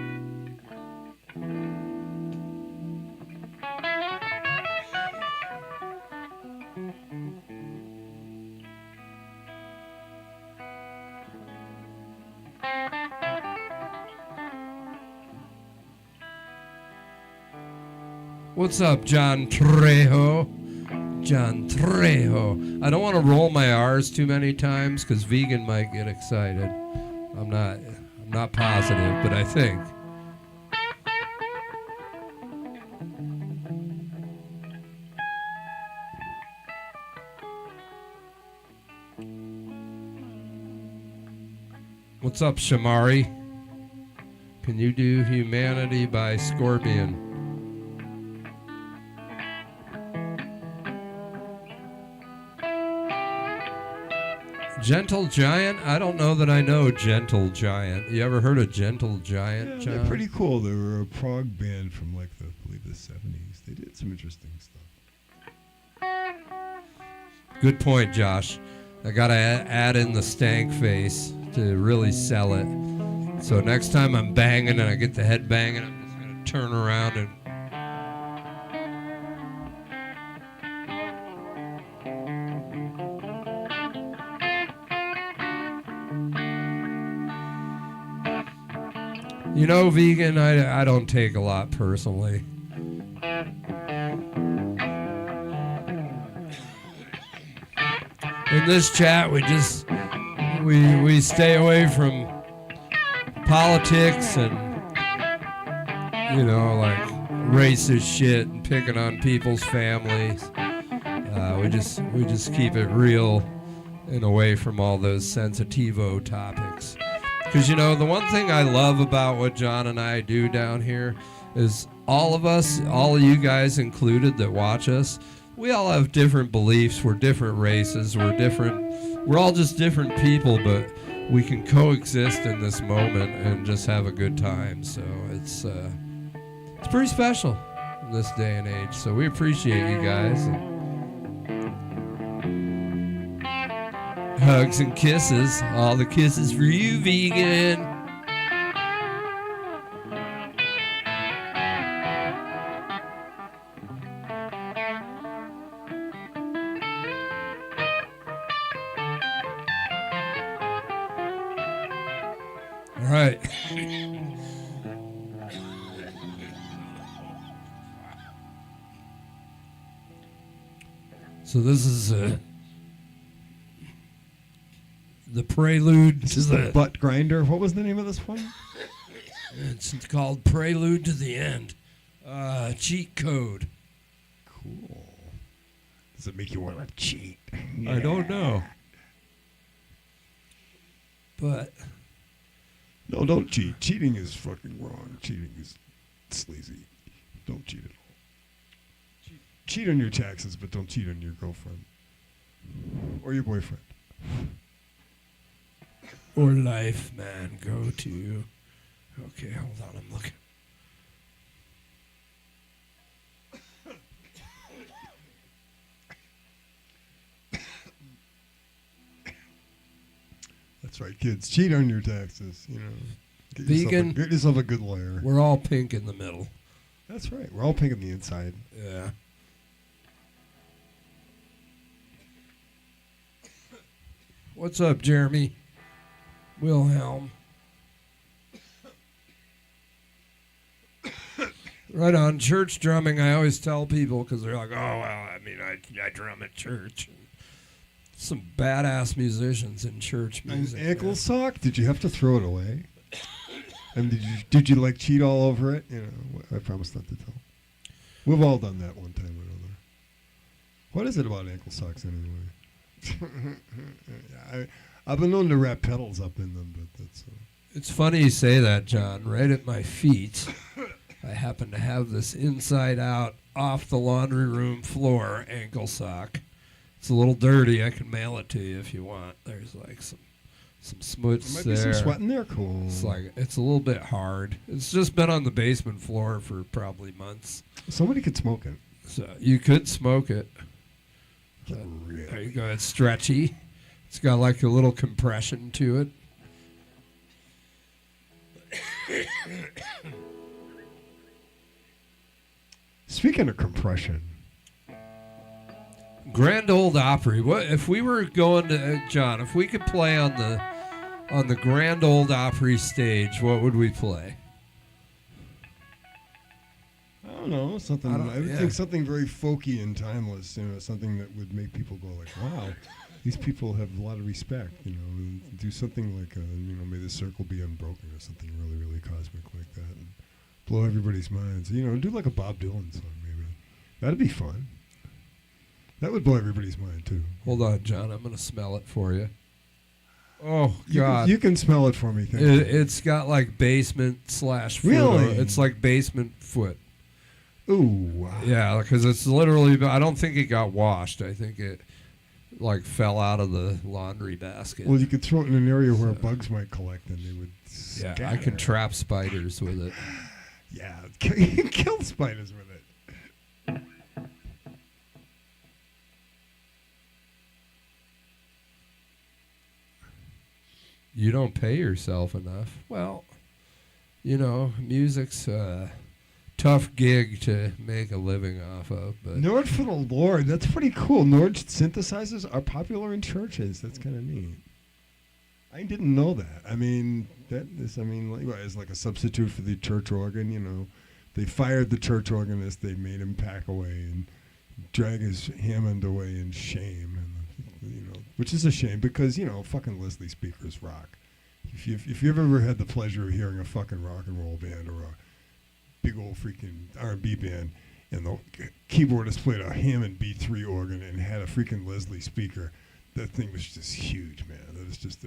What's up, John Trejo? John Trejo. I don't want to roll my R's too many times because vegan might get excited. I'm not positive, but I think. What's up, Shamari? Can you do Humanity by Scorpion? Gentle Giant? I don't know that I know Gentle Giant. You ever heard of Gentle Giant, Yeah, John? they're pretty cool. They were a prog band from I believe the 70s. They did some interesting stuff. Good point, Josh. I gotta add in the stank face to really sell it. So next time I'm banging and I get the head banging, I'm just gonna turn around and. You know, vegan, I don't take a lot personally. In this chat, we stay away from politics and like racist shit and picking on people's families. We just keep it real and away from all those sensitivo topics. Because, the one thing I love about what John and I do down here is all of us, all of you guys included that watch us, we all have different beliefs. We're different races. We're all just different people, but we can coexist in this moment and just have a good time. So it's pretty special in this day and age. So we appreciate you guys. Hugs and kisses. All the kisses for you, vegan. All right. So this is the prelude This to is the butt grinder. What was the name of this one? It's called Prelude to the End. Cheat code. Cool. Does it make you want to cheat? I don't know. But No, don't cheat. Cheating is fucking wrong. Cheating is sleazy. Don't cheat at all. Cheat on your taxes, but don't cheat on your girlfriend or your boyfriend. or life, man. Go to. Okay, hold on. I'm looking. That's right, kids. Cheat on your taxes. Vegan. Get yourself a good lawyer. We're all pink in the middle. That's right. We're all pink on the inside. Yeah. What's up, Jeremy? Wilhelm. Right on. Church drumming, I always tell people because they're like, oh, well, I mean, I drum at church. Some badass musicians in church music. An ankle man. sock? Did you have to throw it away? And did you like cheat all over it? You know, I promise not to tell. We've all done that one time or another. What is it about ankle socks anyway? I've been known to wrap pedals up in them, but that's. It's funny you say that, John. Right at my feet, I happen to have this inside-out, off the laundry room floor ankle sock. It's a little dirty. I can mail it to you if you want. There's like some smuts There might there. be some sweat in there. Cool. It's a little bit hard. It's just been on the basement floor for probably months. Somebody could smoke it. So you could smoke it. Really? There you go. It's stretchy. It's got like a little compression to it. Speaking of compression, Grand Ole Opry. What if we were going to John? If we could play on the Grand Ole Opry stage, what would we play? I don't know, something. I would think something very folky and timeless. You know, something that would make people go like, "Wow, these people have a lot of respect." You know, and do something like, "May the circle be unbroken" or something really, really cosmic like that, and blow everybody's minds. You know, do like a Bob Dylan song maybe. That'd be fun. That would blow everybody's mind too. Hold on, John. I'm gonna smell it for you. Oh God! You can smell it for me. Thank you. It's got like basement / foot. Really? It's like basement foot. Ooh. Wow. Yeah, because it's literally. I don't think it got washed. I think it like fell out of the laundry basket. Well, you could throw it in an area where bugs might collect, and they would. Yeah, scatter. I can trap spiders with it. Yeah, you can kill spiders with it. You don't pay yourself enough. Well, you know, music's a tough gig to make a living off of. But Nord for the Lord, that's pretty cool. Nord synthesizers are popular in churches. That's kind of neat. I didn't know that. I mean, as like a substitute for the church organ, you know. They fired the church organist. They made him pack away and drag his Hammond away in shame. And, you know, which is a shame because, you know, fucking Leslie speakers rock. If you've ever had the pleasure of hearing a fucking rock and roll band or a big old freaking R&B band and the keyboardist played a Hammond B3 organ and had a freaking Leslie speaker, that thing was just huge, man. That was just,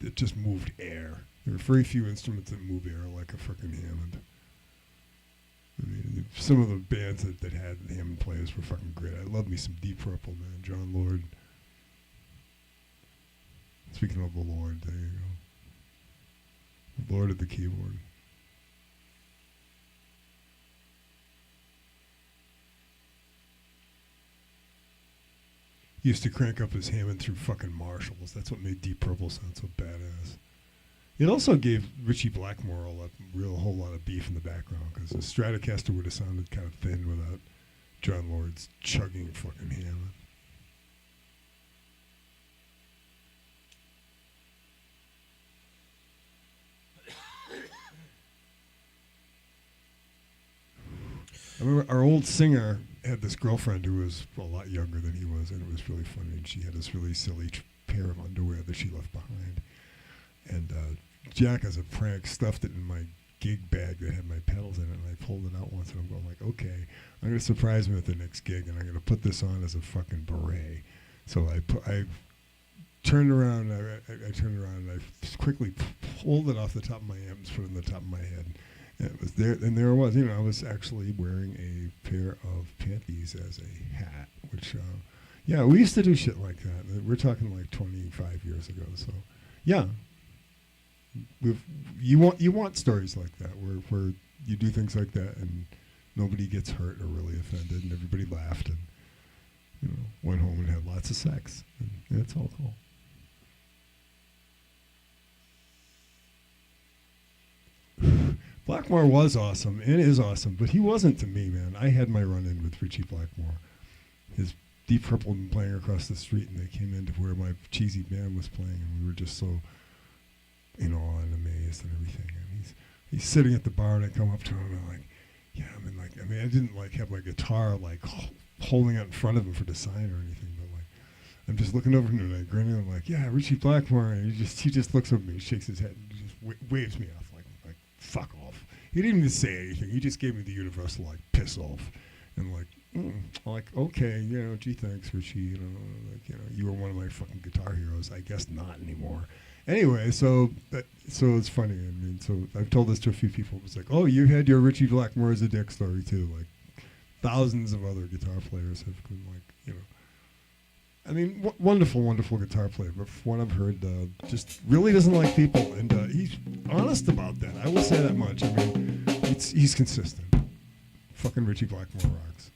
it just moved air. There are very few instruments that move air like a freaking Hammond. I mean, some of the bands that had Hammond players were fucking great. I love me some Deep Purple, man. John Lord. Speaking of the Lord, there you go. The Lord of the keyboard. He used to crank up his Hammond through fucking Marshalls. That's what made Deep Purple sound so badass. It also gave Ritchie Blackmore a whole lot of beef in the background because the Stratocaster would have sounded kind of thin without John Lord's chugging fucking Hammond. I remember our old singer had this girlfriend who was a lot younger than he was, and it was really funny. And she had this really silly pair of underwear that she left behind. And Jack, as a prank, stuffed it in my gig bag that had my pedals in it, and I pulled it out once, and I'm going like, okay, I'm going to surprise him at the next gig, and I'm going to put this on as a fucking beret. So I turned around, I turned around, and I quickly pulled it off the top of my amp and put it on the top of my head. And it was there, and there it was. You know, I was actually wearing a pair of panties as a hat, which, yeah, we used to do shit like that. We're talking like 25 years ago, so, yeah. You want stories like that where you do things like that and nobody gets hurt or really offended and everybody laughed and, you know, went home and had lots of sex, and it's all cool. Blackmore was awesome and is awesome, but he wasn't to me, man. I had my run-in with Richie Blackmore. His Deep Purple had been playing across the street, and they came into where my cheesy band was playing, and we were just so in awe and amazed and everything. And he's sitting at the bar, and I come up to him, and I'm like, yeah, I didn't like have my guitar like holding it in front of him for the sign or anything, but like I'm just looking over him and I grin, and I'm like, yeah, Richie Blackmore, and he just looks over me, shakes his head, and just waves me off like fuck off. He didn't even say anything. He just gave me the universal like piss off, and like. Like, okay, gee, thanks, Richie, you were one of my fucking guitar heroes. I guess not anymore. Anyway, so it's funny. I mean, so I've told this to a few people. It's like, oh, you had your Richie Blackmore as a dick story too. Like, thousands of other guitar players have been like, I mean, wonderful, wonderful guitar player. But from what I've heard, just really doesn't like people, and he's honest about that. I will say that much. I mean, he's consistent. Fucking Richie Blackmore rocks.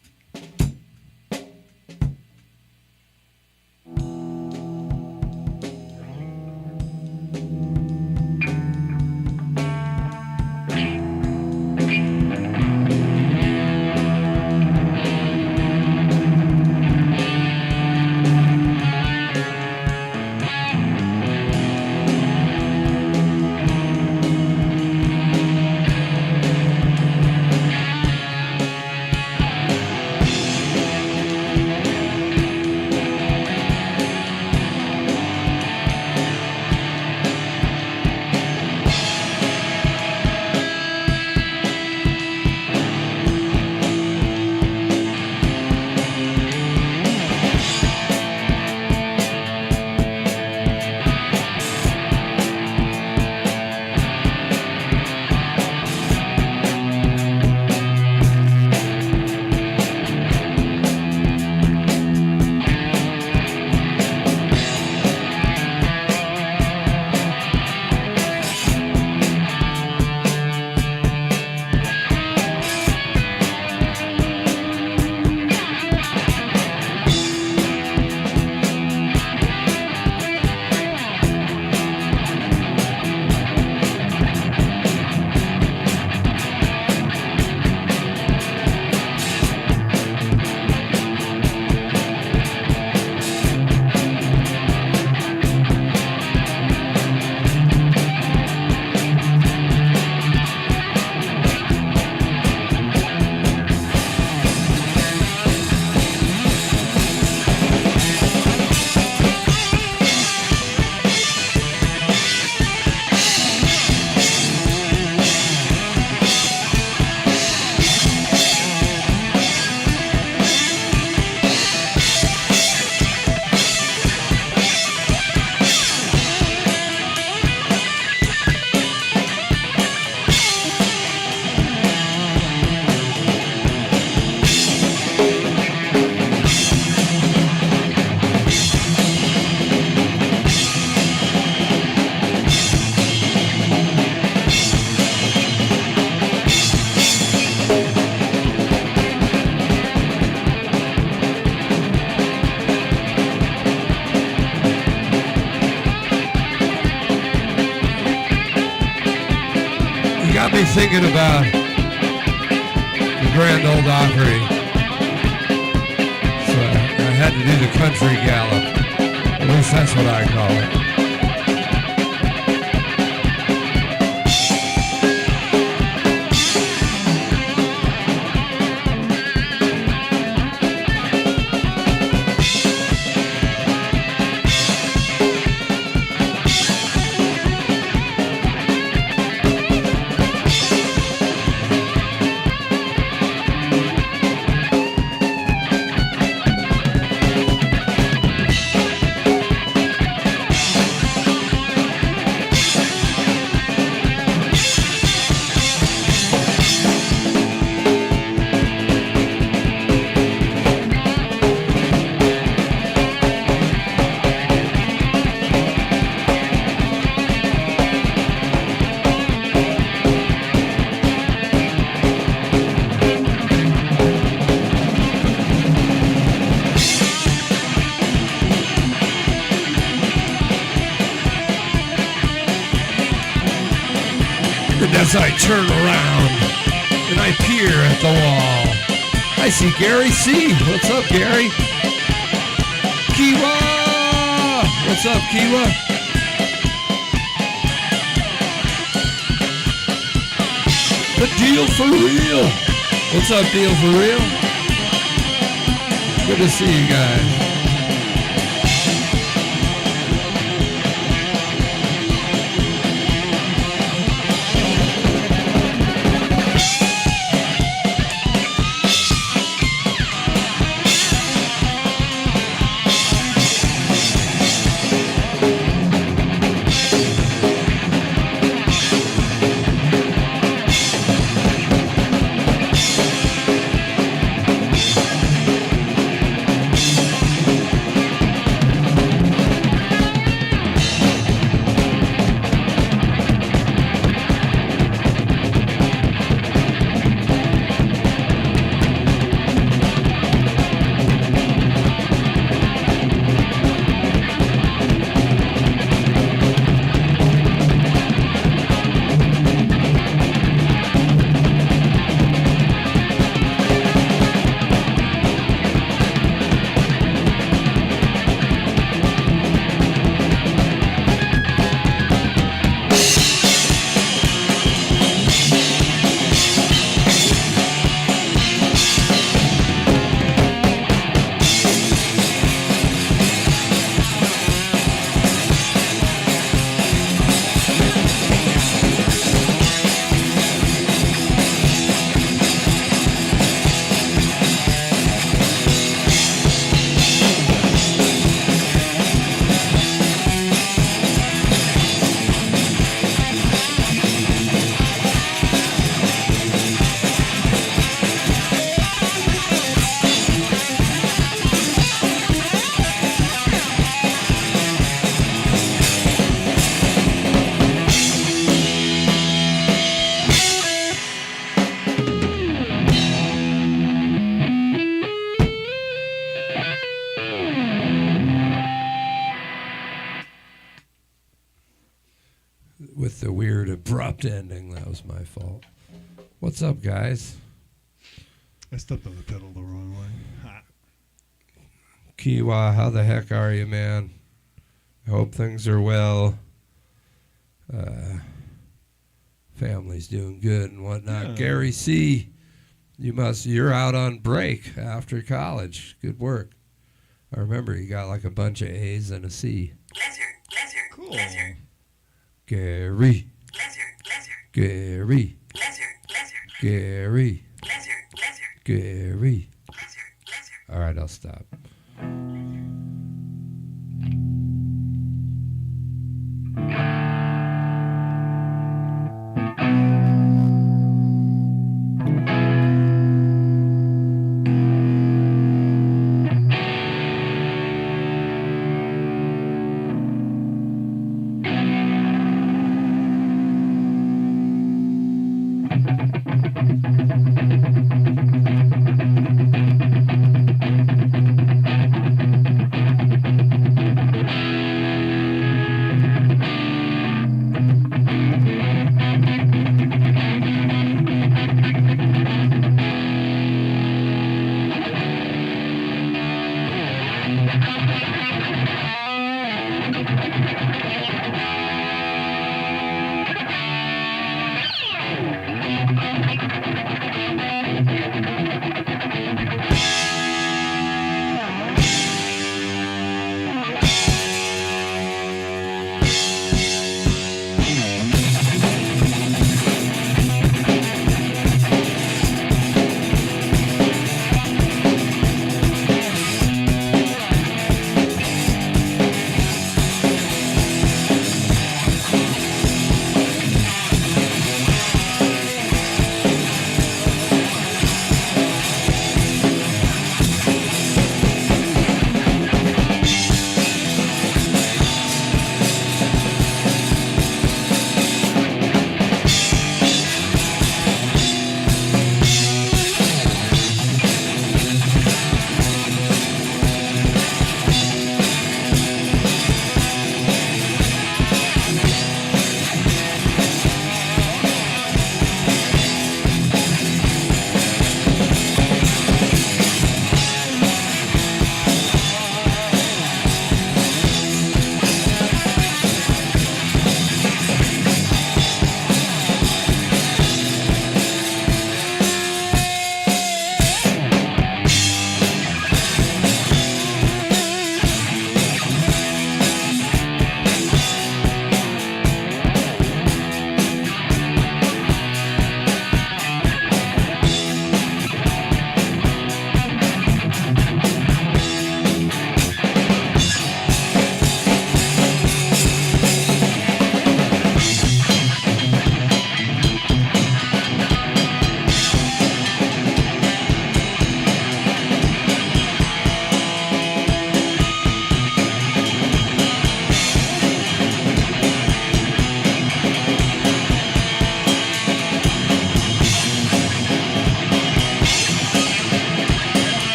Thinking about the Grand Ole Opry, so I had to do the country gallop. At least that's what I call it. As I turn around and I peer at the wall, I see Gary C. What's up, Gary? Kiwa! What's up, Kiwa? The Deal for Real. What's up, Deal for Real? Good to see you guys. With the weird abrupt ending, that was my fault. What's up, guys? I stepped on the pedal the wrong way. Ha. Kiwa, how the heck are you, man? I hope things are well. Family's doing good and whatnot. Yeah. Gary C., you're out on break after college. Good work. I remember you got like a bunch of A's and a C. Cool. Gary. Gary. Gary. Gary. All right, I'll stop.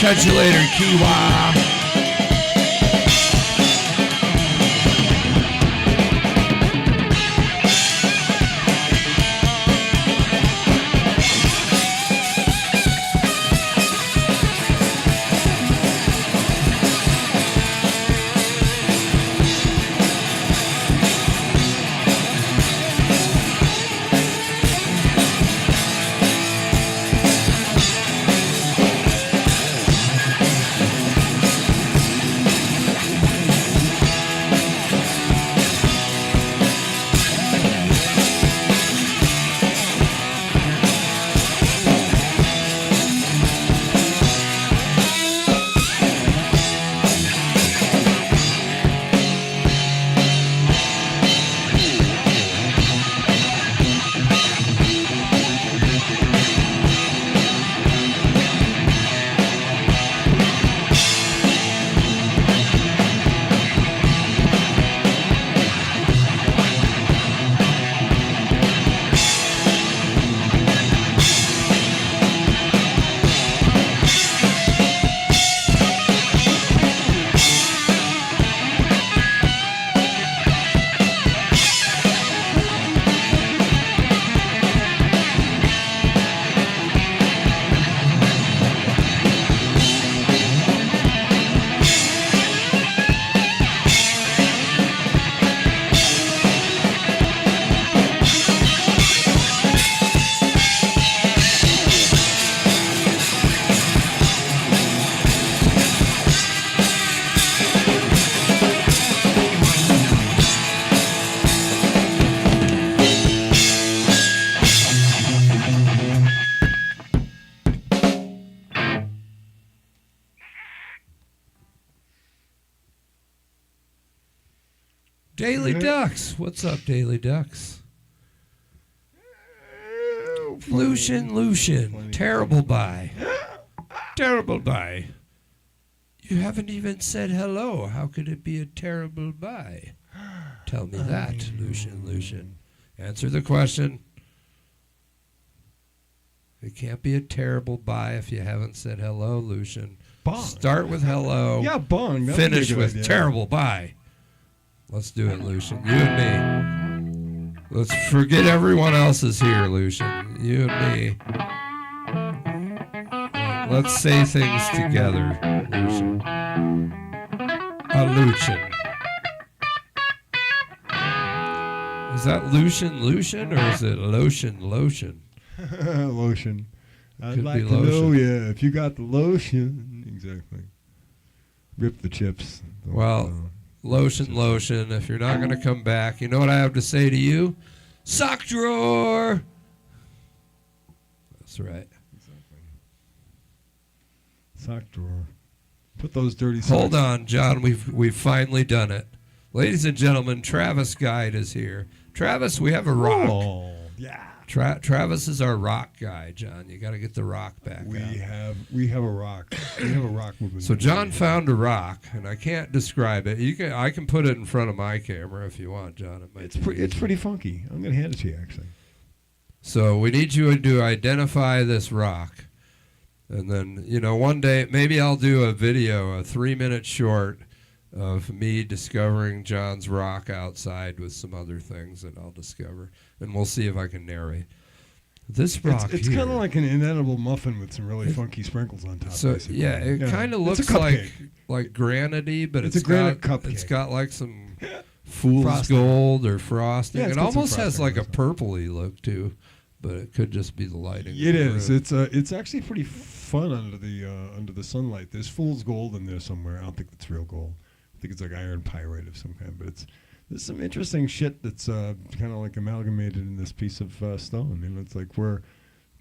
Catch you later, Kiwa. Daily Ducks. What's up, Daily Ducks? Lucian. Terrible buy. Terrible buy. You haven't even said hello. How could it be a terrible buy? Tell me that, Lucian. Answer the question. It can't be a terrible buy if you haven't said hello, Lucian. Bong. Start with hello. Yeah, bong. Finish with terrible buy. Let's do it, Lucian. You and me. Let's forget everyone else is here, Lucian. You and me. Let's say things together, Lucian. Lucian. Is that Lucian, or is it lotion? Lotion. I'd Could like be to know, lotion. yeah, if you got the lotion. Exactly. Rip the chips. Well, lotion. If you're not going to come back, you know what I have to say to you? Sock drawer. That's right. Exactly. Sock drawer. Put those dirty socks. Hold on, John. We've finally done it. Ladies and gentlemen, Travis Guide is here. Travis, we have a rock. Oh, yeah. Travis is our rock guy, John. You got to get the rock back We out. have a rock. We have a rock movement. So John found a rock, and I can't describe it. I can put it in front of my camera if you want, John. It's pretty funky. I'm gonna hand it to you, actually. So we need you to identify this rock, and then one day maybe I'll do a video, a 3-minute short of me discovering John's rock outside with some other things that I'll discover, and we'll see if I can narrate. This rock It's here, kind of like an inedible muffin with some really funky sprinkles on top. So basically. yeah, it kind of looks It's a cupcake. like granity, but It's a granite got cupcake. it's got like some fool's Frosting. gold or frosting. Yeah, it's it got some almost has frosting like a on it. purpley look too, but it could just be the lighting. It of the is. room. It's actually pretty fun under the sunlight. There's fool's gold in there somewhere. I don't think it's real gold. I think it's like iron pyrite of some kind. But there's some interesting shit that's kind of like amalgamated in this piece of stone. It's like where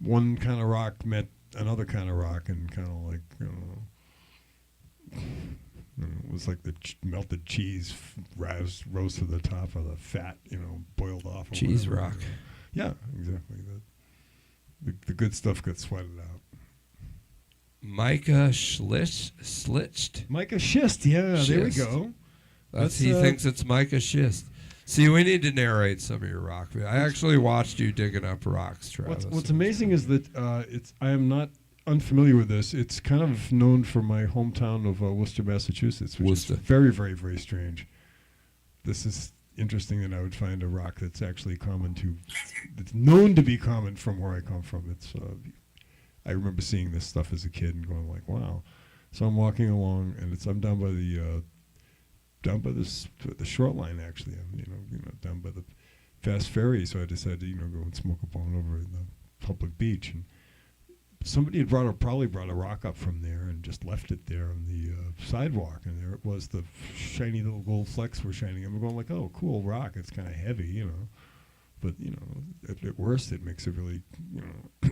one kind of rock met another kind of rock, and kind of like it was like the melted cheese rose to the top of the fat, boiled off. Or Cheese whatever. rock. Yeah, exactly. The good stuff got sweated out. Mica slitched. Mica schist, yeah, there we Schist. go. He thinks it's mica schist. See, we need to narrate some of your rock. I actually watched you digging up rocks, Travis. What's amazing is that I am not unfamiliar with this, it's kind of known for my hometown of Worcester, Massachusetts, which Worcester. is very, very, very strange. This is interesting that I would find a rock that's actually that's known to be common from where I come from. It's I remember seeing this stuff as a kid and going like, wow. So I'm walking along, and I'm down by the short line actually. I'm down by the fast ferry. So I decided to go and smoke a bone over in the public beach, and somebody had probably brought a rock up from there and just left it there on the sidewalk, and there it was. The shiny little gold flecks were shining. And we're going like, oh, cool rock. It's kind of heavy, but at worst it makes a really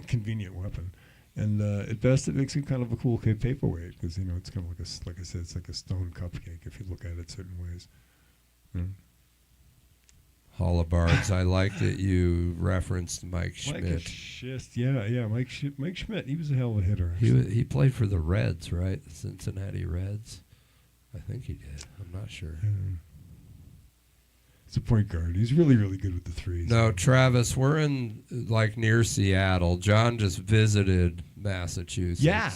convenient weapon. And at best, it makes it kind of a cool paperweight because it's kind of like I said, it's like a stone cupcake if you look at it certain ways. Holobards. I like that you referenced Mike Schmidt. Mike Schmidt. He was a hell of a hitter. He played for the Reds, right? The Cincinnati Reds. I think he did. I'm not sure. He's a point guard. He's really, really good with the threes. No, Travis, we're in near Seattle. John just visited Massachusetts. Yeah,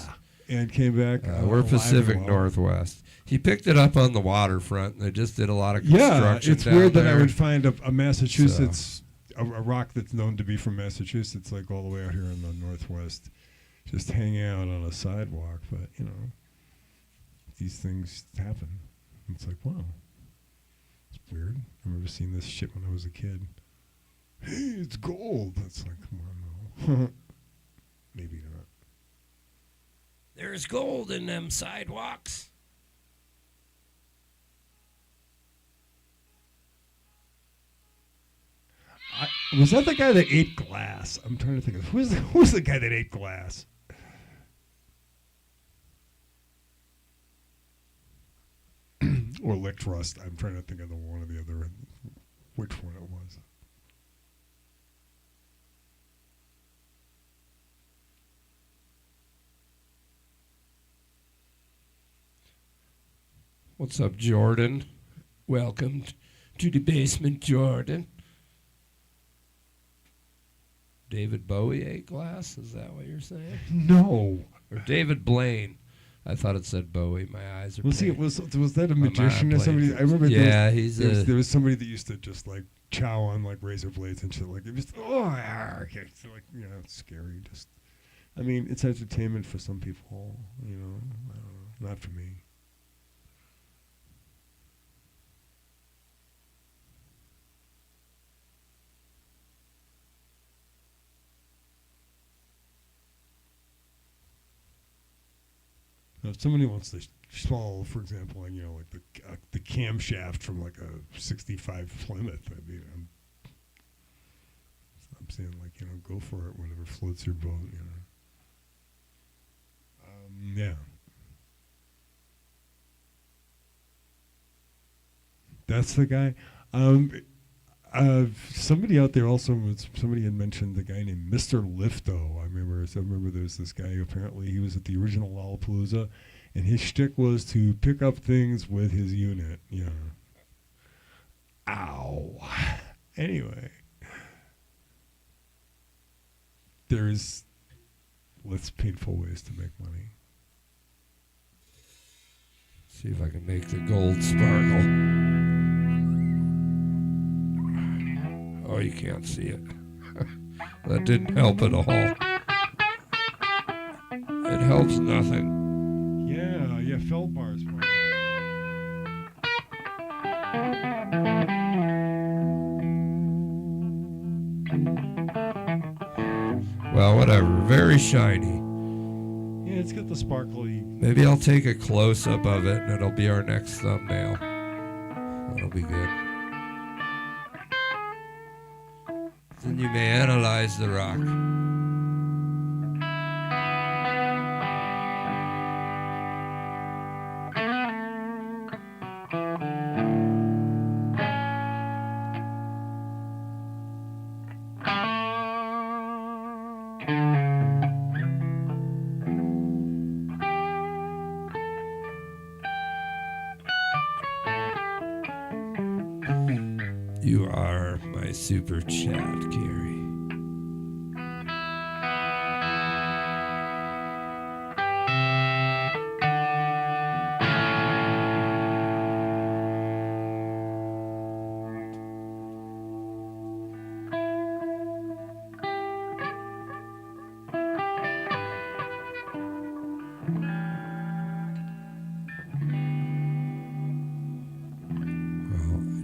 and came back. We're Pacific Northwest. He picked it up on the waterfront. They just did a lot of construction. Yeah, it's weird that I would find a Massachusetts, a rock that's known to be from Massachusetts, like all the way out here in the Northwest, just hanging out on a sidewalk. But these things happen. It's like, wow. Weird. I remember seeing this shit when I was a kid. Hey, it's gold. It's like, come on, no. Maybe not. There's gold in them sidewalks. Was that the guy that ate glass? I'm trying to think of who's the guy that ate glass? Or licked rust. I'm trying to think of the one or the other, which one it was. What's up, Jordan? Welcome to the basement, Jordan. David Bowie ate glass? Is that what you're saying? No. Or David Blaine. I thought it said Bowie. My eyes are. Was that a magician or somebody? I remember. Yeah, there was somebody that used to just like chow on like razor blades and shit. Like it was it's like it's scary. Just, I mean, it's entertainment for some people. I don't know, not for me. Now, if somebody wants to swallow, for example, like the camshaft from like a '65 Plymouth, I mean, I'm saying go for it, whatever floats your boat, Yeah. That's the guy. Somebody out there also somebody had mentioned the guy named Mr. Lifto. I remember there's this guy. Apparently, he was at the original Lollapalooza, and his shtick was to pick up things with his unit. Ow. Anyway, there's less painful ways to make money. See if I can make the gold sparkle. Oh, you can't see it. That didn't help at all. It helps nothing. Yeah, felt bars. Well, whatever. Very shiny. Yeah, it's got the sparkly. Maybe I'll take a close-up of it, and it'll be our next thumbnail. That'll be good. Then you may analyze the rock. You are my super chat, Gary.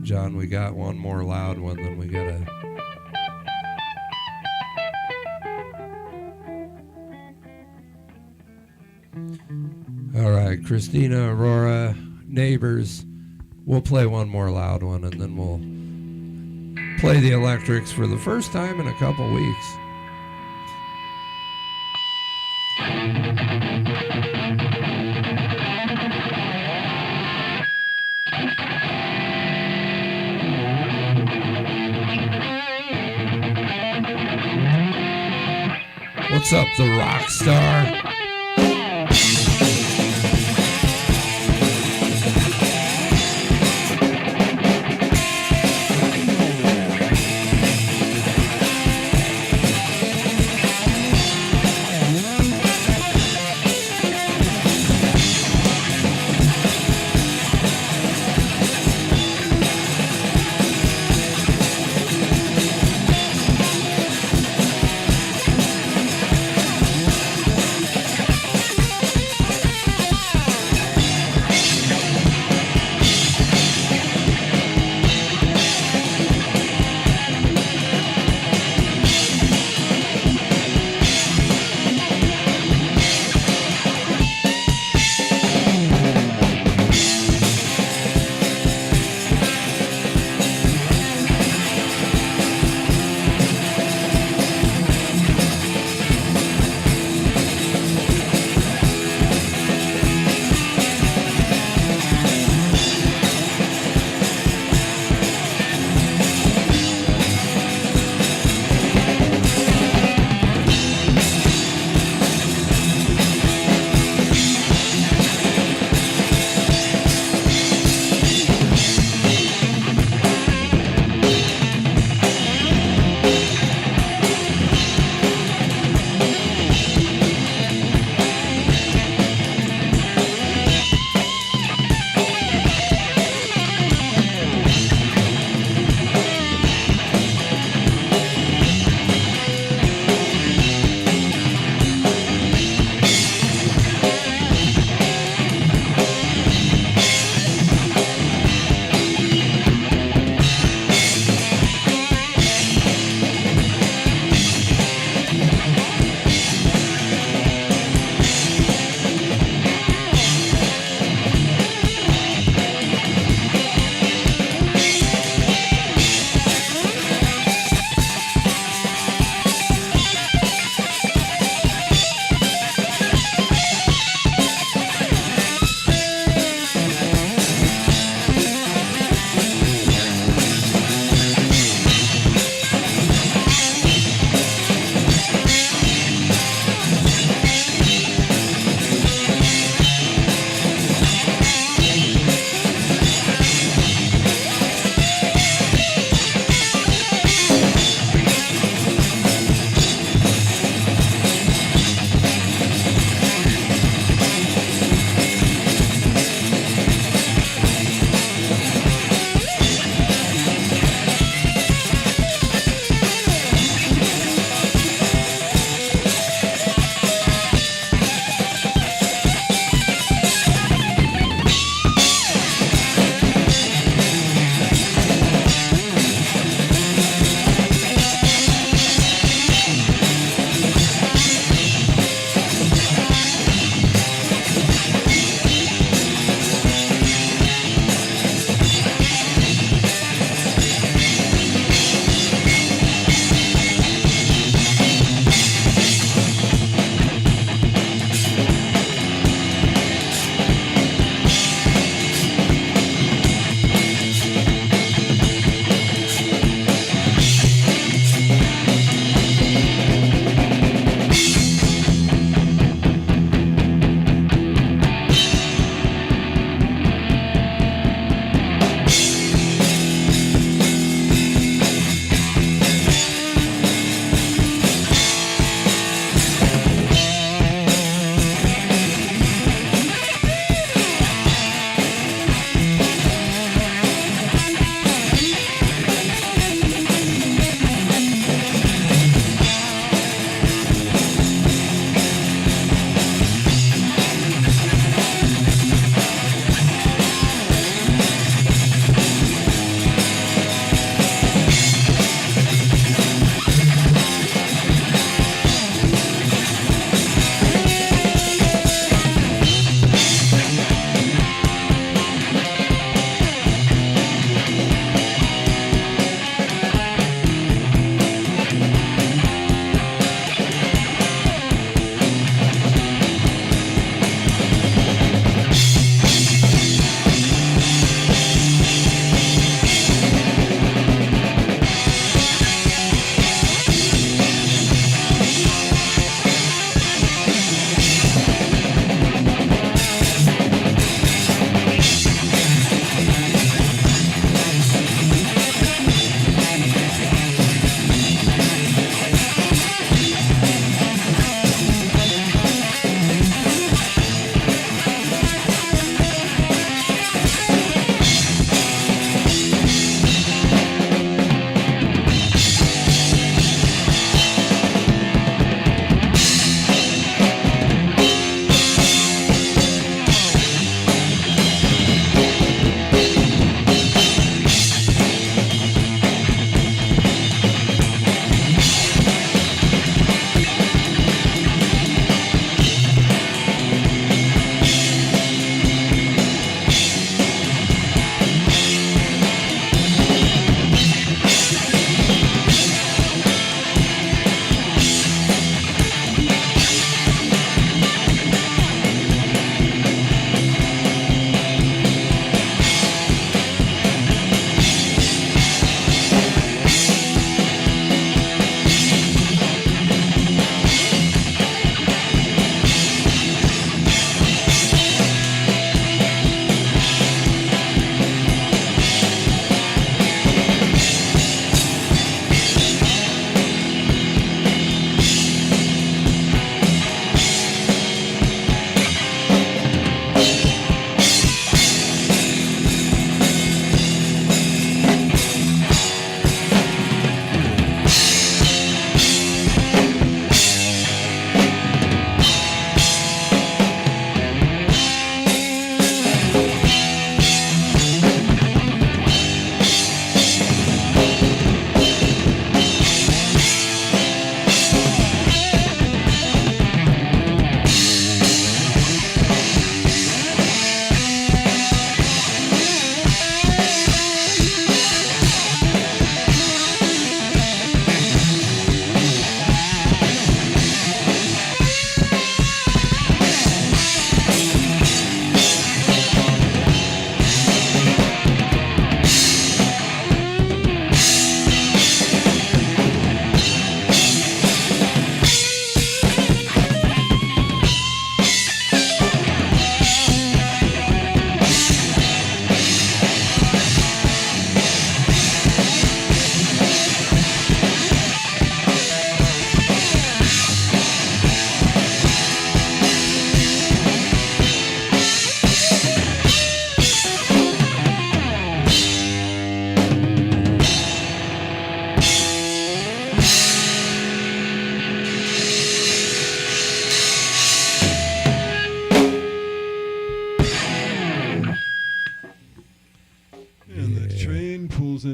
John, we got one more loud one, then we gotta... All right, Christina, Aurora, neighbors, we'll play one more loud one, and then we'll play the electrics for the first time in a couple weeks. What's up, the rock star?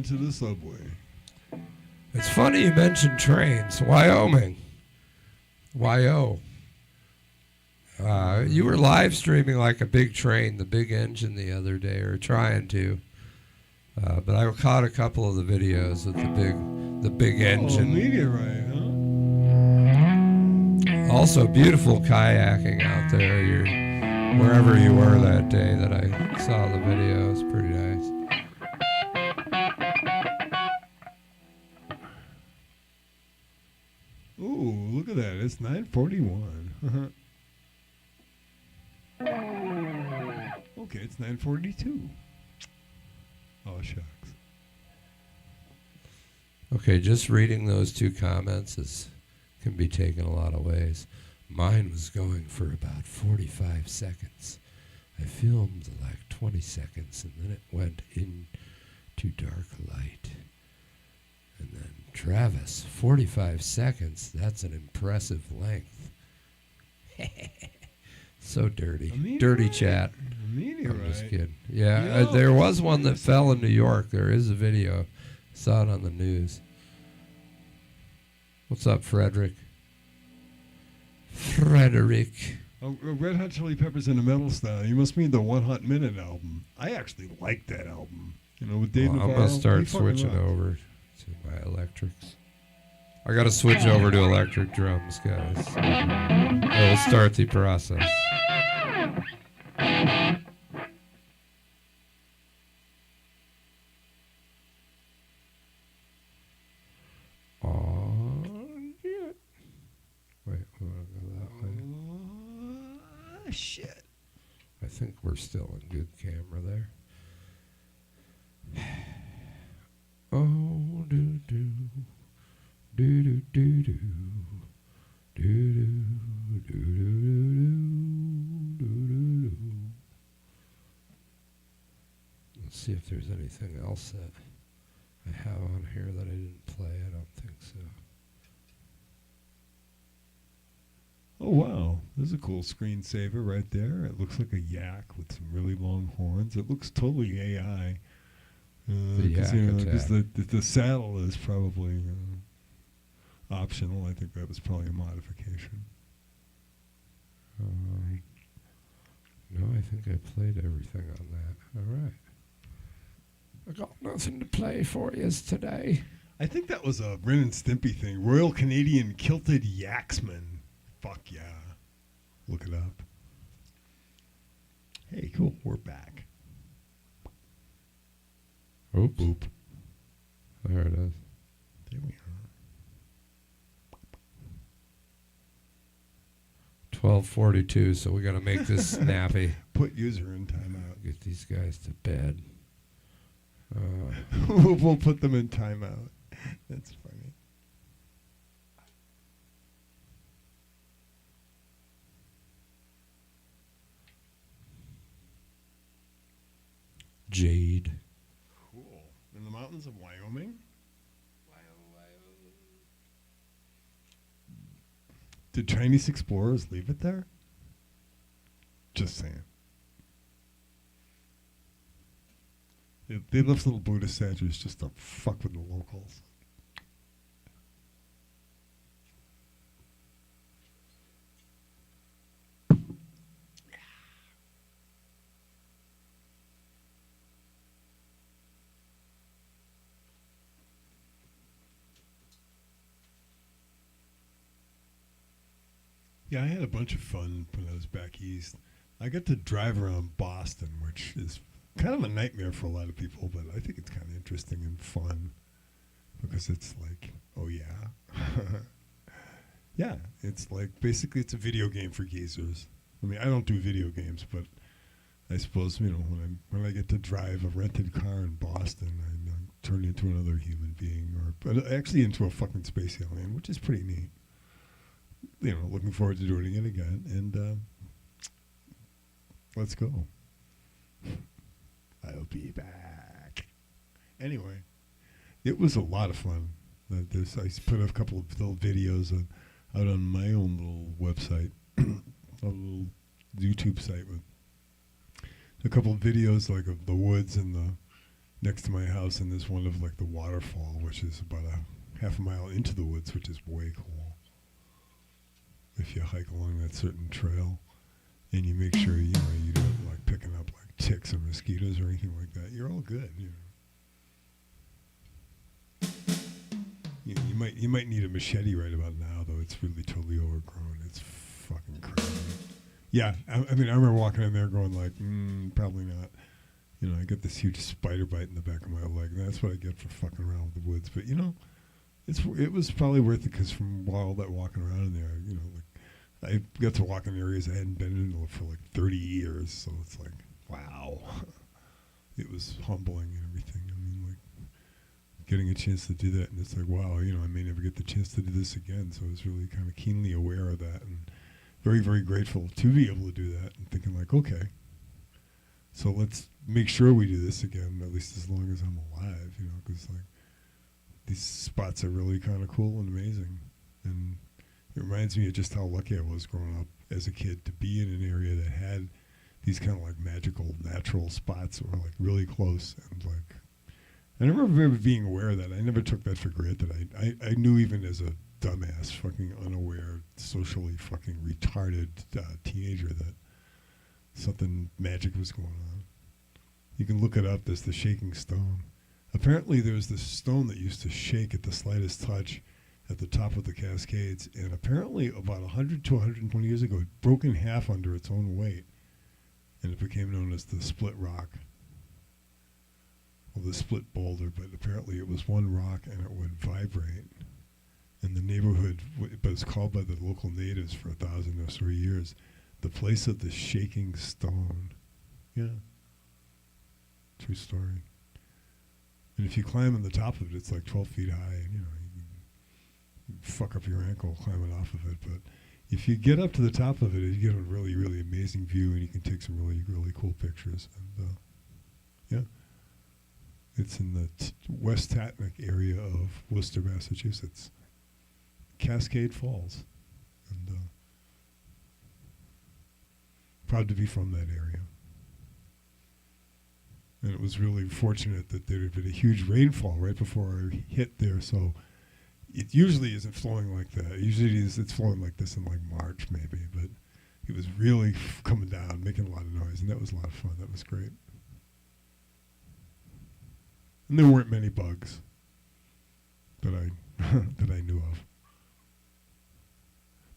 into the subway. It's funny you mentioned trains. Wyoming. YO. You were live streaming like a big train, the big engine the other day, or trying to. But I caught a couple of the videos of the big engine. Oh, meteorite, huh? Also, beautiful kayaking out there. Wherever you were that day that I saw the video, it was pretty nice. Ooh, look at that. It's 9:41. Okay, it's 9:42. Oh, shucks. Okay, just reading those two comments can be taken a lot of ways. Mine was going for about 45 seconds. I filmed like 20 seconds, and then it went into dark light. And then Travis, 45 seconds, that's an impressive length. So dirty. Dirty chat. I'm just kidding. Yeah, there was one that fell in New York. There is a video. Saw it on the news. What's up, Frederick? Oh, Red Hot Chili Peppers in a metal style. You must mean the 1 Hot Minute album. I actually like that album. You know, with Dave Navarro. I'm going to start switching over to my electrics. I got to switch over to electric drums, guys. It'll start the process. Wait, we'll go that way. Oh, shit. I think we're still in good camera there. Oh, do do do do do do do do do do do. Let's see if there's anything else that I have on here that I didn't play. I don't think so. Oh, wow. There's a cool screensaver right there. It looks like a yak with some really long horns. It looks totally AI. Because the saddle is probably optional. I think that was probably a modification. No, I think I played everything on that. All right. I got nothing to play for you today. I think that was a Ren and Stimpy thing. Royal Canadian Kilted Yaksman. Fuck yeah. Look it up. Hey, cool. We're back. Oops. Boop. There it is. There we are. 12:42, so we got to make this snappy. Put user in timeout. Get these guys to bed. We'll put them in timeout. That's funny. Jade. Cool. In the mountains of Wyoming? Did Chinese explorers leave it there? Just saying. They left little Buddhist statues just to fuck with the locals. Yeah, I had a bunch of fun when I was back east. I got to drive around Boston, which is kind of a nightmare for a lot of people, but I think it's kind of interesting and fun because it's like, oh yeah. Yeah, it's like basically it's a video game for geezers. I mean, I don't do video games, but I suppose, you know, when I get to drive a rented car in Boston, I turn into another human being, but actually into a fucking space alien, which is pretty neat. You know, looking forward to doing it again, and let's go. I'll be back. Anyway, it was a lot of fun. I put a couple of little videos out on my own little website, a little YouTube site with a couple of videos like of the woods and next to my house, and there's one of like the waterfall, which is about a half a mile into the woods, which is way cool. If you hike along that certain trail, and you make sure you don't like picking up like ticks or mosquitoes or anything like that, you're all good. You might need a machete right about now, though. It's really totally overgrown. It's fucking crazy. Yeah, I mean, I remember walking in there going like, probably not. I got this huge spider bite in the back of my leg, and that's what I get for fucking around with the woods. But it was probably worth it because from all that walking around in there, like I got to walk in areas I hadn't been in for like 30 years. So it's like, wow, it was humbling and everything. I mean, like getting a chance to do that, and it's like, wow, I may never get the chance to do this again. So I was really kind of keenly aware of that, and very, very grateful to be able to do that, and thinking like, okay, so let's make sure we do this again, at least as long as I'm alive, because like these spots are really kind of cool and amazing. And it reminds me of just how lucky I was growing up as a kid to be in an area that had these kind of like magical natural spots that were like really close. And like, I remember being aware of that. I never took that for granted. I knew even as a dumbass, fucking unaware, socially fucking retarded teenager that something magic was going on. You can look it up. There's the shaking stone. Apparently there was this stone that used to shake at the slightest touch at the top of the Cascades, and apparently about 100 to 120 years ago it broke in half under its own weight, and it became known as the split rock, or the split boulder. But apparently it was one rock and it would vibrate, and the neighborhood, but it's called by the local natives for 1,000 or so years, the place of the shaking stone. Yeah. True story. And if you climb on the top of it, it's like 12 feet high, and you fuck up your ankle climbing off of it. But if you get up to the top of it, you get a really, really amazing view, and you can take some really, really cool pictures. And yeah, it's in the West Tatnick area of Worcester, Massachusetts. Cascade Falls. And proud to be from that area. And it was really fortunate that there had been a huge rainfall right before I hit there, so it usually isn't flowing like that. Usually it's flowing like this in like March maybe, but it was really coming down, making a lot of noise, and that was a lot of fun. That was great. And there weren't many bugs that I knew of.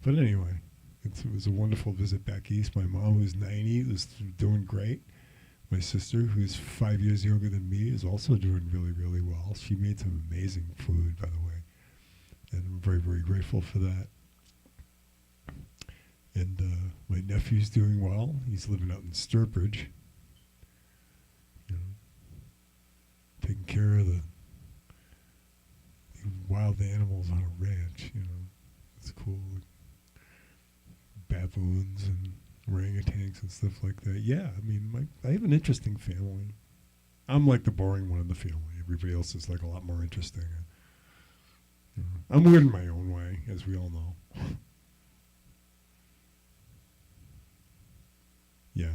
But anyway, it was a wonderful visit back east. My mom, who's 90, was doing great. My sister, who's 5 years younger than me, is also doing really, really well. She made some amazing food, by the way, and I'm very, very grateful for that. And my nephew's doing well. He's living out in Sturbridge, taking care of the wild animals on a ranch. It's cool. Baboons and orangutans and stuff like that. Yeah, I mean, I have an interesting family. I'm like the boring one in the family. Everybody else is like a lot more interesting. I'm weird in my own way, as we all know. Yeah.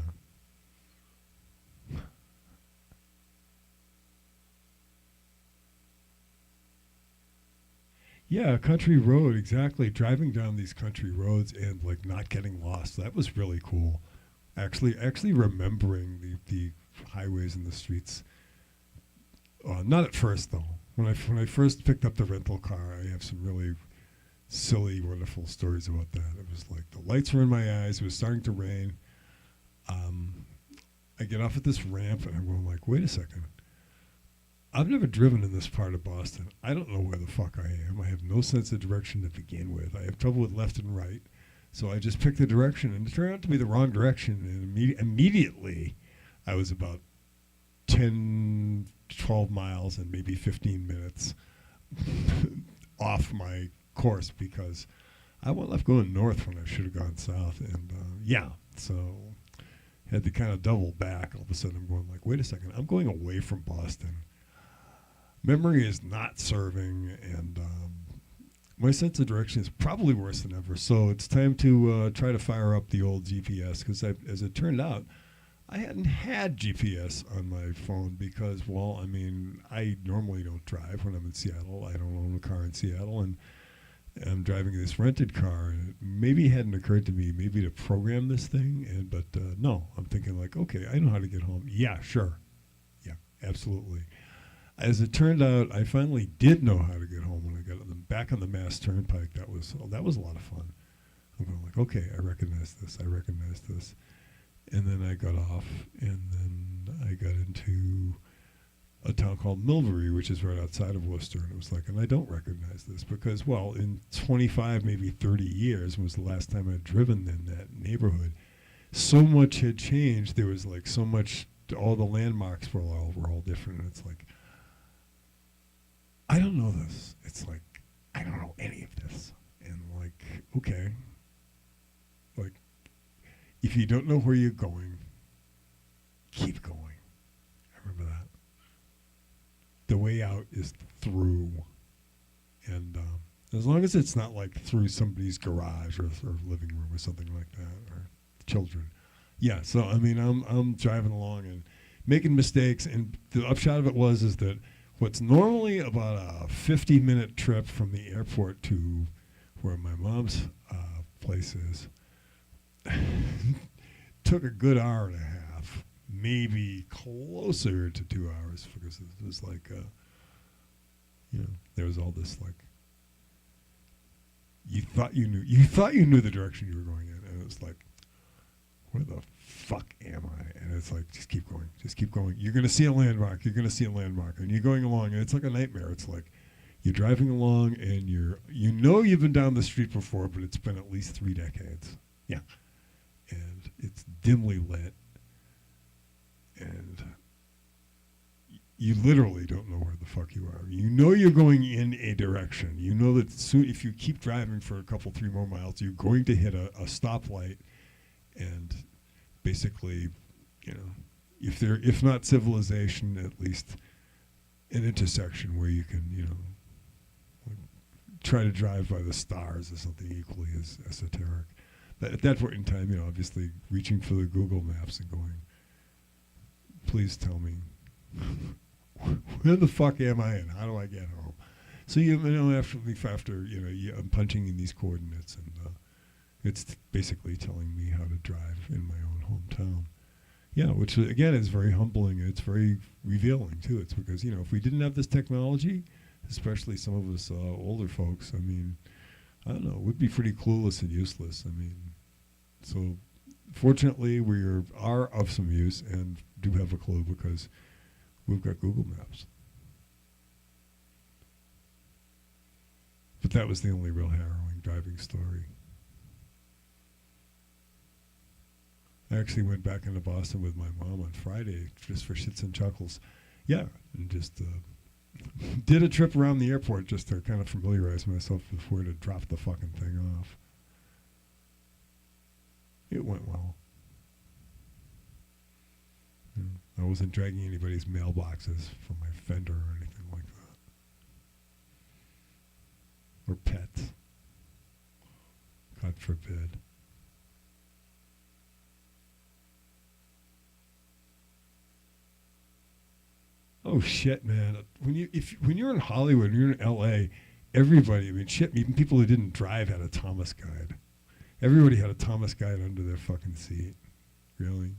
Yeah, country road, exactly. Driving down these country roads and like not getting lost. That was really cool. Actually remembering the highways and the streets. Not at first though. When I first picked up the rental car, I have some really silly, wonderful stories about that. It was like the lights were in my eyes. It was starting to rain. I get off at this ramp and I'm going like, wait a second. I've never driven in this part of Boston. I don't know where the fuck I am. I have no sense of direction to begin with. I have trouble with left and right. So I just picked a direction, and it turned out to be the wrong direction. And immediately, I was about 10, 12 miles and maybe 15 minutes off my course because I went left going north when I should have gone south. And so had to kind of double back. All of a sudden, I'm going like, wait a second. I'm going away from Boston. Memory is not serving, and my sense of direction is probably worse than ever. So it's time to try to fire up the old GPS because, as it turned out, I hadn't had GPS on my phone because, well, I mean, I normally don't drive when I'm in Seattle. I don't own a car in Seattle, and I'm driving this rented car. And maybe it hadn't occurred to me maybe to program this thing, but no, I'm thinking like, okay, I know how to get home. Yeah, sure. Yeah, absolutely. As it turned out, I finally did know how to get home when I got back on the Mass Turnpike. That was a lot of fun. I'm going like, okay, I recognize this. And then I got off, and then I got into a town called Milbury, which is right outside of Worcester. And it was like, and I don't recognize this because, well, in 25, maybe 30 years was the last time I'd driven in that neighborhood. So much had changed. There was like so much, all the landmarks were all different. And it's like, I don't know this. It's like, I don't know any of this. And like, okay. Like, if you don't know where you're going, keep going. I remember that. The way out is through. And as long as it's not like through somebody's garage or living room or something like that, or children. Yeah, so I mean, I'm driving along and making mistakes, and the upshot of it is that what's normally about a 50-minute trip from the airport to where my mom's place is took a good hour and a half, maybe closer to 2 hours, because it was like, there was all this like, you thought you knew the direction you were going in, and it was like, where the fuck am I? And it's like, just keep going. You're going to see a landmark, and you're going along, and it's like a nightmare. It's like, you're driving along, and you've been down the street before, but it's been at least 3 decades. Yeah. And it's dimly lit, and you literally don't know where the fuck you are. You know you're going in a direction. You know that soon, if you keep driving for a couple, 3 more miles, you're going to hit a stoplight, and basically, if not civilization, at least an intersection where you can, try to drive by the stars or something equally as esoteric. At that point in time, obviously reaching for the Google Maps and going, please tell me, where the fuck am I and how do I get home? So, after I'm punching in these coordinates, and it's basically telling me how to drive in my own hometown. Yeah, which again is very humbling, and it's very revealing too. It's because, if we didn't have this technology, especially some of us older folks, I mean, I don't know, we'd be pretty clueless and useless. I mean, so fortunately we are of some use and do have a clue because we've got Google Maps. But that was the only real harrowing driving story. I actually went back into Boston with my mom on Friday just for shits and chuckles. Yeah, and just did a trip around the airport just to kind of familiarize myself with where to drop the fucking thing off. It went well. I wasn't dragging anybody's mailboxes from my fender or anything like that. Or pets. God forbid. Oh shit, man! When you're in Hollywood, when you're in L.A., everybody, I mean, shit, even people who didn't drive had a Thomas guide. Everybody had a Thomas guide under their fucking seat. Really?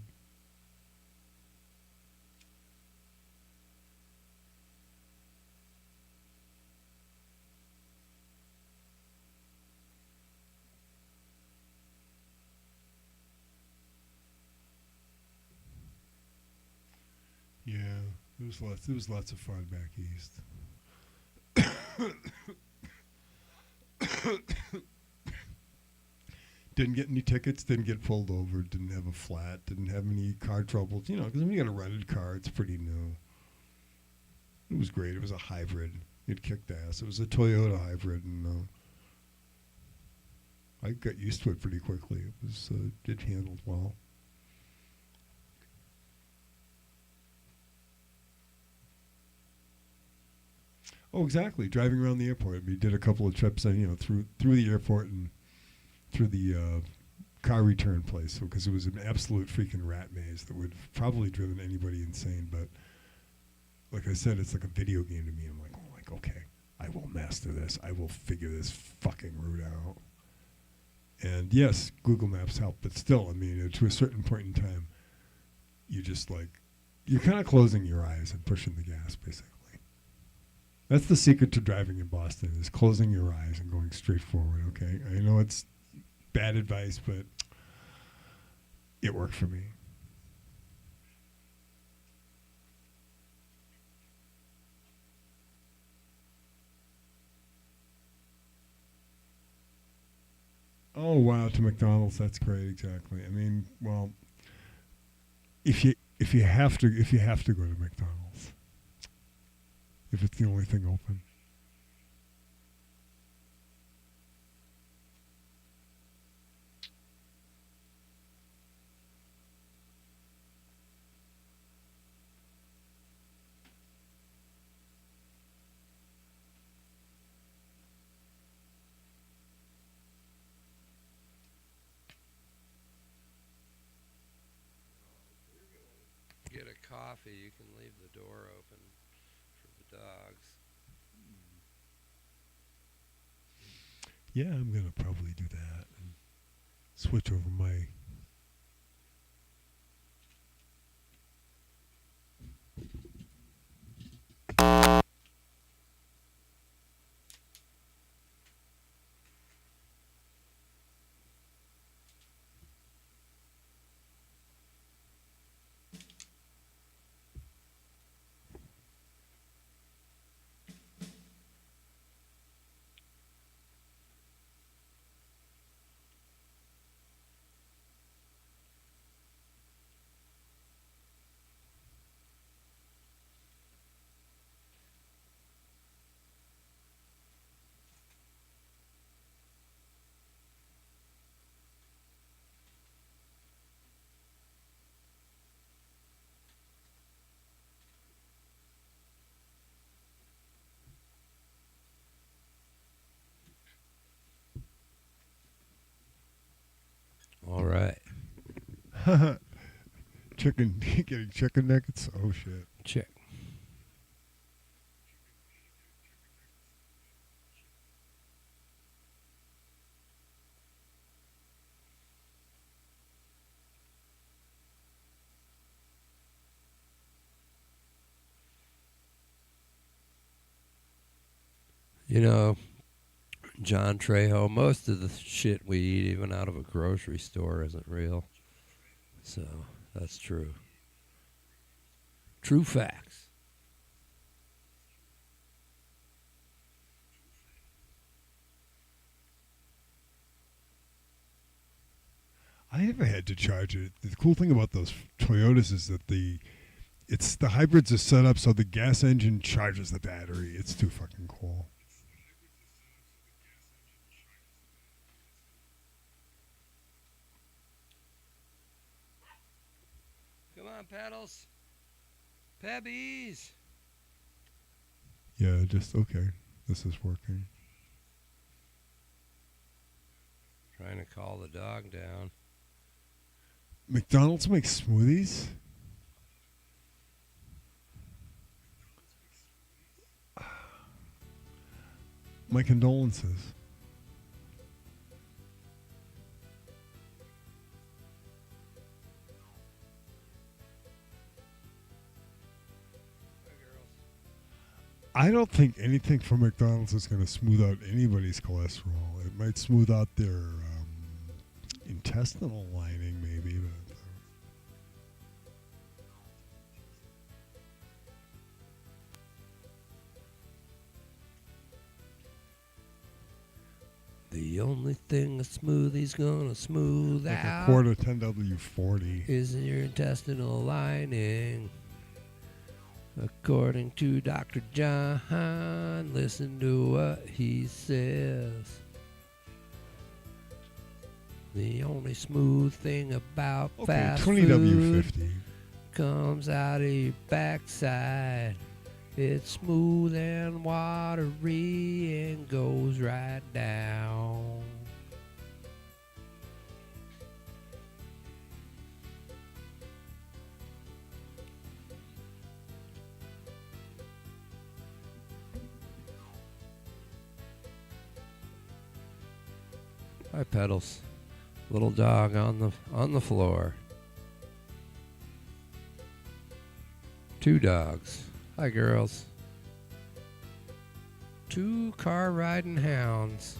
Yeah. It was lots of fun back east. Didn't get any tickets, didn't get pulled over, didn't have a flat, didn't have any car troubles, because when you got a rented car, it's pretty new. It was great. It was a hybrid. It kicked ass. It was a Toyota hybrid, and I got used to it pretty quickly. It handled well. Oh, exactly. Driving around the airport. We did a couple of trips, through the airport and through the car return place because it was an absolute freaking rat maze that would have probably driven anybody insane. But like I said, it's like a video game to me. I'm like, okay, I will master this. I will figure this fucking route out. And yes, Google Maps help, but still, I mean, to a certain point in time, you just like, you're kind of closing your eyes and pushing the gas, basically. That's the secret to driving in Boston, is closing your eyes and going straight forward, okay? I know it's bad advice, but it worked for me. Oh wow, to McDonald's, that's great. Exactly. I mean, well, if you have to go to McDonald's, if it's the only thing open. Get a coffee, you can leave the door open for the dogs. Yeah, I'm gonna probably do that and switch over my. All right. Chicken, getting chicken nuggets? Oh shit. Check. You know, John Trejo, most of the shit we eat, even out of a grocery store, isn't real. So, that's true. True facts. I never had to charge it. The cool thing about those Toyotas is that the hybrids are set up so the gas engine charges the battery. It's too fucking cool. Come on, Paddles. Pebbies. Yeah, just okay. This is working. Trying to call the dog down. McDonald's makes smoothies? My condolences. I don't think anything from McDonald's is going to smooth out anybody's cholesterol. It might smooth out their intestinal lining, maybe. But The only thing a smoothie's gonna smooth like out a quarter 10W40. is your intestinal lining. According to Dr. John, listen to what he says. The only smooth thing about Okay, fast food 20W50. comes out of your backside. It's smooth and watery and goes right down. Hi, Pedals. Little dog on the floor. 2 dogs. Hi, girls. 2 car riding hounds.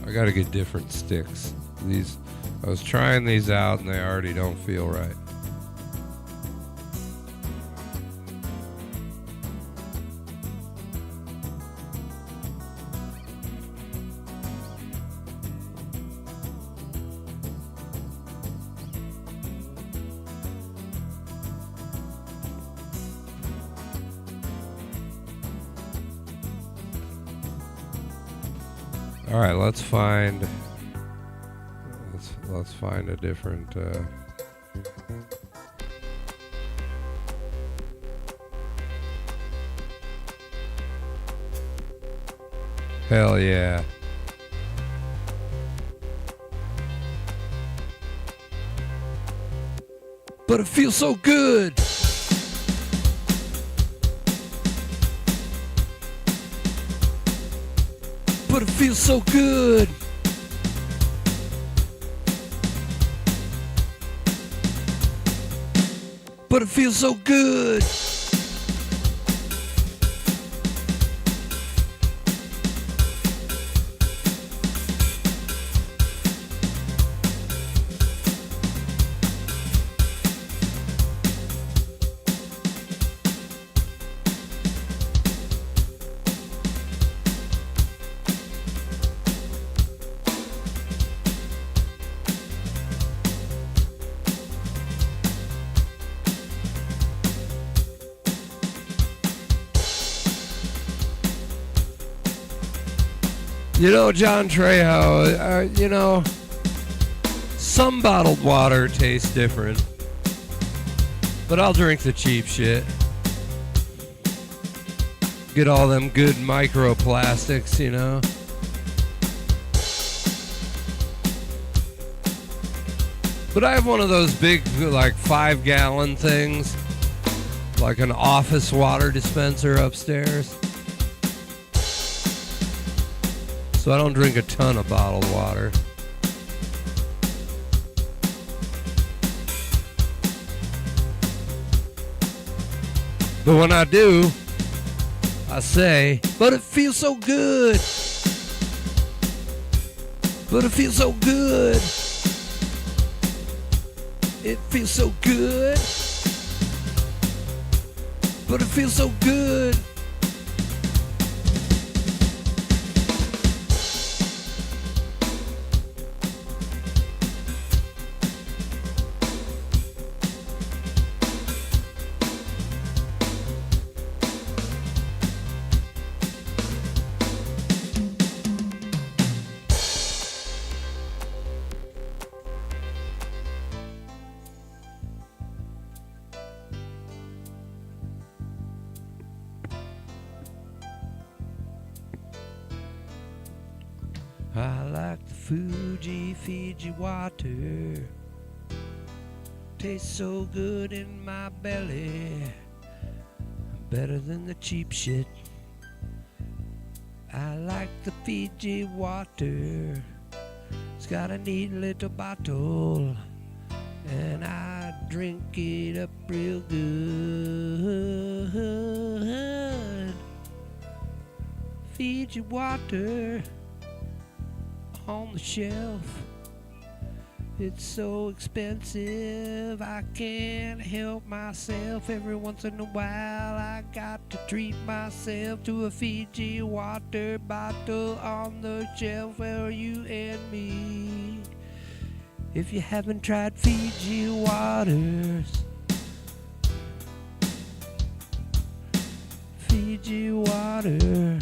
I gotta get different sticks. I was trying these out and they already don't feel right. All right, let's find a different hell yeah. But it feels so good. But it feels so good. But it feels so good. You know, John Trejo, you know, some bottled water tastes different, but I'll drink the cheap shit. Get all them good microplastics, you know. But I have one of those big, like 5-gallon things, like an office water dispenser upstairs. So I don't drink a ton of bottled water. But when I do, I say, but it feels so good. But it feels so good. It feels so good. But it feels so good. I like the Fiji water. Tastes so good in my belly. Better than the cheap shit. I like the Fiji water. It's got a neat little bottle, and I drink it up real good. Fiji water on the shelf. It's so expensive, I can't help myself. Every once in a while I got to treat myself to a Fiji water bottle on the shelf for you and me. If you haven't tried Fiji waters, Fiji water.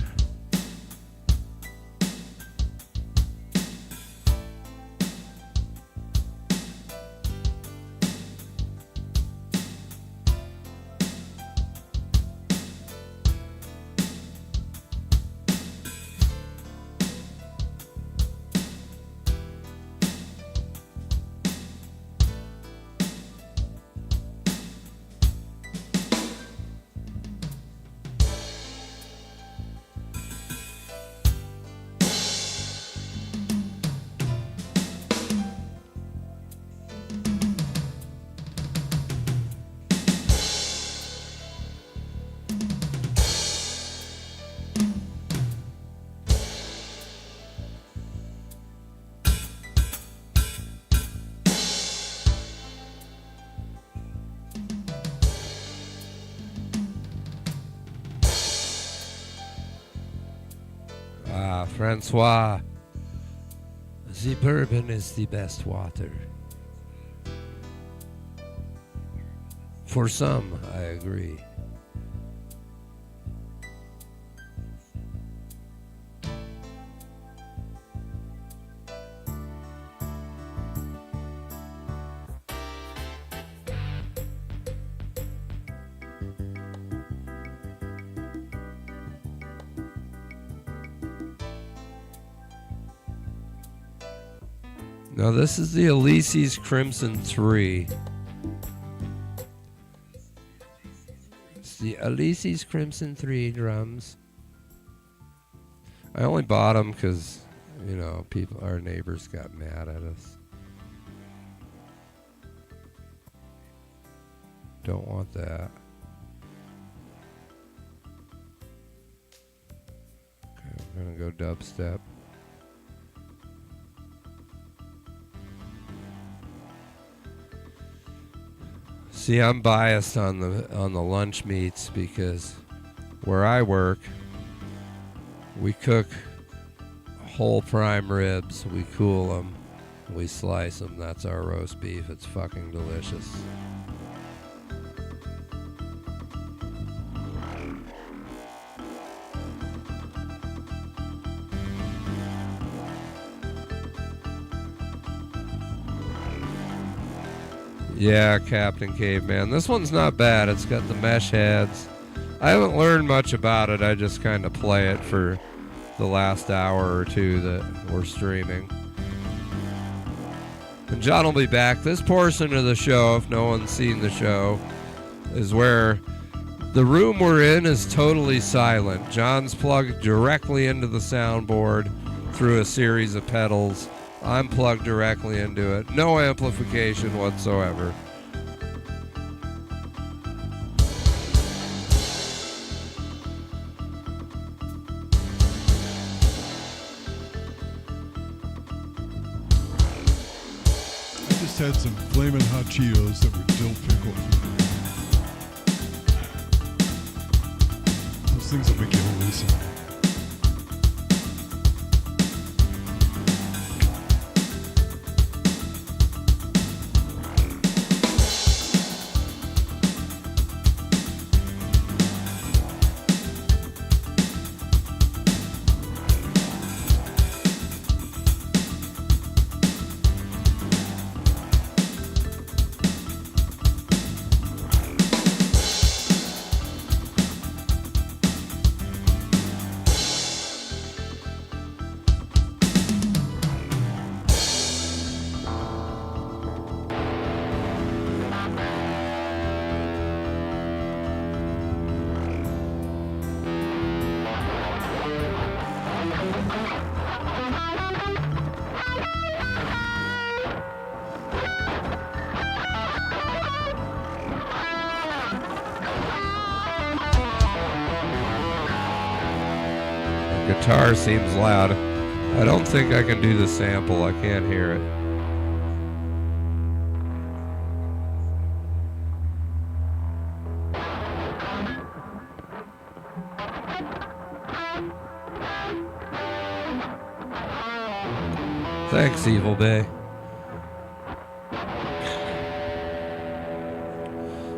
Francois, the bourbon is the best water. For some, I agree. Now this is the Elise's Crimson 3. It's the Elise's Crimson 3 drums. I only bought them because, you know, our neighbors got mad at us. Don't want that. Okay, I'm gonna go dubstep. See, I'm biased on the lunch meats because where I work, we cook whole prime ribs, we cool them, we slice them. That's our roast beef. It's fucking delicious. Yeah, Captain Caveman. This one's not bad. It's got the mesh heads. I haven't learned much about it. I just kind of play it for the last hour or two that we're streaming. And John will be back. This portion of the show, if no one's seen the show, is where the room we're in is totally silent. John's plugged directly into the soundboard through a series of pedals. I'm plugged directly into it. No amplification whatsoever. I just had some flaming hot Cheetos that were dill pickled. Those things will make you hallucinate. guitar seems loud. I don't think I can do the sample. I can't hear it. Thanks, Evil Bay.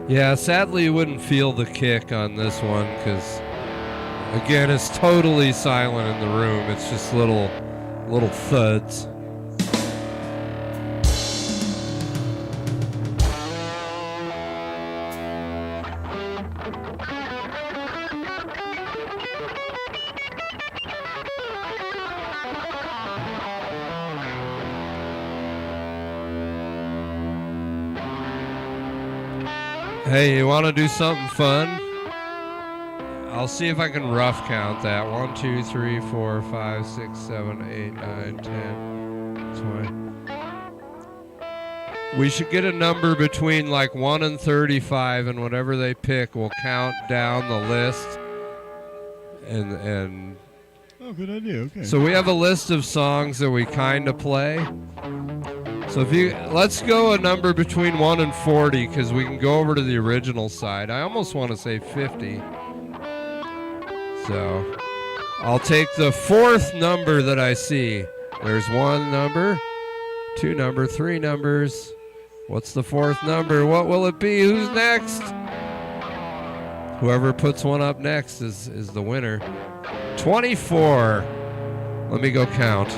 Yeah, sadly you wouldn't feel the kick on this one because, again, it's totally silent in the room. It's just little thuds. Hey, you want to do something fun? I'll see if I can rough count that. 1, 2, 3, 4, 5, 6, 7, 8, 9, 10, 20. We should get a number between like 1 and 35, and whatever they pick, we'll count down the list. And oh, good idea. Okay. So we have a list of songs that we kind of play. So let's go a number between 1 and 40 because we can go over to the original side. I almost want to say 50. So I'll take the fourth number that I see. There's one number, two number, three numbers. What's the fourth number? What will it be? Who's next? Whoever puts one up next is the winner. 24. Let me go count.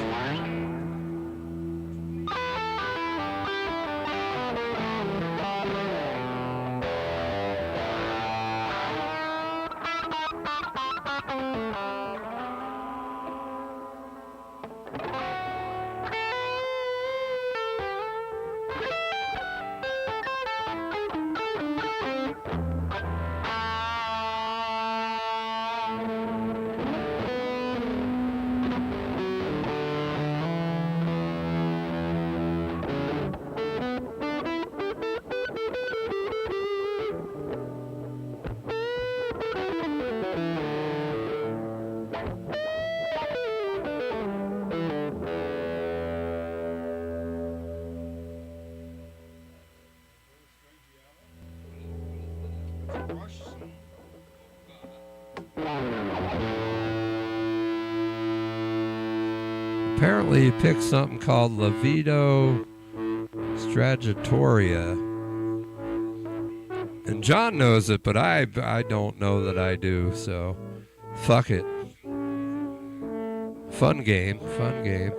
Apparently he picked something called Livido Stragitoria. And John knows it, but I don't know that I do, so fuck it. Fun game, fun game.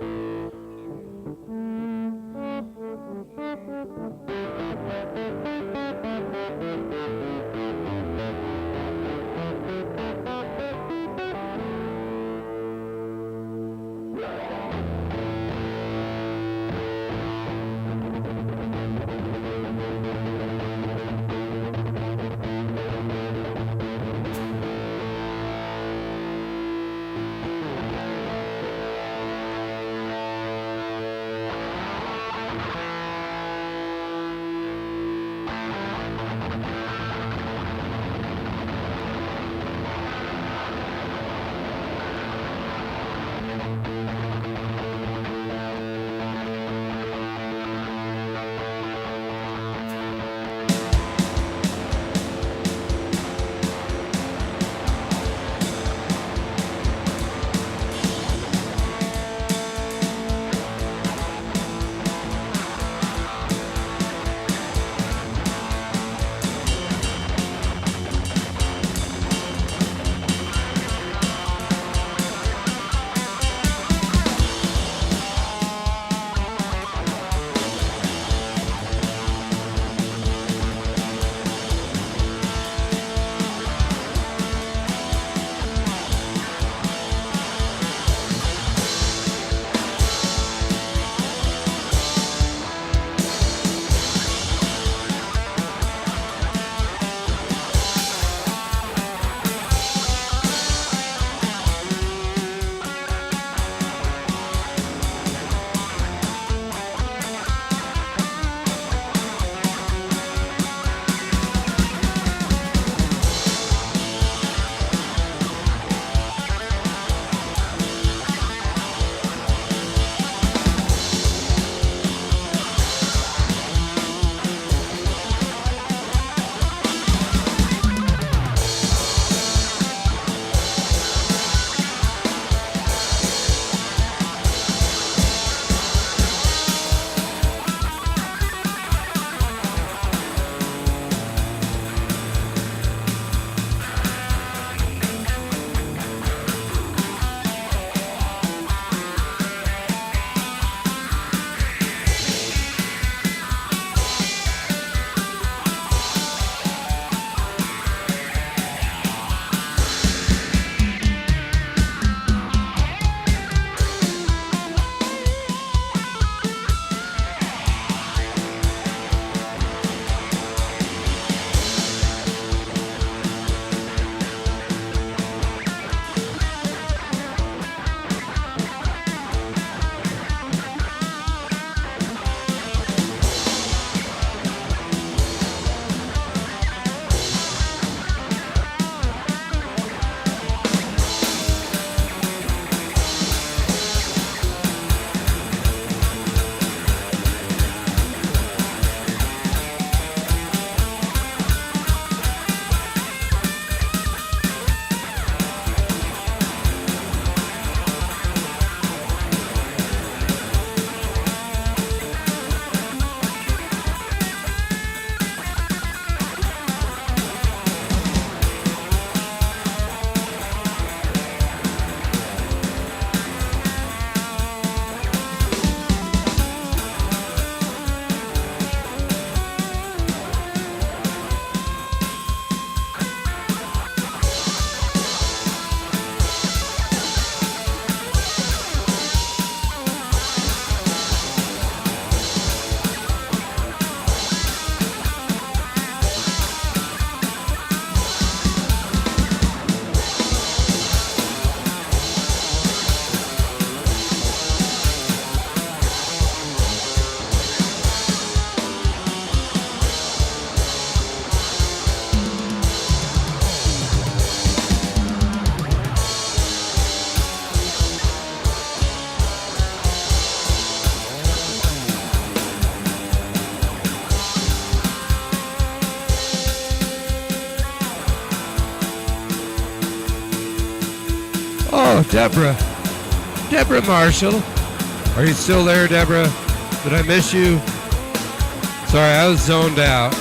Oh, Deborah. Deborah Marshall. Are you still there, Deborah? Did I miss you? Sorry, I was zoned out.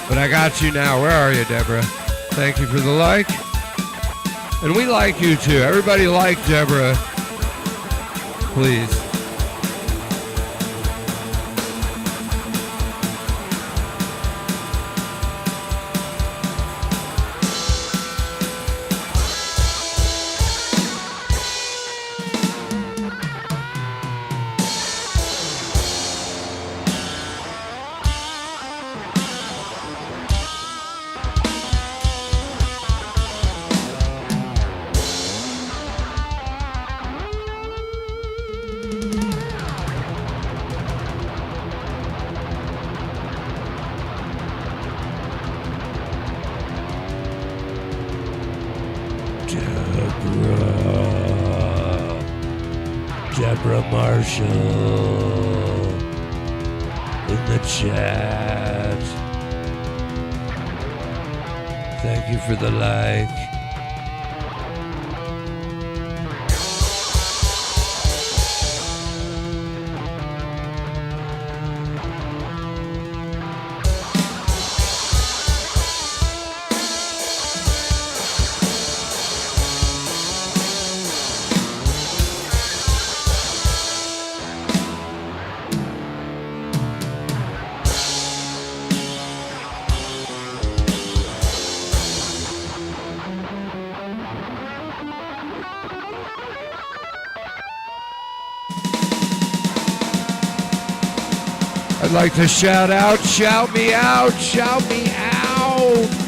But I got you now. Where are you, Deborah? Thank you for the like. And we like you too. Everybody like Deborah. Please. Deborah Marshall in the chat. Thank you for the like. I'd like to shout out, shout me out, shout me out.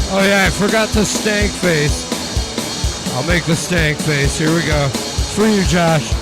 Oh yeah, I forgot the stank face. I'll make the stank face. Here we go. It's for you, Josh.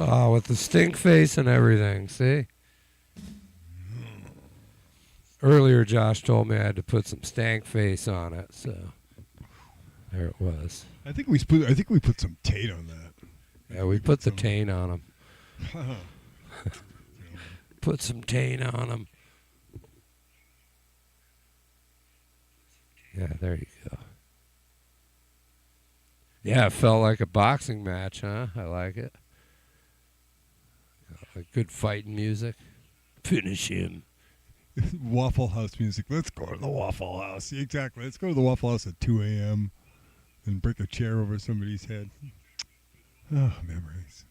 Oh, with the stink face and everything, see? Earlier, Josh told me I had to put some stank face on it, so there it was. I think we put some Tate on that. Yeah, we put the taint on him. Put some taint on him. Yeah, there you go. Yeah, it felt like a boxing match, huh? I like it. Good fighting music. Finish him. Waffle House music. Let's go to the Waffle House. Exactly. Let's go to the Waffle House at 2 a.m. and break a chair over somebody's head. Oh, memories.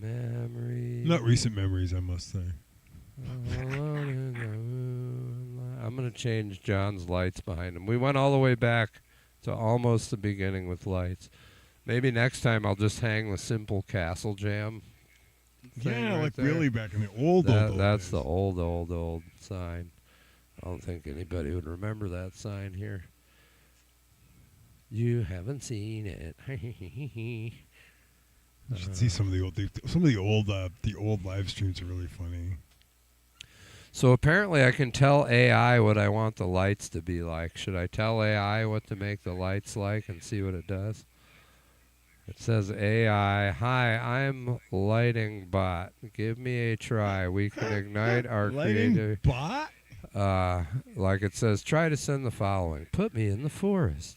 Memories. Not recent memories, I must say. I'm going to change John's lights behind him. We went all the way back to almost the beginning with lights. Maybe next time I'll just hang the simple Castle Jam. Yeah, right like there. really back in the old That's days. the old sign. I don't think anybody would remember that sign here. You haven't seen it. You should see some of the old live streams are really funny. So apparently I can tell AI what I want the lights to be like. Should I tell AI what to make the lights like and see what it does? It says AI, hi, I'm lighting bot. Give me a try. We can ignite our creative. Bot? Like it says, try to send the following. Put me in the forest.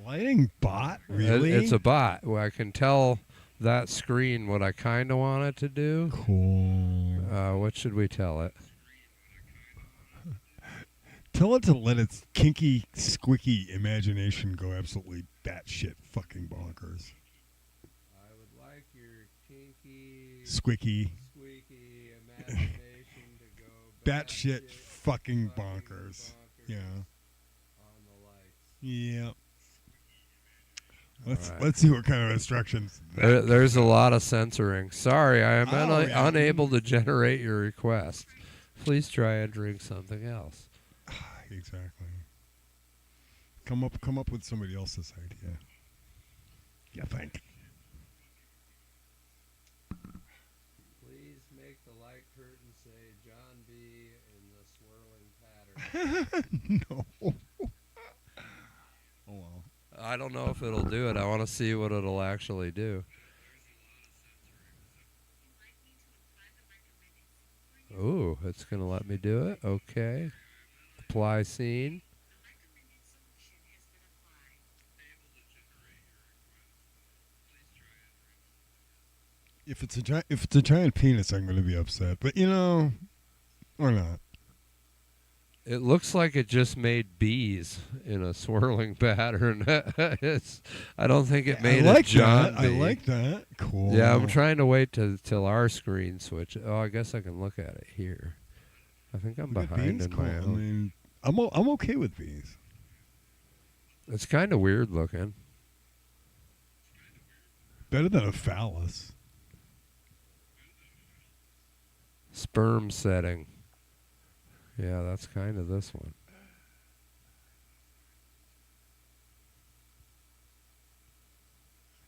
Lighting bot? Really? It's a bot. Well, I can tell that screen what I kind of want it to do. Cool. What should we tell it? Tell it to let its kinky, squicky imagination go absolutely batshit fucking bonkers. I would like your kinky, Squeaky. squeaky imagination to go Batshit fucking bonkers. Yeah. On the lights. Yeah. Right. Let's see what kind of instructions. There's a lot of censoring. Sorry, I am yeah. unable to generate your request. Please try entering something else. Exactly. Come up with somebody else's idea. Yeah, thank. Please make the light curtain say John B. in the swirling pattern. No. Oh well. I don't know if it'll do it. I want to see what it'll actually do. Ooh, it's going to let me do it. Okay. Apply scene. If it's a giant penis, I'm going to be upset. But or not. It looks like it just made bees in a swirling pattern. I don't think it made a John bee. I like that. Cool. Yeah, I'm trying to wait till our screen switch. Oh, I guess I can look at it here. I think I'm behind in my own. I mean, I'm okay with bees. It's kind of weird looking. Better than a phallus. Sperm setting. Yeah, that's kind of this one.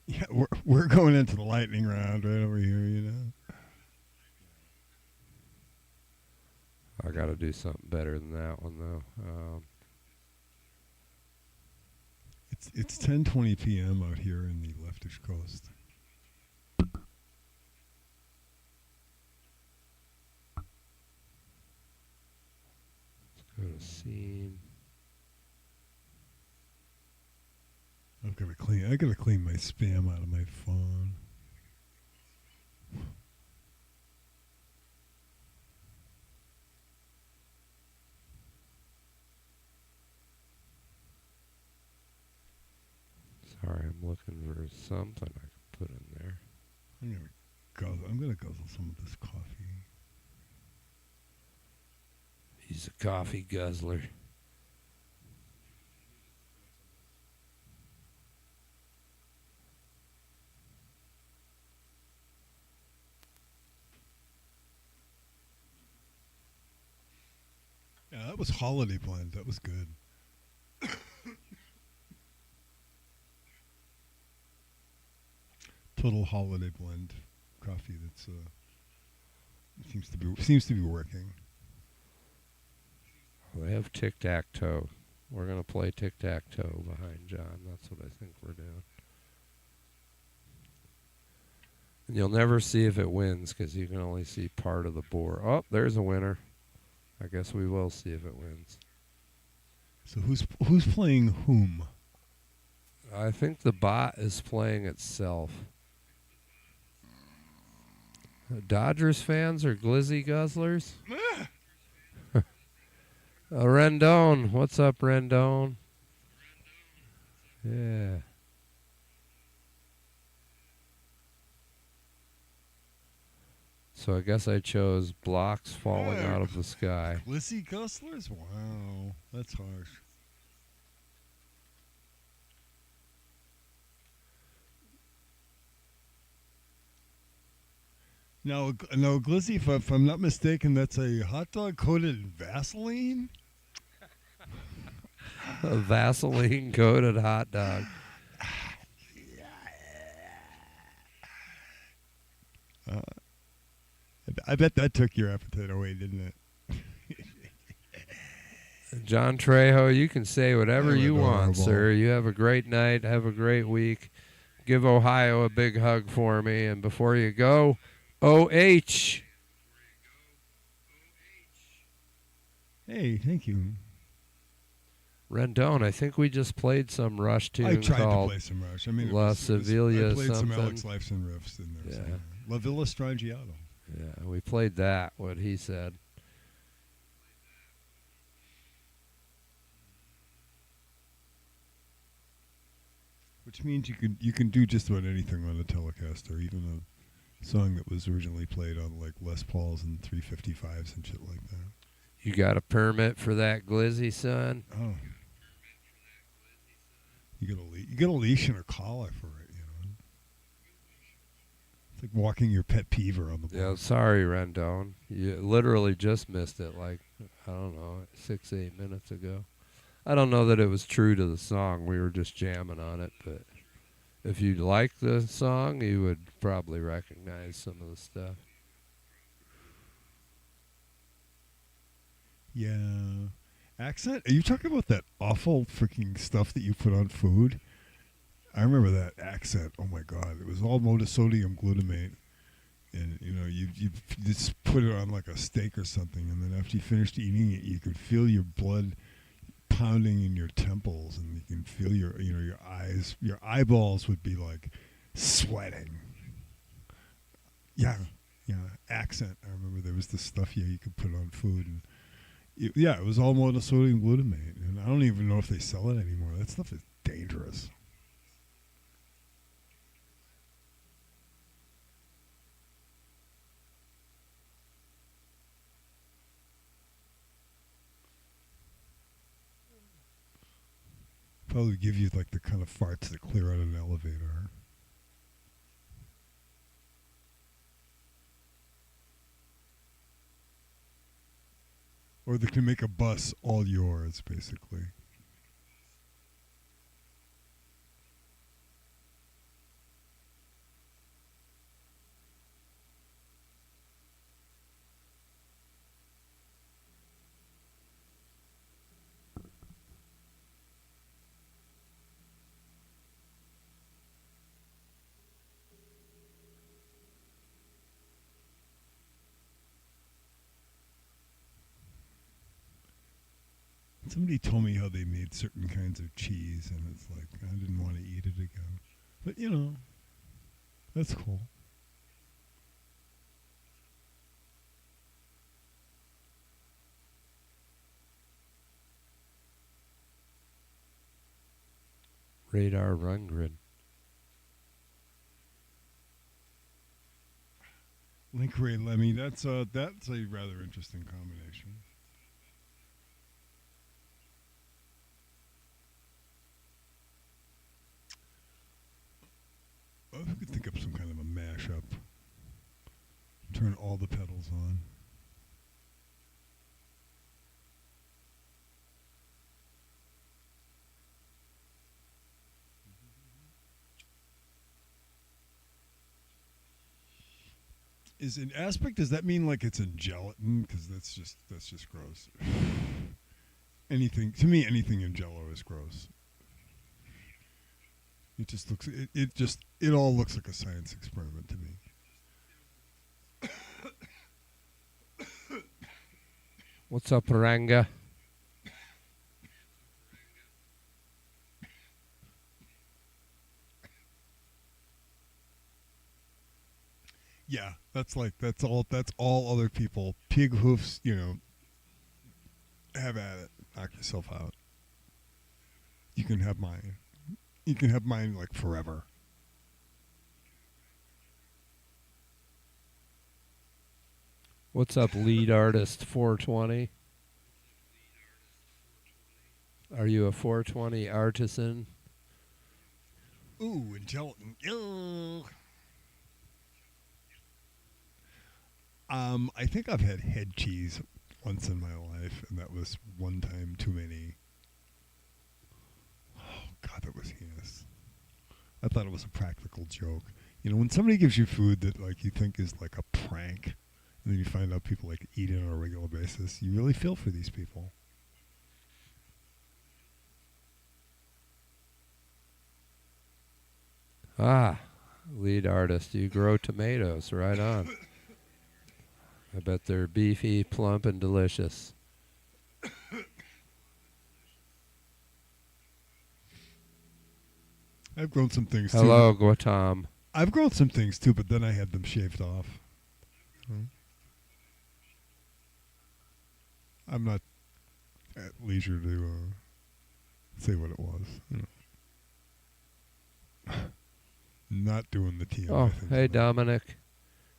Yeah, we're going into the lightning round right over here, you know. I got to do something better than that one though. It's 10:20 p.m. out here in the leftish coast. Let's go to scene. I gotta clean my spam out of my phone. Sorry, I'm looking for something I can put in there. I'm gonna guzzle some of this coffee. He's a coffee guzzler. Yeah, that was holiday blend. That was good. Total holiday blend coffee. That's seems to be working. They have tic-tac-toe. We're going to play tic-tac-toe behind John. That's what I think we're doing. And you'll never see if it wins because you can only see part of the board. Oh, there's a winner. I guess we will see if it wins. So who's playing whom? I think the bot is playing itself. Dodgers fans or Glizzy Guzzlers? Rendon. What's up, Rendon? Yeah. So I guess I chose blocks falling out of the sky. Glizzy Guzzlers? Wow, that's harsh. No, Glizzy, if I'm not mistaken, that's a hot dog coated in Vaseline? A Vaseline coated hot dog. I bet that took your appetite away, didn't it? John Trejo, you can say whatever you want, adorable. sir. You have a great night. Have a great week. Give Ohio a big hug for me. And before you go, OH. Hey, thank you. Rendon, I think we just played some Rush tune I tried to called play some Rush. I mean, La Sevilla I played something. some Alex Lifeson riffs in there. Yeah. Somewhere. La Villa Strangiato. Yeah, we played that, what he said. Which means you can do just about anything on a Telecaster, even a song that was originally played on like Les Pauls and 355s and shit like that. You got a permit for that Glizzy, son? Oh. You get a leash and a collar for it, you know. It's like walking your pet peeve around the block. Yeah, sorry, Rendon. You literally just missed it, like, I don't know, 6-8 minutes ago. I don't know that it was true to the song. We were just jamming on it, but if you like the song, you would probably recognize some of the stuff. Yeah. Accent? Are you talking about that awful freaking stuff that you put on food? I remember that accent. Oh my God. It was all monosodium glutamate. And, you know, you just put it on like a steak or something. And then after you finished eating it, you could feel your blood pounding in your temples. And you can feel your eyes, your eyeballs would be like sweating. Yeah. Accent. I remember there was this stuff you could put on food. And it was all monosodium glutamate, and I don't even know if they sell it anymore. That stuff is dangerous. Probably give you like the kind of farts that clear out an elevator. Or they can make a bus all yours, basically. Somebody told me how they made certain kinds of cheese, and it's like, I didn't want to eat it again. But, you know, that's cool. Radar Rundgren. Link Ray Lemmy, that's a rather interesting combination. Oh, we could think up some kind of a mashup. Turn all the pedals on. Is an aspic? Does that mean like it's in gelatin? Because that's just gross. Anything to me, anything in Jello is gross. It just looks. It all looks like a science experiment to me. What's up, Ranga? Yeah, that's all other people. Pig hoofs, have at it. Knock yourself out. You can have mine. You can have mine like forever. What's up, lead artist 420? Are you a 420 artisan? Ooh, and gelatin. Ew. I think I've had head cheese once in my life, and that was one time too many. Oh, God, that was heinous. I thought it was a practical joke. When somebody gives you food that like you think is like a prank, and then you find out people like eat it on a regular basis, you really feel for these people. Ah, lead artist, you grow tomatoes, right on. I bet they're beefy, plump, and delicious. I've grown some things too. Hello, Gautam. I've grown some things too, but then I had them shaved off. I'm not at leisure to say what it was. Not doing the TMI Oh, thing. hey, Dominic.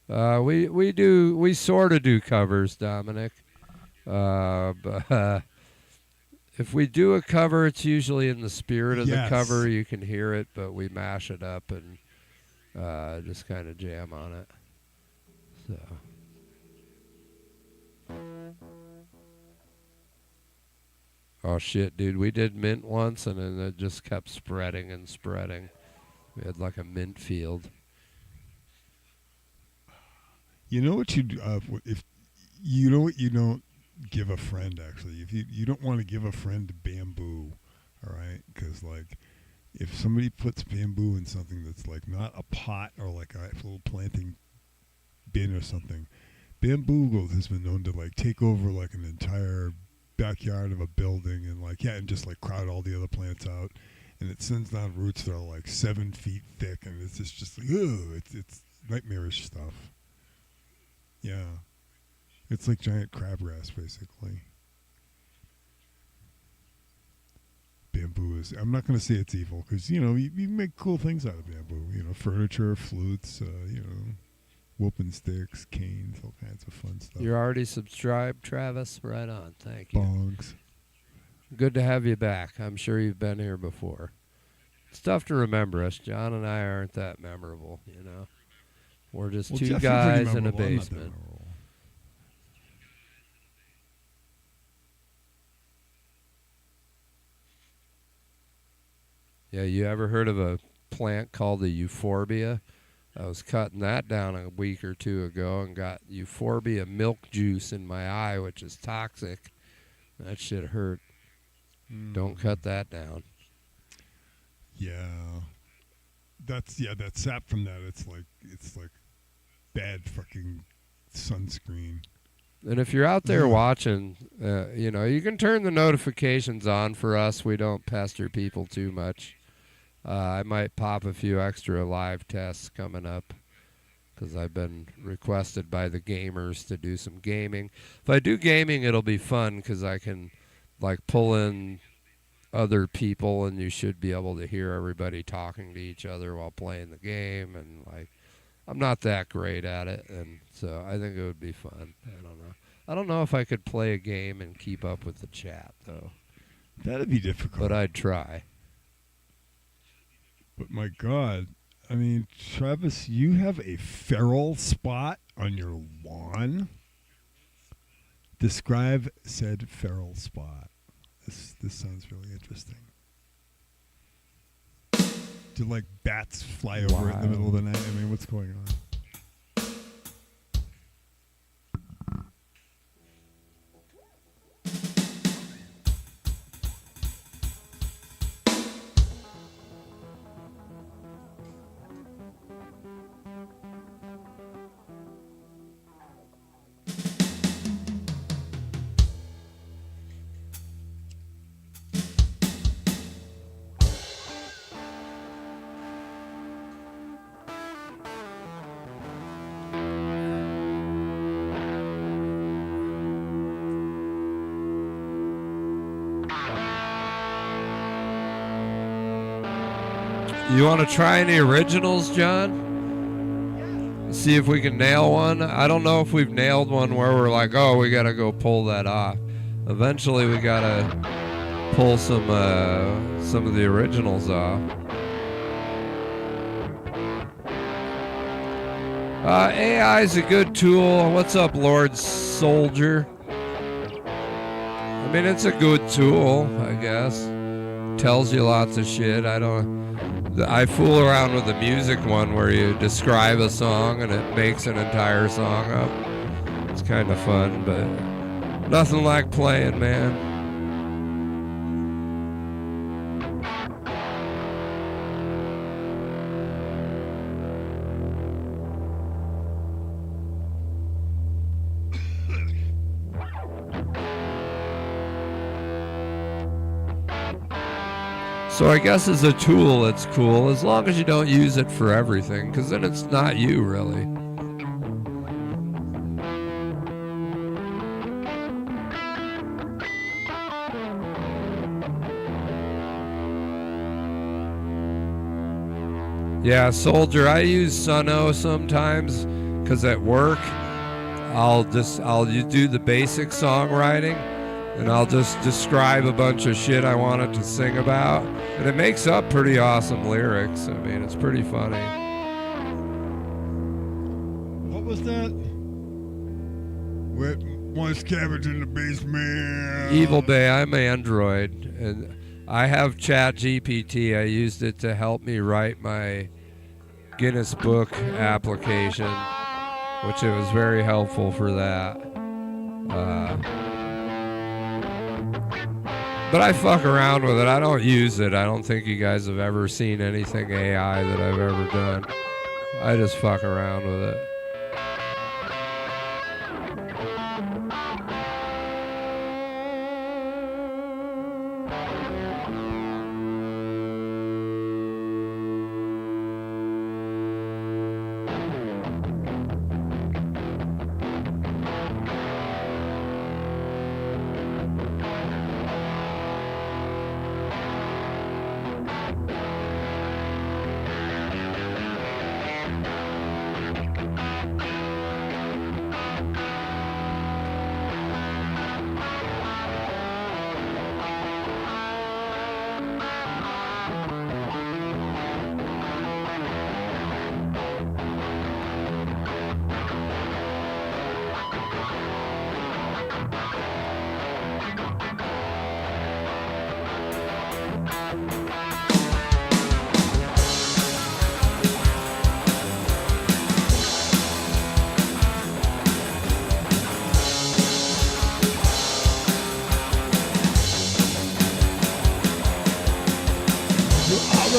We sort of do covers, Dominic. But if we do a cover, it's usually in the spirit of the cover. You can hear it, but we mash it up and just kind of jam on it. So. Oh, shit, dude. We did mint once, and then it just kept spreading and spreading. We had like a mint field. You know what you do, if you know what you don't give a friend, actually, if you don't want to give a friend bamboo, all right, because like if somebody puts bamboo in something that's like not a pot or like a little planting bin or something, bamboo has been known to like take over like an entire backyard of a building and like and just like crowd all the other plants out, and it sends down roots that are like 7 feet thick, and it's just like it's nightmarish stuff. Yeah. It's like giant crabgrass, basically. Bamboo is... I'm not going to say it's evil, because, you make cool things out of bamboo. Furniture, flutes, whooping sticks, canes, all kinds of fun stuff. You're already subscribed, Travis? Right on. Thank you. Bongs. Good to have you back. I'm sure you've been here before. It's tough to remember us. John and I aren't that memorable, We're just two guys in a basement. Yeah, you ever heard of a plant called the euphorbia? I was cutting that down a week or two ago and got euphorbia milk juice in my eye, which is toxic. That shit hurt. Don't cut that down. Yeah. That sap from that, it's like bad fucking sunscreen. And if you're out there watching, you can turn the notifications on for us. We don't pester people too much. I might pop a few extra live tests coming up because I've been requested by the gamers to do some gaming. If I do gaming, it'll be fun because I can pull in other people and you should be able to hear everybody talking to each other while playing the game. And I'm not that great at it, and so I think it would be fun. I don't know if I could play a game and keep up with the chat though. That'd be difficult. But I'd try. But my God, I mean, Travis, you have a feral spot on your lawn? Describe said feral spot. This sounds really interesting. Do bats fly over it in the middle of the night? I mean, what's going on? You want to try any originals, John? See if we can nail one. I don't know if we've nailed one where we're like, oh, we got to go pull that off. Eventually, we got to pull some of the originals off. AI is a good tool. What's up, Lord Soldier? I mean, it's a good tool, I guess. Tells you lots of shit. I fool around with the music one where you describe a song and it makes an entire song up. It's kind of fun, but nothing like playing, man. So I guess as a tool, it's cool, as long as you don't use it for everything, because then it's not you, really. Yeah, Soldier, I use Suno sometimes, because at work, I'll do the basic songwriting, and I'll just describe a bunch of shit I want it to sing about. And it makes up pretty awesome lyrics. I mean, it's pretty funny. What was that? Wet moist cabbage in the basement. Evil Bay, I'm Android. And I have ChatGPT. I used it to help me write my Guinness Book application, which it was very helpful for that. But I fuck around with it. I don't use it. I don't think you guys have ever seen anything AI that I've ever done. I just fuck around with it.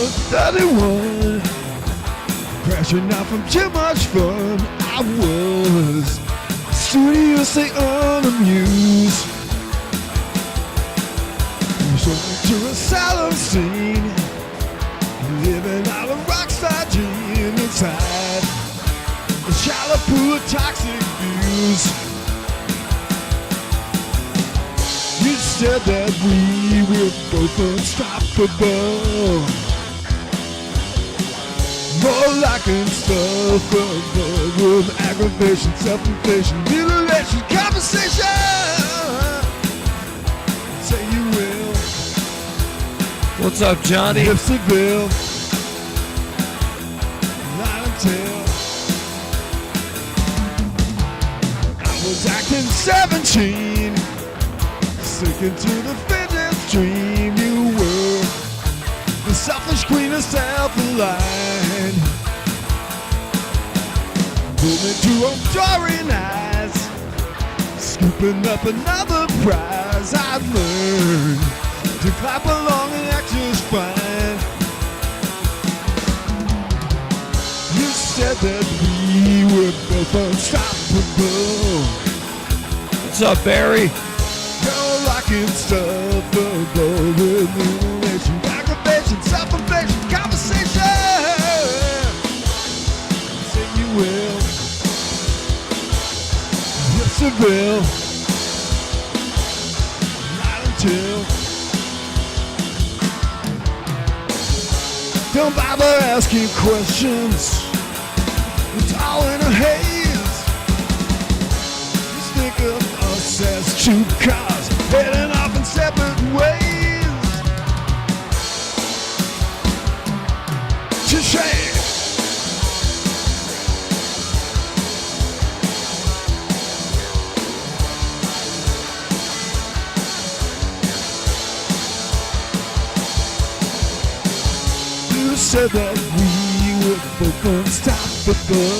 31, crashing out from too much fun. I was studiously unamused. To a salon scene, living out a rockstar dream inside a shallow pool of toxic views. You said that we were both unstoppable, more like insufferable, with aggravation, self-inflation, mutilation, conversation. Say you will. What's up, Johnny? Hipsterville, not until I was acting 17, sticking to the fitness dream. You were the selfish queen of self-aligned, pulling to adoring eyes, scooping up another prize. I'd learned to clap along and act just fine. You said that we were both unstoppable. What's up, Barry? You're like insufferable, with mutilation, aggravation, self-inflation, conversation. Say you will. Yes, I will. Not until. Don't bother asking questions, it's all in a haze. Just think of us as two cars heading off in separate ways. Touché. You said that we were both unstoppable,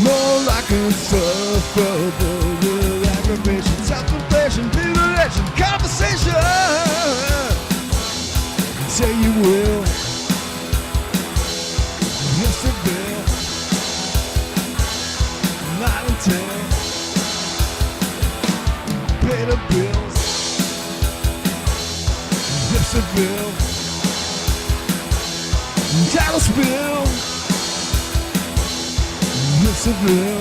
more like insufferable, with aggravation, self-inflation, mutilation, conversation. Say you will. Yes, I will. Not until pay the bills. Yes, I will. Title spill. Yes, I will.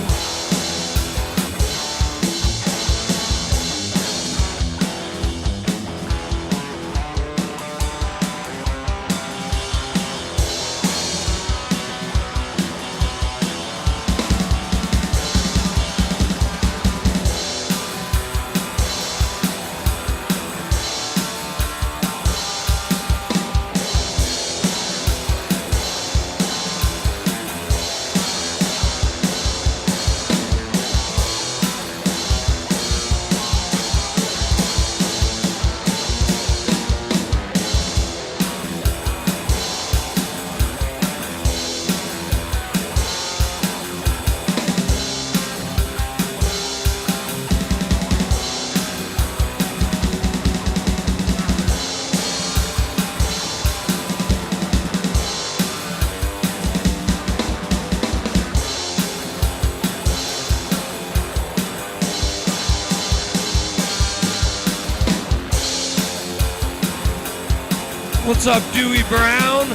What's up, Dewey Brown?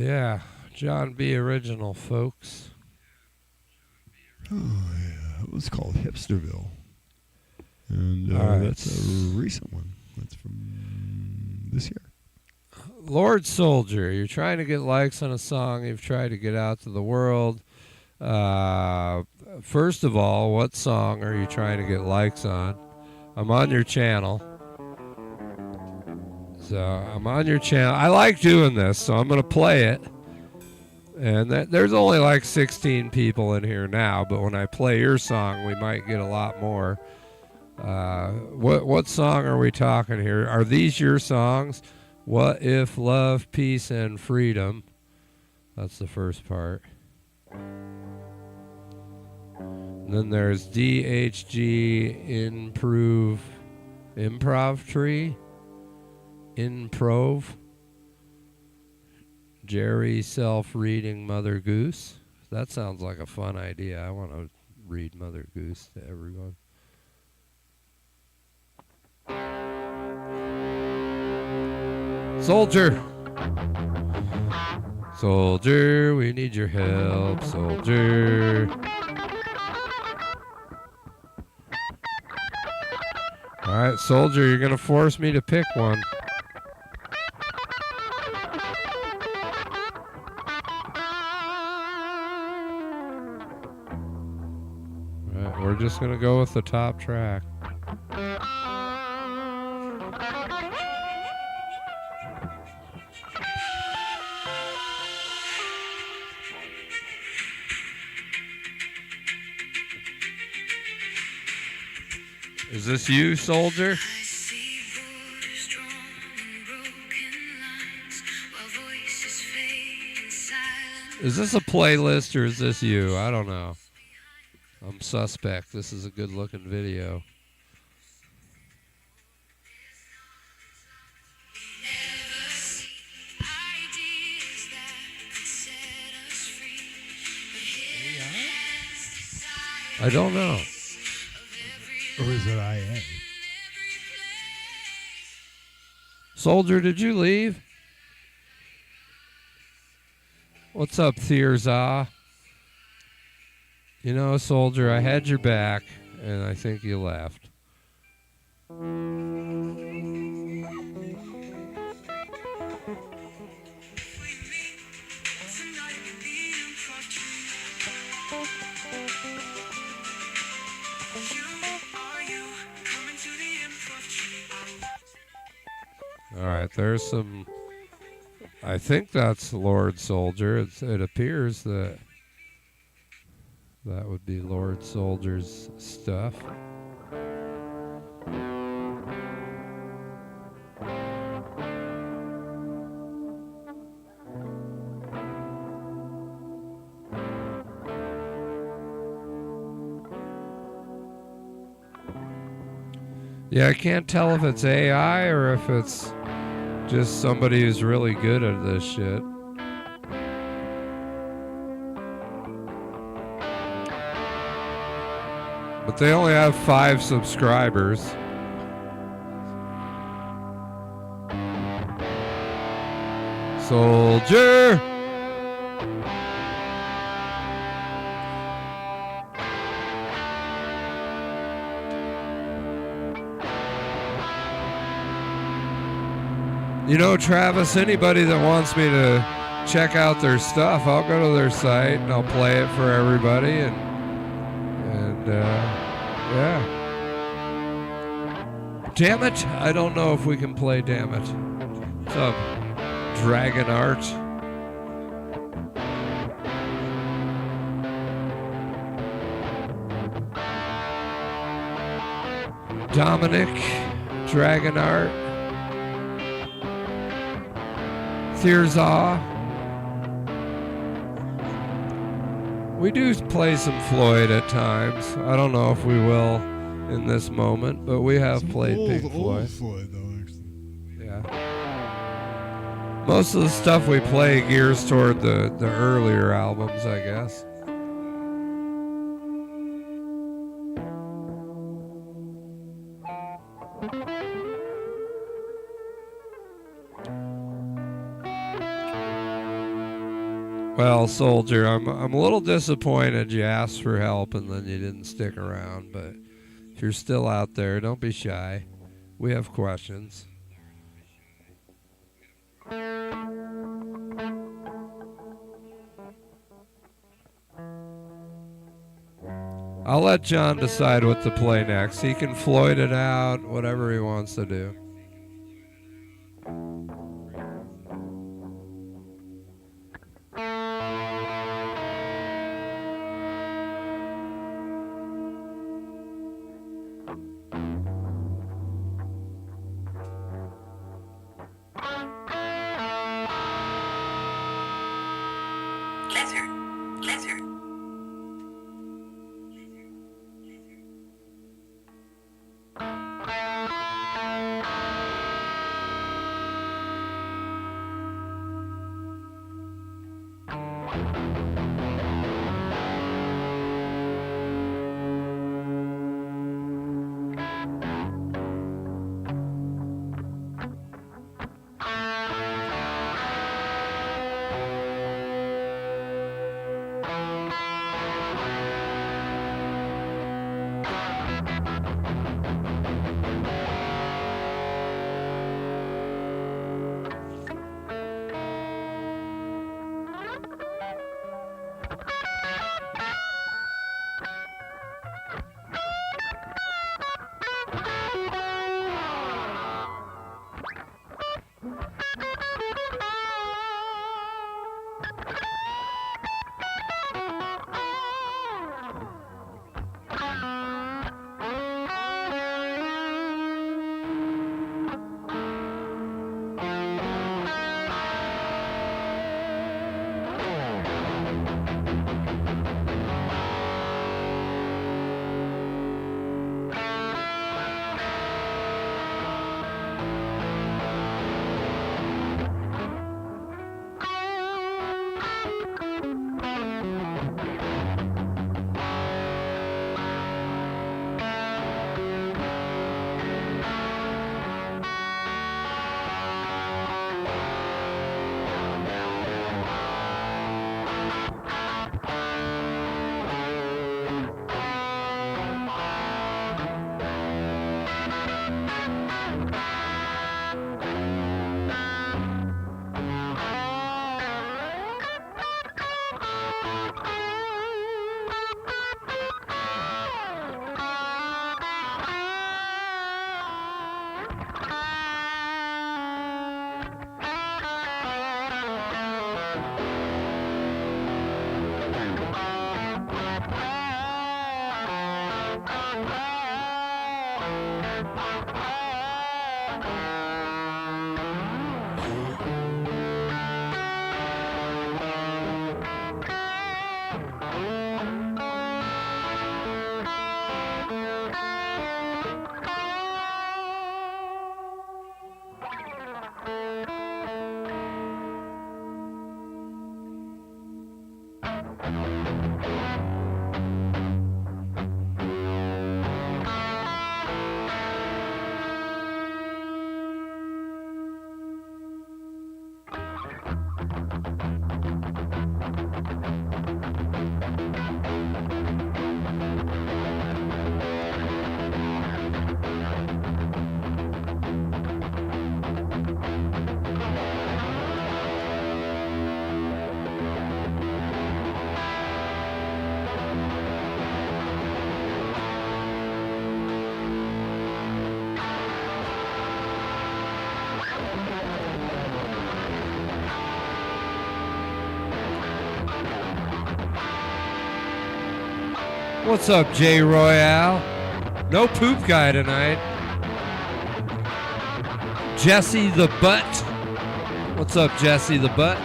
Yeah, John B. original, folks. Oh, yeah. It was called Hipsterville. And All right. that's a recent one. That's from this year. Lord Soldier, you're trying to get likes on a song you've tried to get out to the world. First of all, what song are you trying to get likes on? I'm on your channel. So I'm on your channel. I like doing this, so I'm going to play it. And there's only like 16 people in here now, but when I play your song, we might get a lot more. What song are we talking here? Are these your songs? What If Love, Peace, and Freedom? That's the first part. And then there's DHG Improv Tree. Improv. Jerry self-reading Mother Goose. That sounds like a fun idea. I want to read Mother Goose to everyone. Soldier! Soldier, we need your help, soldier. Alright, soldier, you're gonna force me to pick one. Alright, we're just gonna go with the top track. Is this you, soldier? Is this a playlist or is this you? I don't know. I'm suspect. This is a good looking video. I don't know. Or is it IA? Soldier, did you leave? What's up, Thierza? You know, soldier, I had your back, and I think you left. All right, there's some. I think that's Lord Soldier. It appears that that would be Lord Soldier's stuff. Yeah, I can't tell if it's AI or if it's just somebody who's really good at this shit. But they only have 5 subscribers. Soldier! You know, Travis, anybody that wants me to check out their stuff, I'll go to their site and I'll play it for everybody, and yeah. Damn it, I don't know if we can play Damn It. What's up, Dragon Art? Dominic, Dragon Art. Thierza. We do play some Floyd at times. I don't know if we will in this moment, but we have played Pink Floyd. Old Floyd, though, actually. Yeah. Most of the stuff we play gears toward the earlier albums, I guess. Well, soldier, I'm a little disappointed you asked for help and then you didn't stick around, but if you're still out there, don't be shy. We have questions. I'll let John decide what to play next. He can Floyd it out, whatever he wants to do. What's up, J Royale? No poop guy tonight. Jesse the Butt. What's up, Jesse the Butt?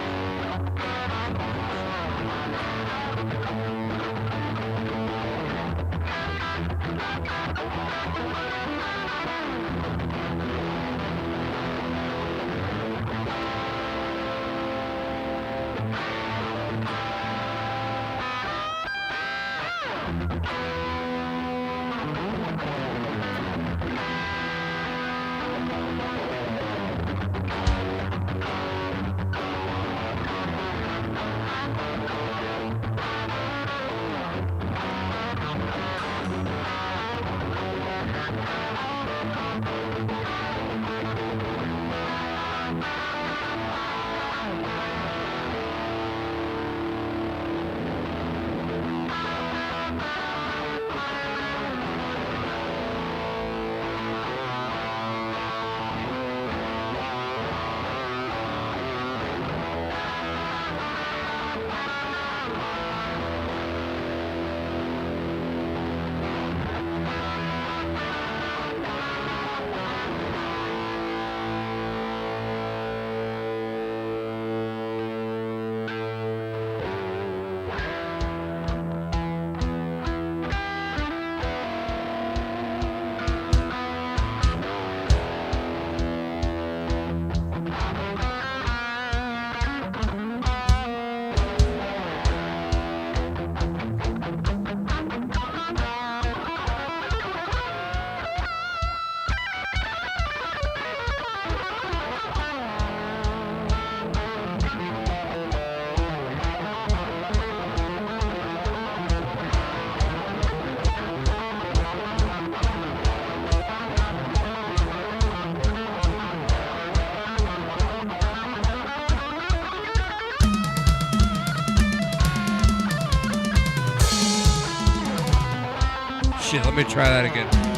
shit, let me try that again.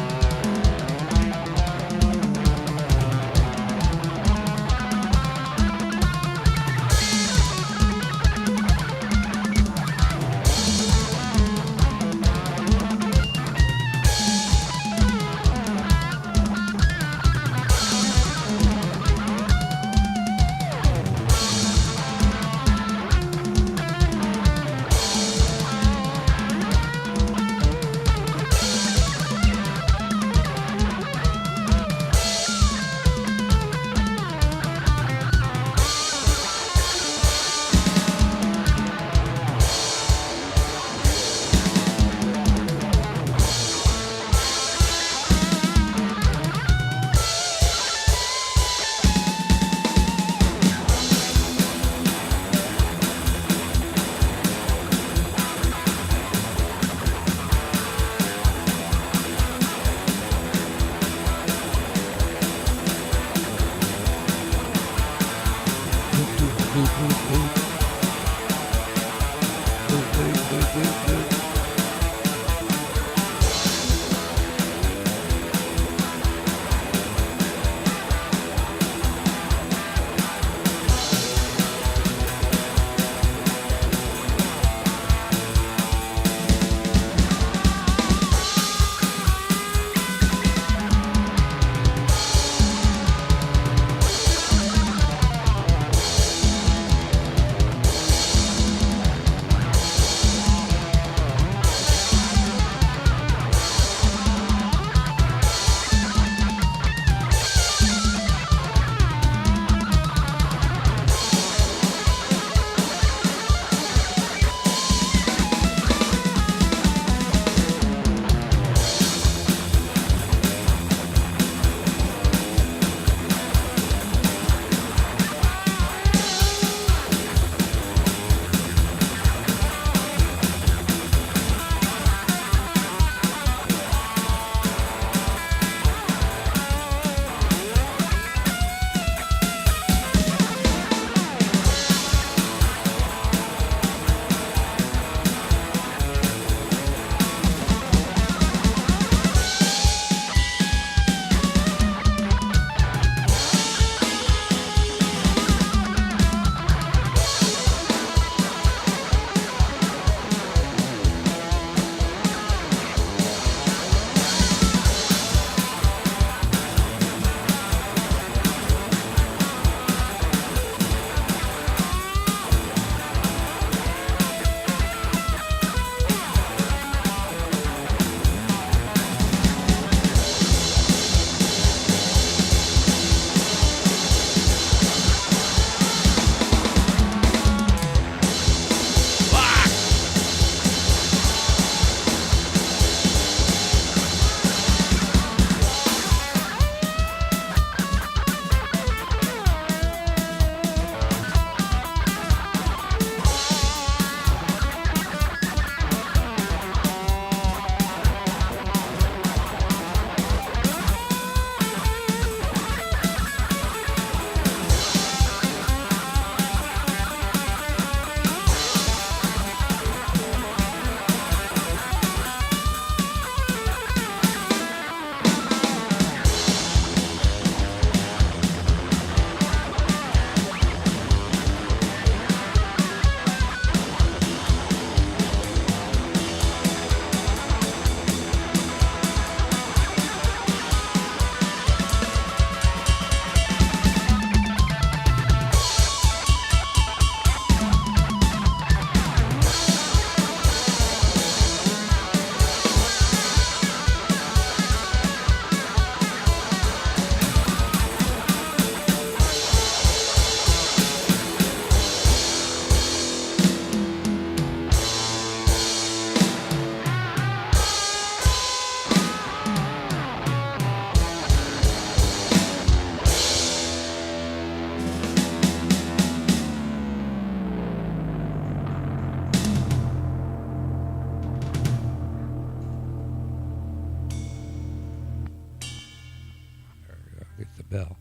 bell.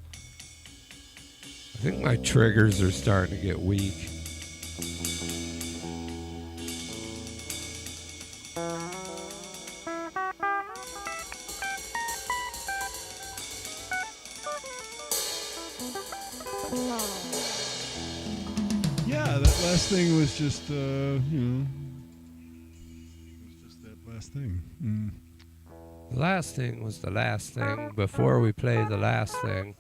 I think my triggers are starting to get weak. Yeah, that last thing was just, it was just that last thing. The last thing was the last thing. Before we play the last thing,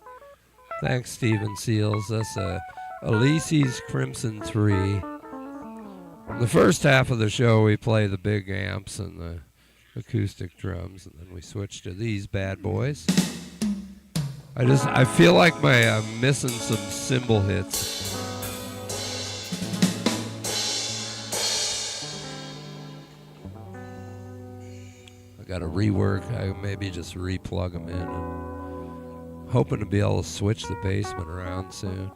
thanks, Steven Seals. That's a Elise's Crimson 3. The first half of the show, we play the big amps and the acoustic drums, and then we switch to these bad boys. I feel like I'm missing some cymbal hits. I got to rework. I maybe just replug them in. I'm hoping to be able to switch the basement around soon.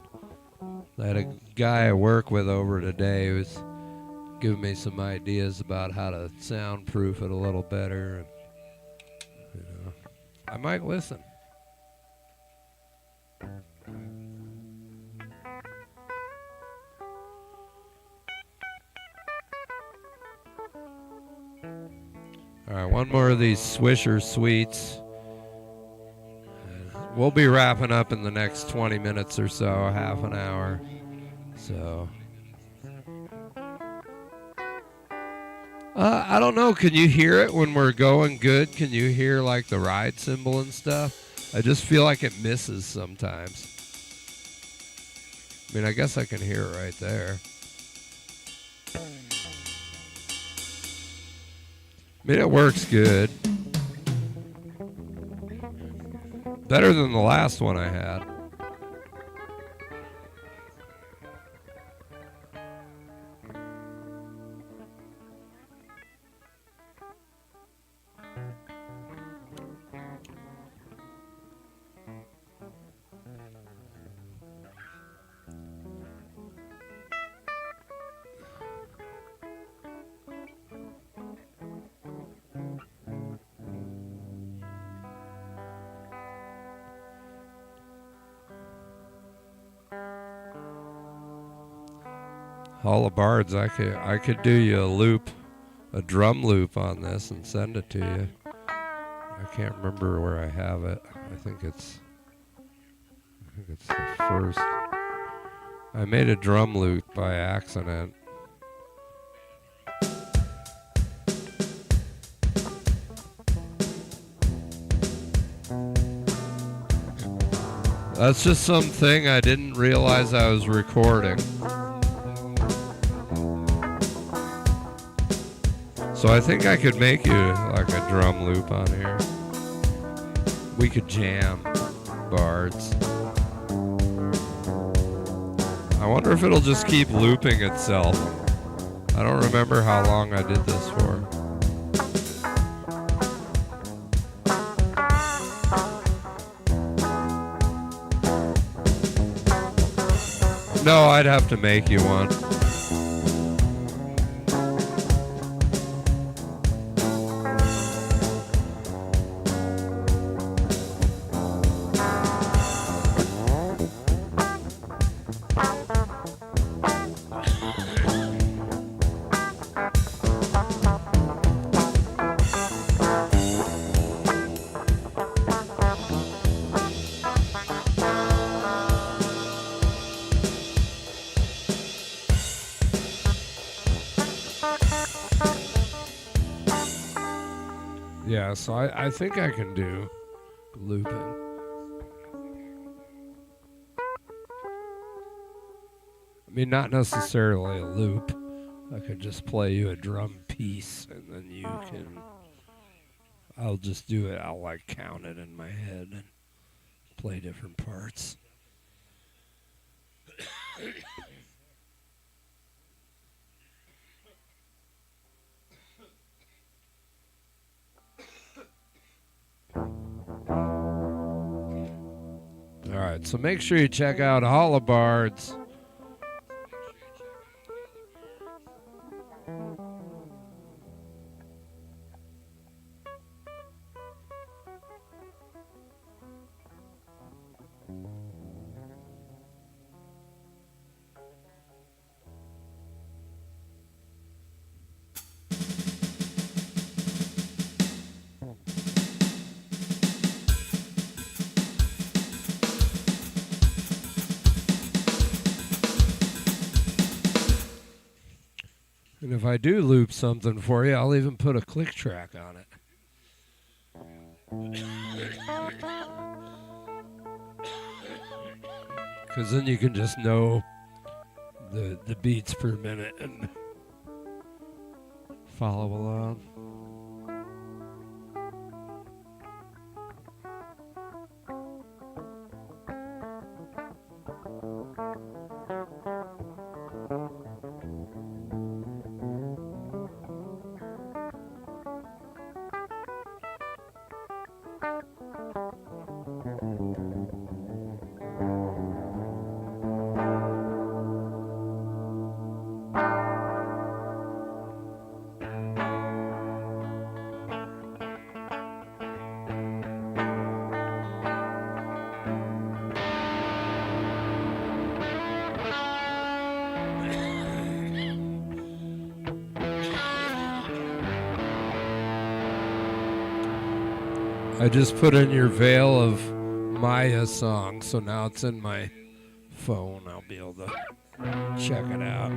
I had a guy I work with over today who was giving me some ideas about how to soundproof it a little better, and I might listen. All right, one more of these Swisher Sweets. We'll be wrapping up in the next 20 minutes or so, half an hour. So, I don't know. Can you hear it when we're going good? Can you hear like the ride cymbal and stuff? I just feel like it misses sometimes. I mean, I guess I can hear it right there. I mean, it works good. Better than the last one I had. Hall of Bards, I could do you a loop, a drum loop on this and send it to you. I can't remember where I have it. I think it's the first. I made a drum loop by accident. That's just something I didn't realize I was recording. So I think I could make you like a drum loop on here. We could jam bards. I wonder if it'll just keep looping itself. I don't remember how long I did this for. No, I'd have to make you one. Yeah, so I think I can do looping. I mean, not necessarily a loop. I could just play you a drum piece, and then you can... I'll just do it. I'll, like, count it in my head and play different parts. All right, so make sure you check out Hall of Bards. if I do loop something for you, I'll even put a click track on it. Because then you can just know the beats per minute and follow along. I just put in your Veil of Maya song, so now it's in my phone. I'll be able to check it out.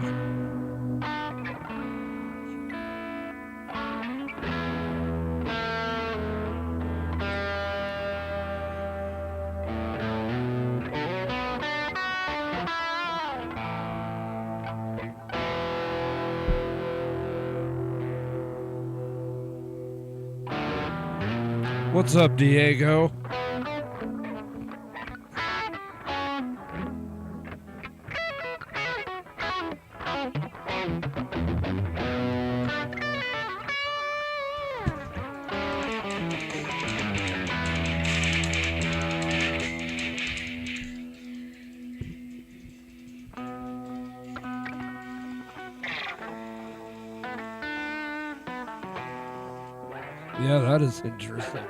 What's up, Diego? Yeah, that is interesting.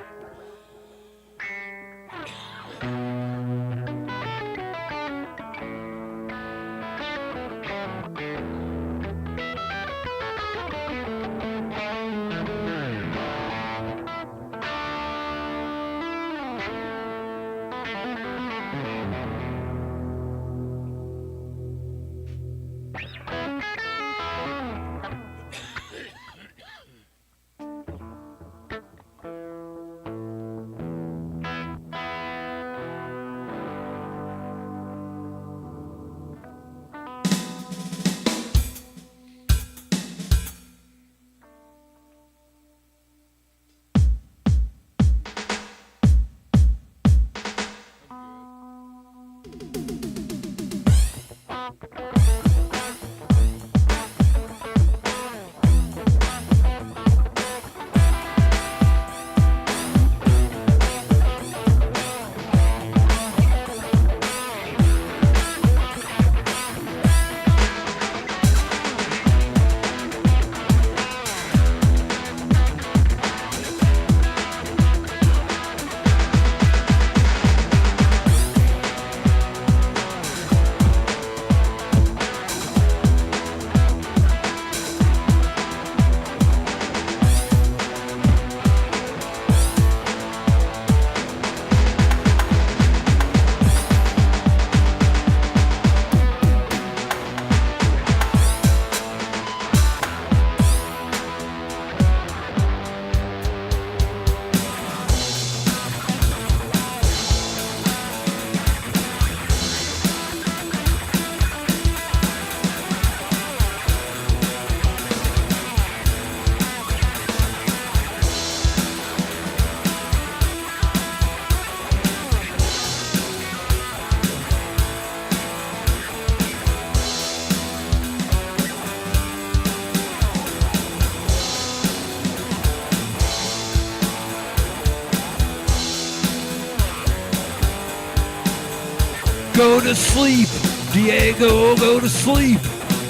Go to sleep, Diego, go to sleep,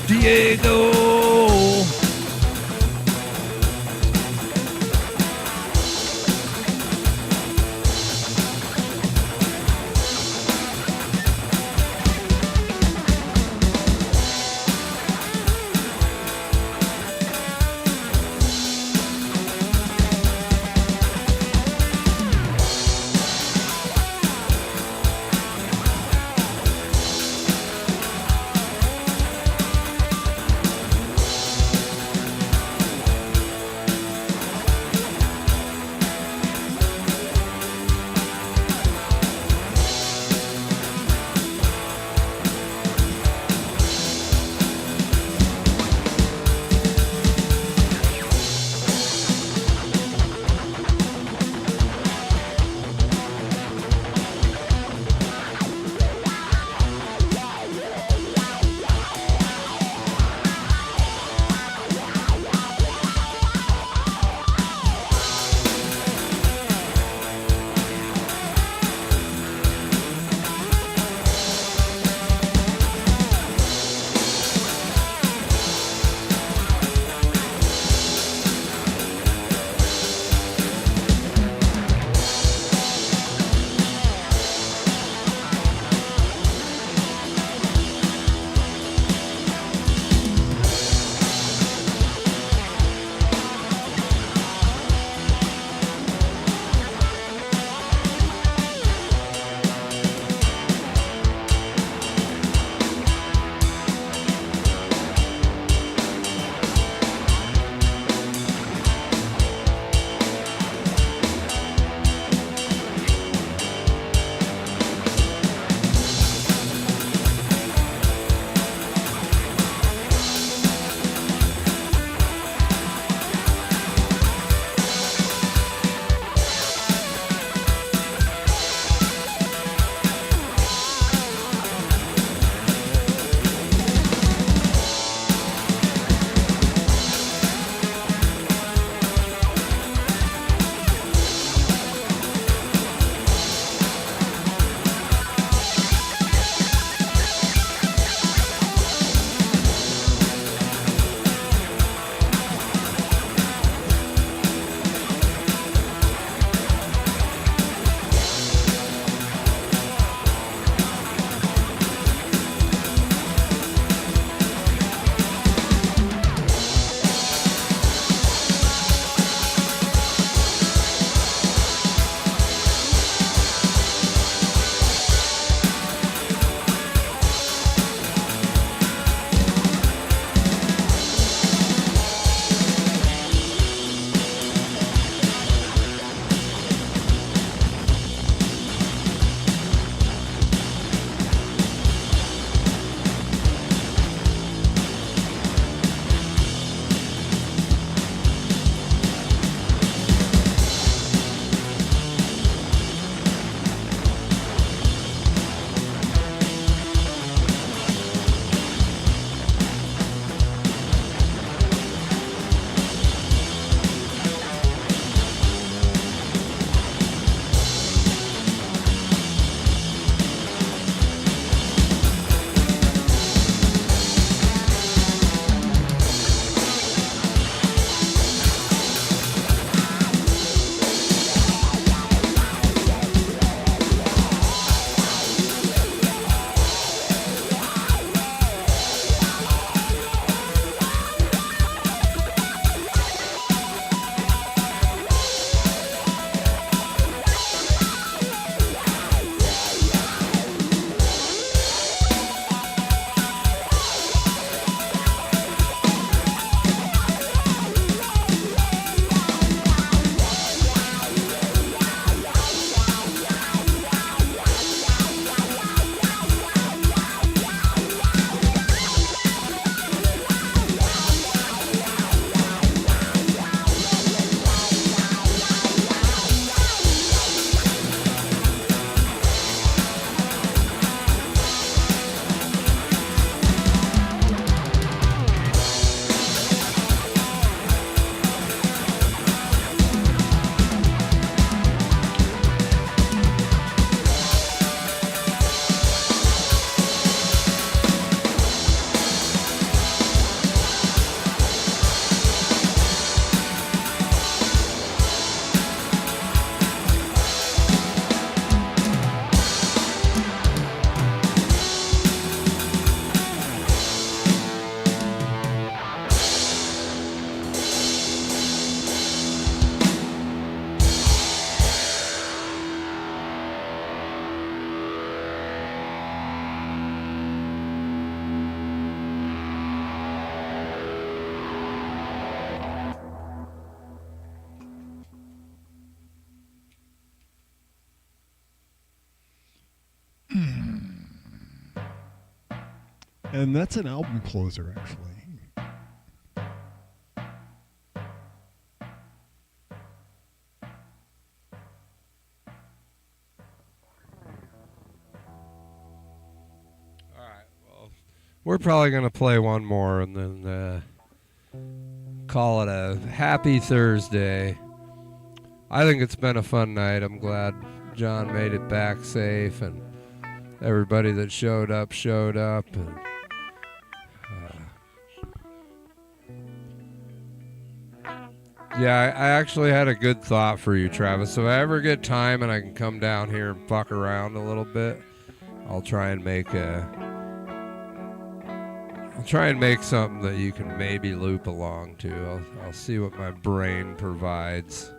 Diego. And that's an album closer, actually. We're probably going to play one more and then call it a happy Thursday. I think it's been a fun night. I'm glad John made it back safe, and everybody that showed up. And, yeah, I actually had a good thought for you, Travis. So if I ever get time and I can come down here and fuck around a little bit, I'll try and make something that you can maybe loop along to. I'll see what my brain provides.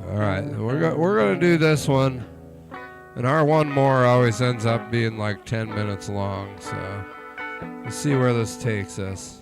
All right, we're gonna do this one, and our one more always ends up being like 10 minutes long. So we'll see where this takes us.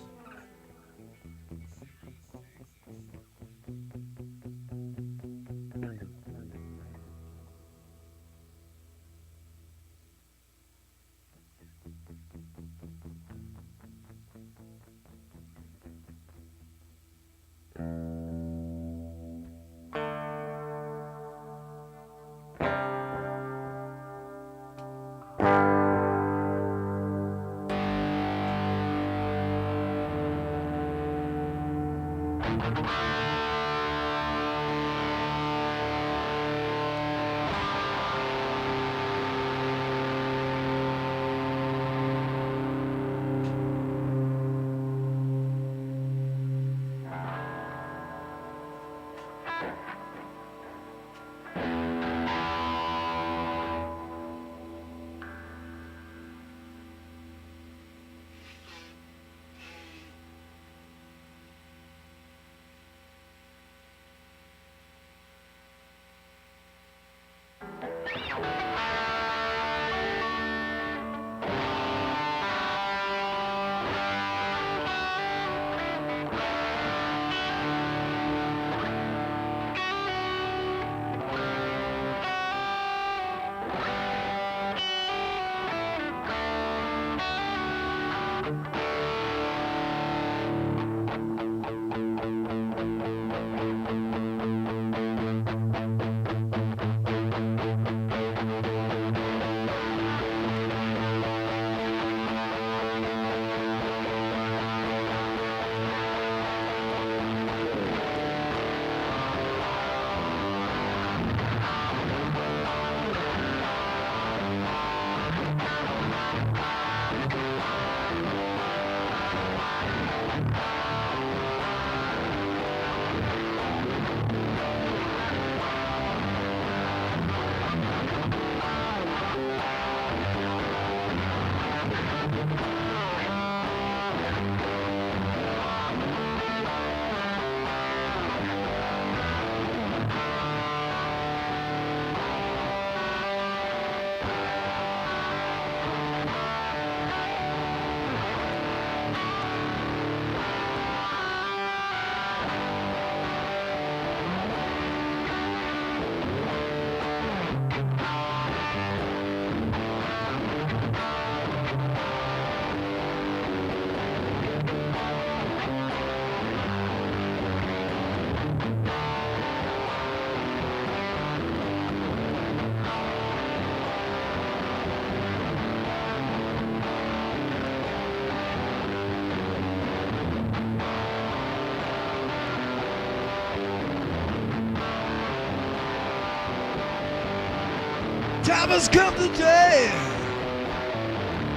Time has come today.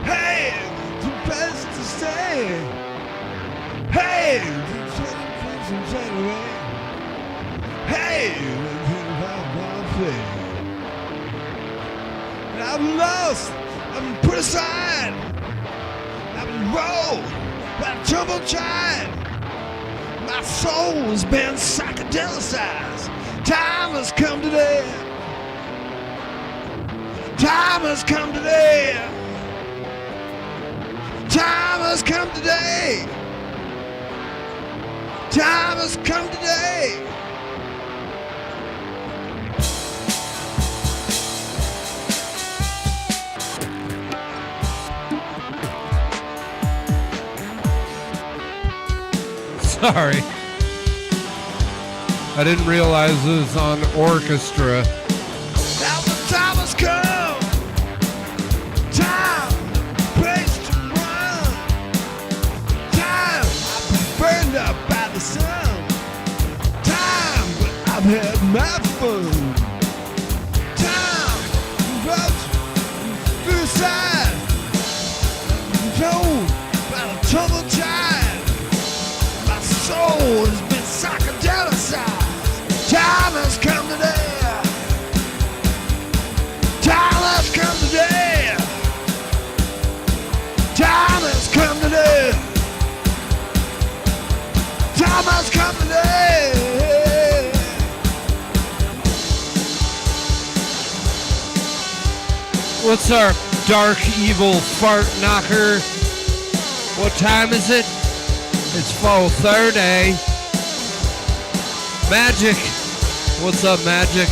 Hey, the best to stay. Hey, the January. Hey, I'm lost. I'm put aside. I've been rolled by a turbocharged. My soul has been psychedelicized. Time has come today. Time has come today. Time has come today. Time has come today. Sorry. I didn't realize it was on orchestra. Now the time has come. Time, place to run. Time, I've been burned up by the sun. Time, but I've had my fun. Time, roads through the side. Told by the tumble tide. My soul has been psychedelicized. Time has come today. Time has come today. Time has come today. Time has come today. What's our dark, evil fart knocker? What time is it? It's 4:30. Magic. What's up, Magic?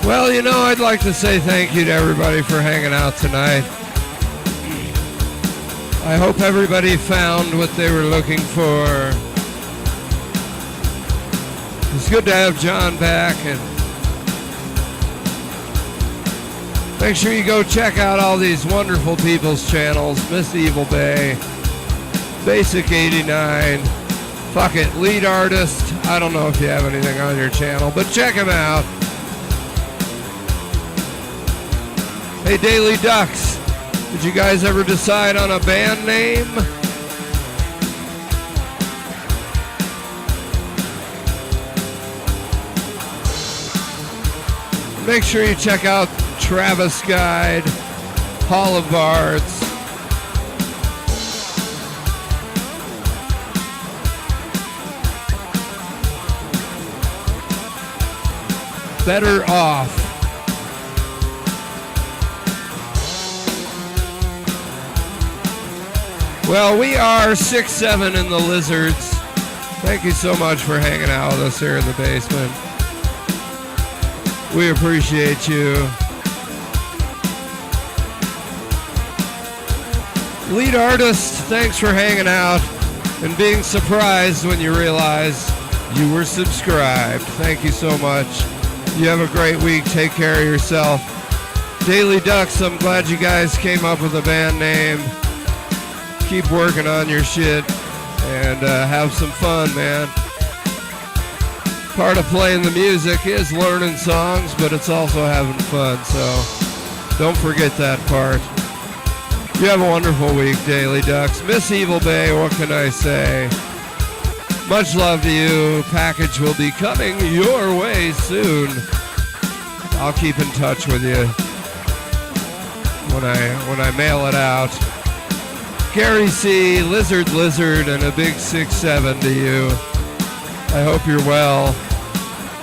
Well, you know, I'd like to say thank you to everybody for hanging out tonight. I hope everybody found what they were looking for. It's good to have John back, and make sure you go check out all these wonderful people's channels. Miss Evil Bay, Basic 89, fuck it, Lead Artist. I don't know if you have anything on your channel, but check him out. Hey, Daily Ducks, did you guys ever decide on a band name? Make sure you check out Travis Guide, Hall of Bards. Better Off. Well, we are 6-7 in the Lizards. Thank you so much for hanging out with us here in the basement. We appreciate you. Lead Artist, thanks for hanging out and being surprised when you realized you were subscribed. Thank you so much. You have a great week. Take care of yourself. Daily Ducks, I'm glad you guys came up with a band name. Keep working on your shit and have some fun, man. Part of playing the music is learning songs, but it's also having fun, so don't forget that part. You have a wonderful week, Daily Ducks. Miss Evil Bay, what can I say? Much love to you. Package will be coming your way soon. I'll keep in touch with you when I mail it out. Gary C, Lizard, and a big 6-7 to you. I hope you're well.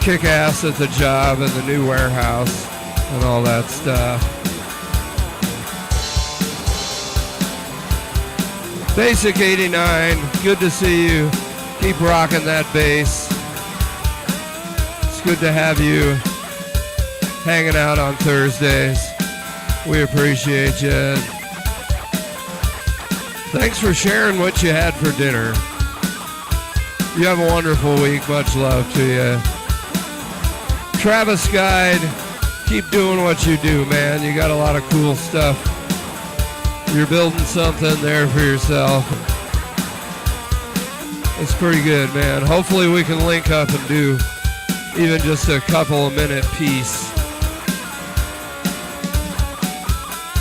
Kick ass at the job and the new warehouse and all that stuff. Basic 89, good to see you. Keep rocking that bass. It's good to have you hanging out on Thursdays. We appreciate you. Thanks for sharing what you had for dinner. You have a wonderful week. Much love to you. Travis Guide, keep doing what you do, man. You got a lot of cool stuff. You're building something there for yourself. It's pretty good, man. Hopefully we can link up and do even just a couple of minute piece.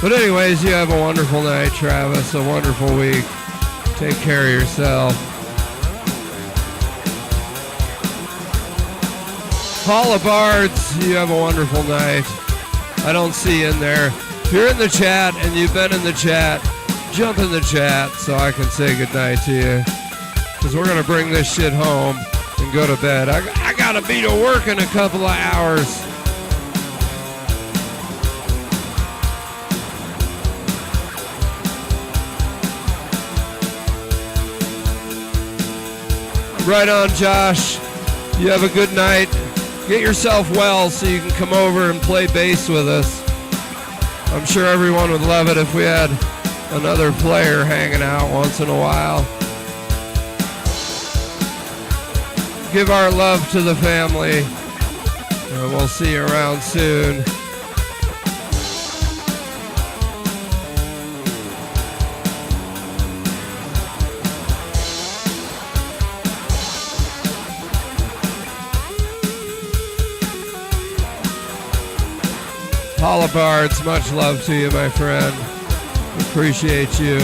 But anyways, you have a wonderful night, Travis. A wonderful week. Take care of yourself. Hall of Bards, you have a wonderful night. I don't see you in there. If you're in the chat and you've been in the chat, jump in the chat so I can say goodnight to you. Because we're going to bring this shit home and go to bed. I got to be to work in a couple of hours. Right on, Josh. You have a good night. Get yourself well so you can come over and play bass with us. I'm sure everyone would love it if we had another player hanging out once in a while. Give our love to the family, and we'll see you around soon. Hall of Bards, much love to you, my friend. Appreciate you.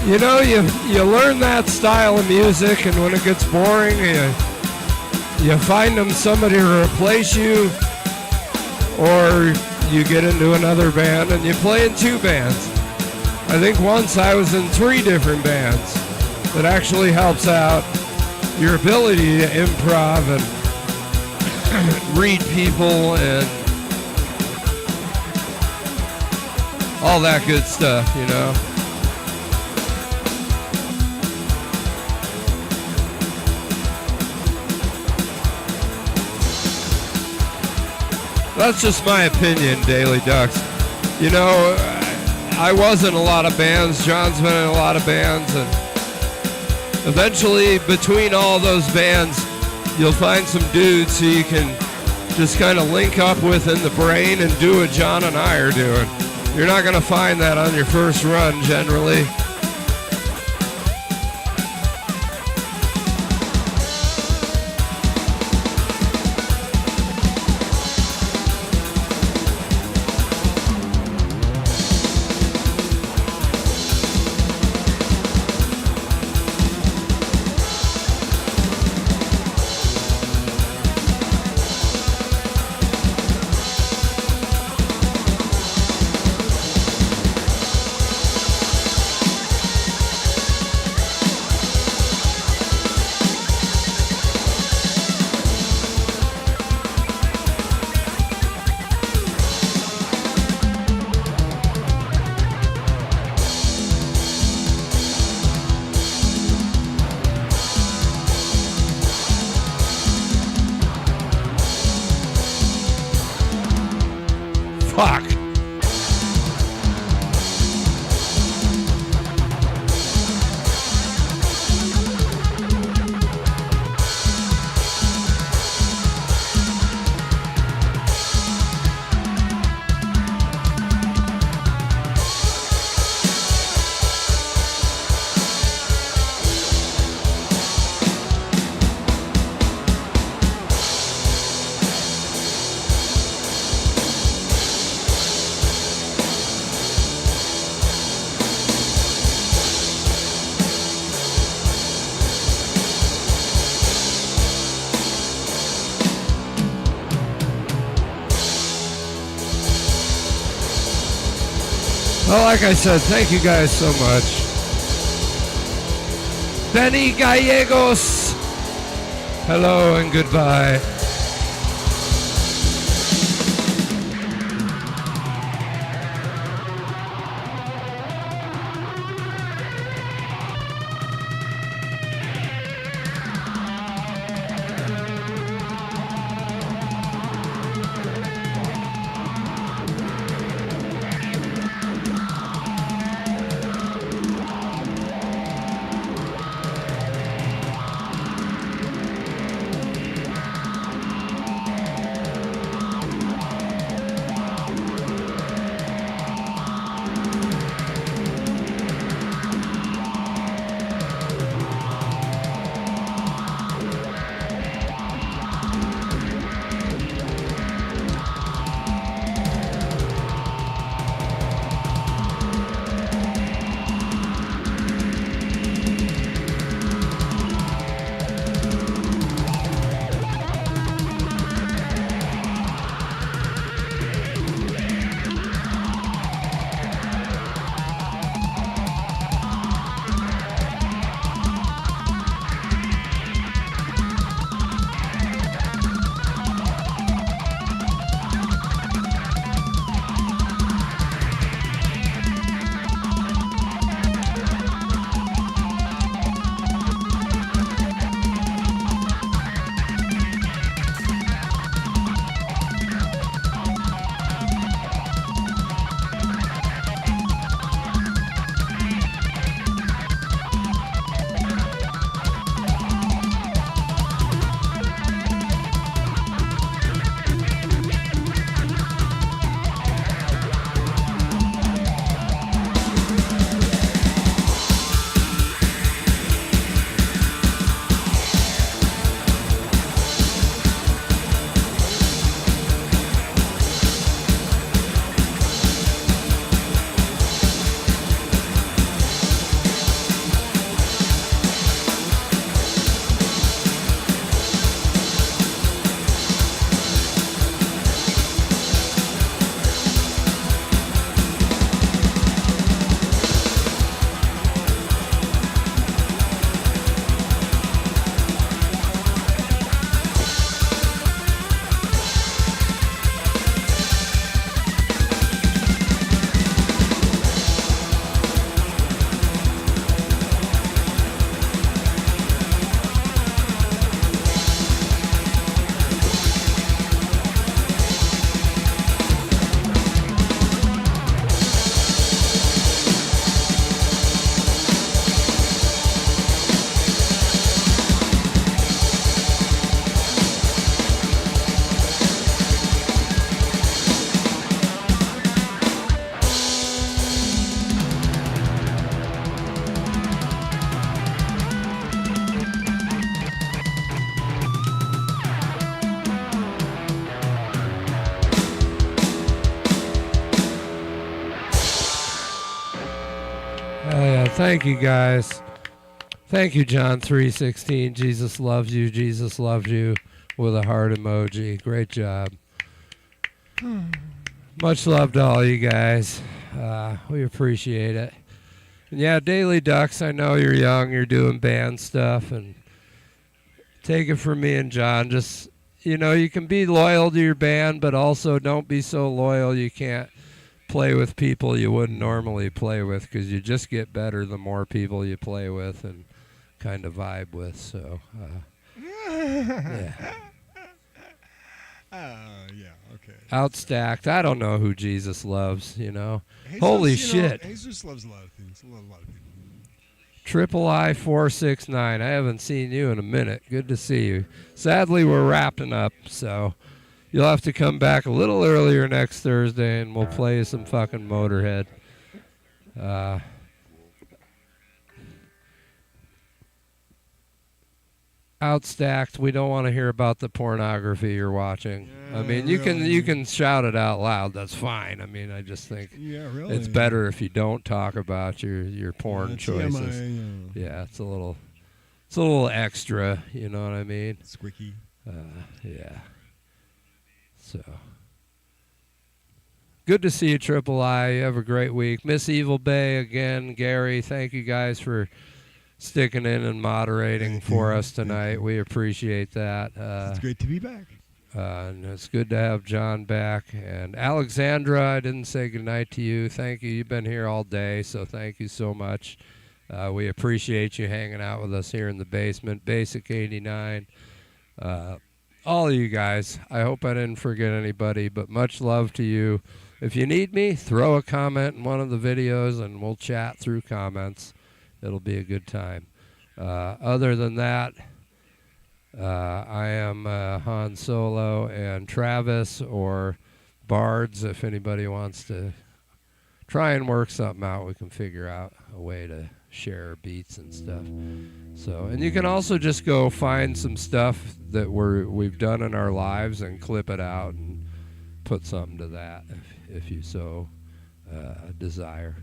You know, you learn that style of music, and when it gets boring, you find them somebody to replace you, or you get into another band and you play in 2 bands. I think once I was in 3 different bands. That actually helps out your ability to improv and read people and all that good stuff, you know. That's just my opinion, Daily Ducks. You know, I was in a lot of bands. John's been in a lot of bands, and eventually between all those bands, you'll find some dudes who you can just kind of link up with in the brain and do what John and I are doing. You're not going to find that on your first run generally. Fuck. Well, like I said, thank you guys so much. Benny Gallegos, hello and goodbye. yeah. Thank you, guys. Thank you, John 3:16. Jesus loves you. Jesus loves you. With a heart emoji. Great job. Much love to all you guys. We appreciate it. And yeah, Daily Ducks, I know you're young, you're doing band stuff, and take it from me and John. Just, you can be loyal to your band, but also don't be so loyal you can't play with people you wouldn't normally play with, because you just get better the more people you play with and kind of vibe with. So, yeah. Yeah, okay. Outstacked. I don't know who Jesus loves, Jesus, Holy shit. Jesus loves a lot of things. A lot of people. Triple I 469. I haven't seen you in a minute. Good to see you. Sadly, we're wrapping up, so you'll have to come back a little earlier next Thursday, and we'll play you some fucking Motorhead. Outstacked. We don't want to hear about the pornography you're watching. Yeah, I mean, you can shout it out loud. That's fine. I mean, I just think it's better if you don't talk about your porn choices. TMI, Yeah, it's a little extra. You know what I mean? Squicky. Yeah. So good to see you, Triple I. You have a great week. Miss Evil Bay again, Gary. Thank you guys for sticking in and moderating for us tonight. We appreciate that. It's great to be back. And it's good to have John back. And Alexandra, I didn't say goodnight to you. Thank you. You've been here all day, so thank you so much. We appreciate you hanging out with us here in the basement. Basic 89. All of you guys. I hope I didn't forget anybody, but much love to you. If you need me, throw a comment in one of the videos, and we'll chat through comments. It'll be a good time. Other than that, I am Han Solo, and Travis or Bards, if anybody wants to try and work something out, we can figure out a way to share beats and stuff. So, and you can also just go find some stuff that we've done in our lives and clip it out and put something to that if you so desire.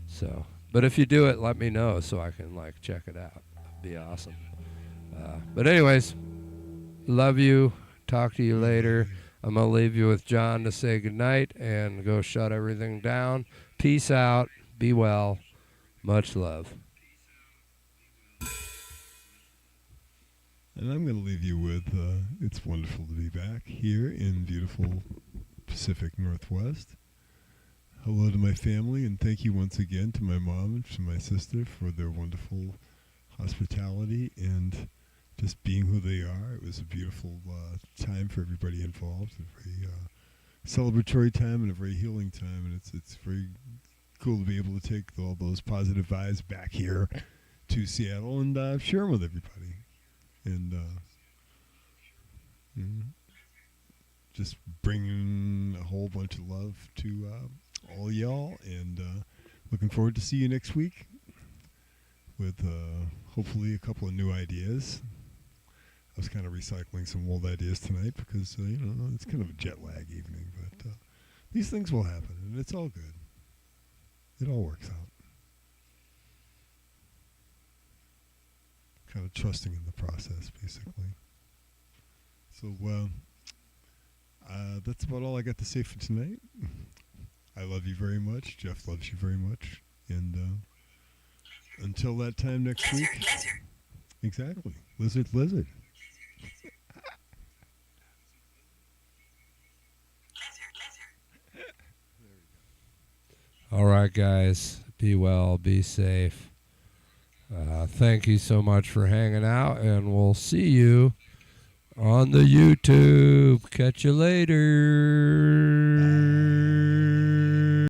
So. But if you do it, let me know so I can check it out. It'd be awesome. But anyways, love you. Talk to you later. I'm going to leave you with John to say goodnight and go shut everything down. Peace out. Be well. Much love. And I'm going to leave you with it's wonderful to be back here in beautiful Pacific Northwest. Hello to my family, and thank you once again to my mom and to my sister for their wonderful hospitality and just being who they are. It was a beautiful time for everybody involved, a very celebratory time and a very healing time, and it's very cool to be able to take all those positive vibes back here to Seattle and share them with everybody. And just bringing a whole bunch of love to all y'all, and looking forward to see you next week with hopefully a couple of new ideas. I was kind of recycling some old ideas tonight because it's kind of a jet lag evening, but these things will happen, and it's all good. It all works out. Kind of trusting in the process, basically. So that's about all I got to say for tonight. I love you very much. Jeff loves you very much. And until that time next week. Lizard. Exactly. Lizard. All right, guys. Be well. Be safe. Thank you so much for hanging out, and we'll see you on the YouTube. Catch you later. Bye.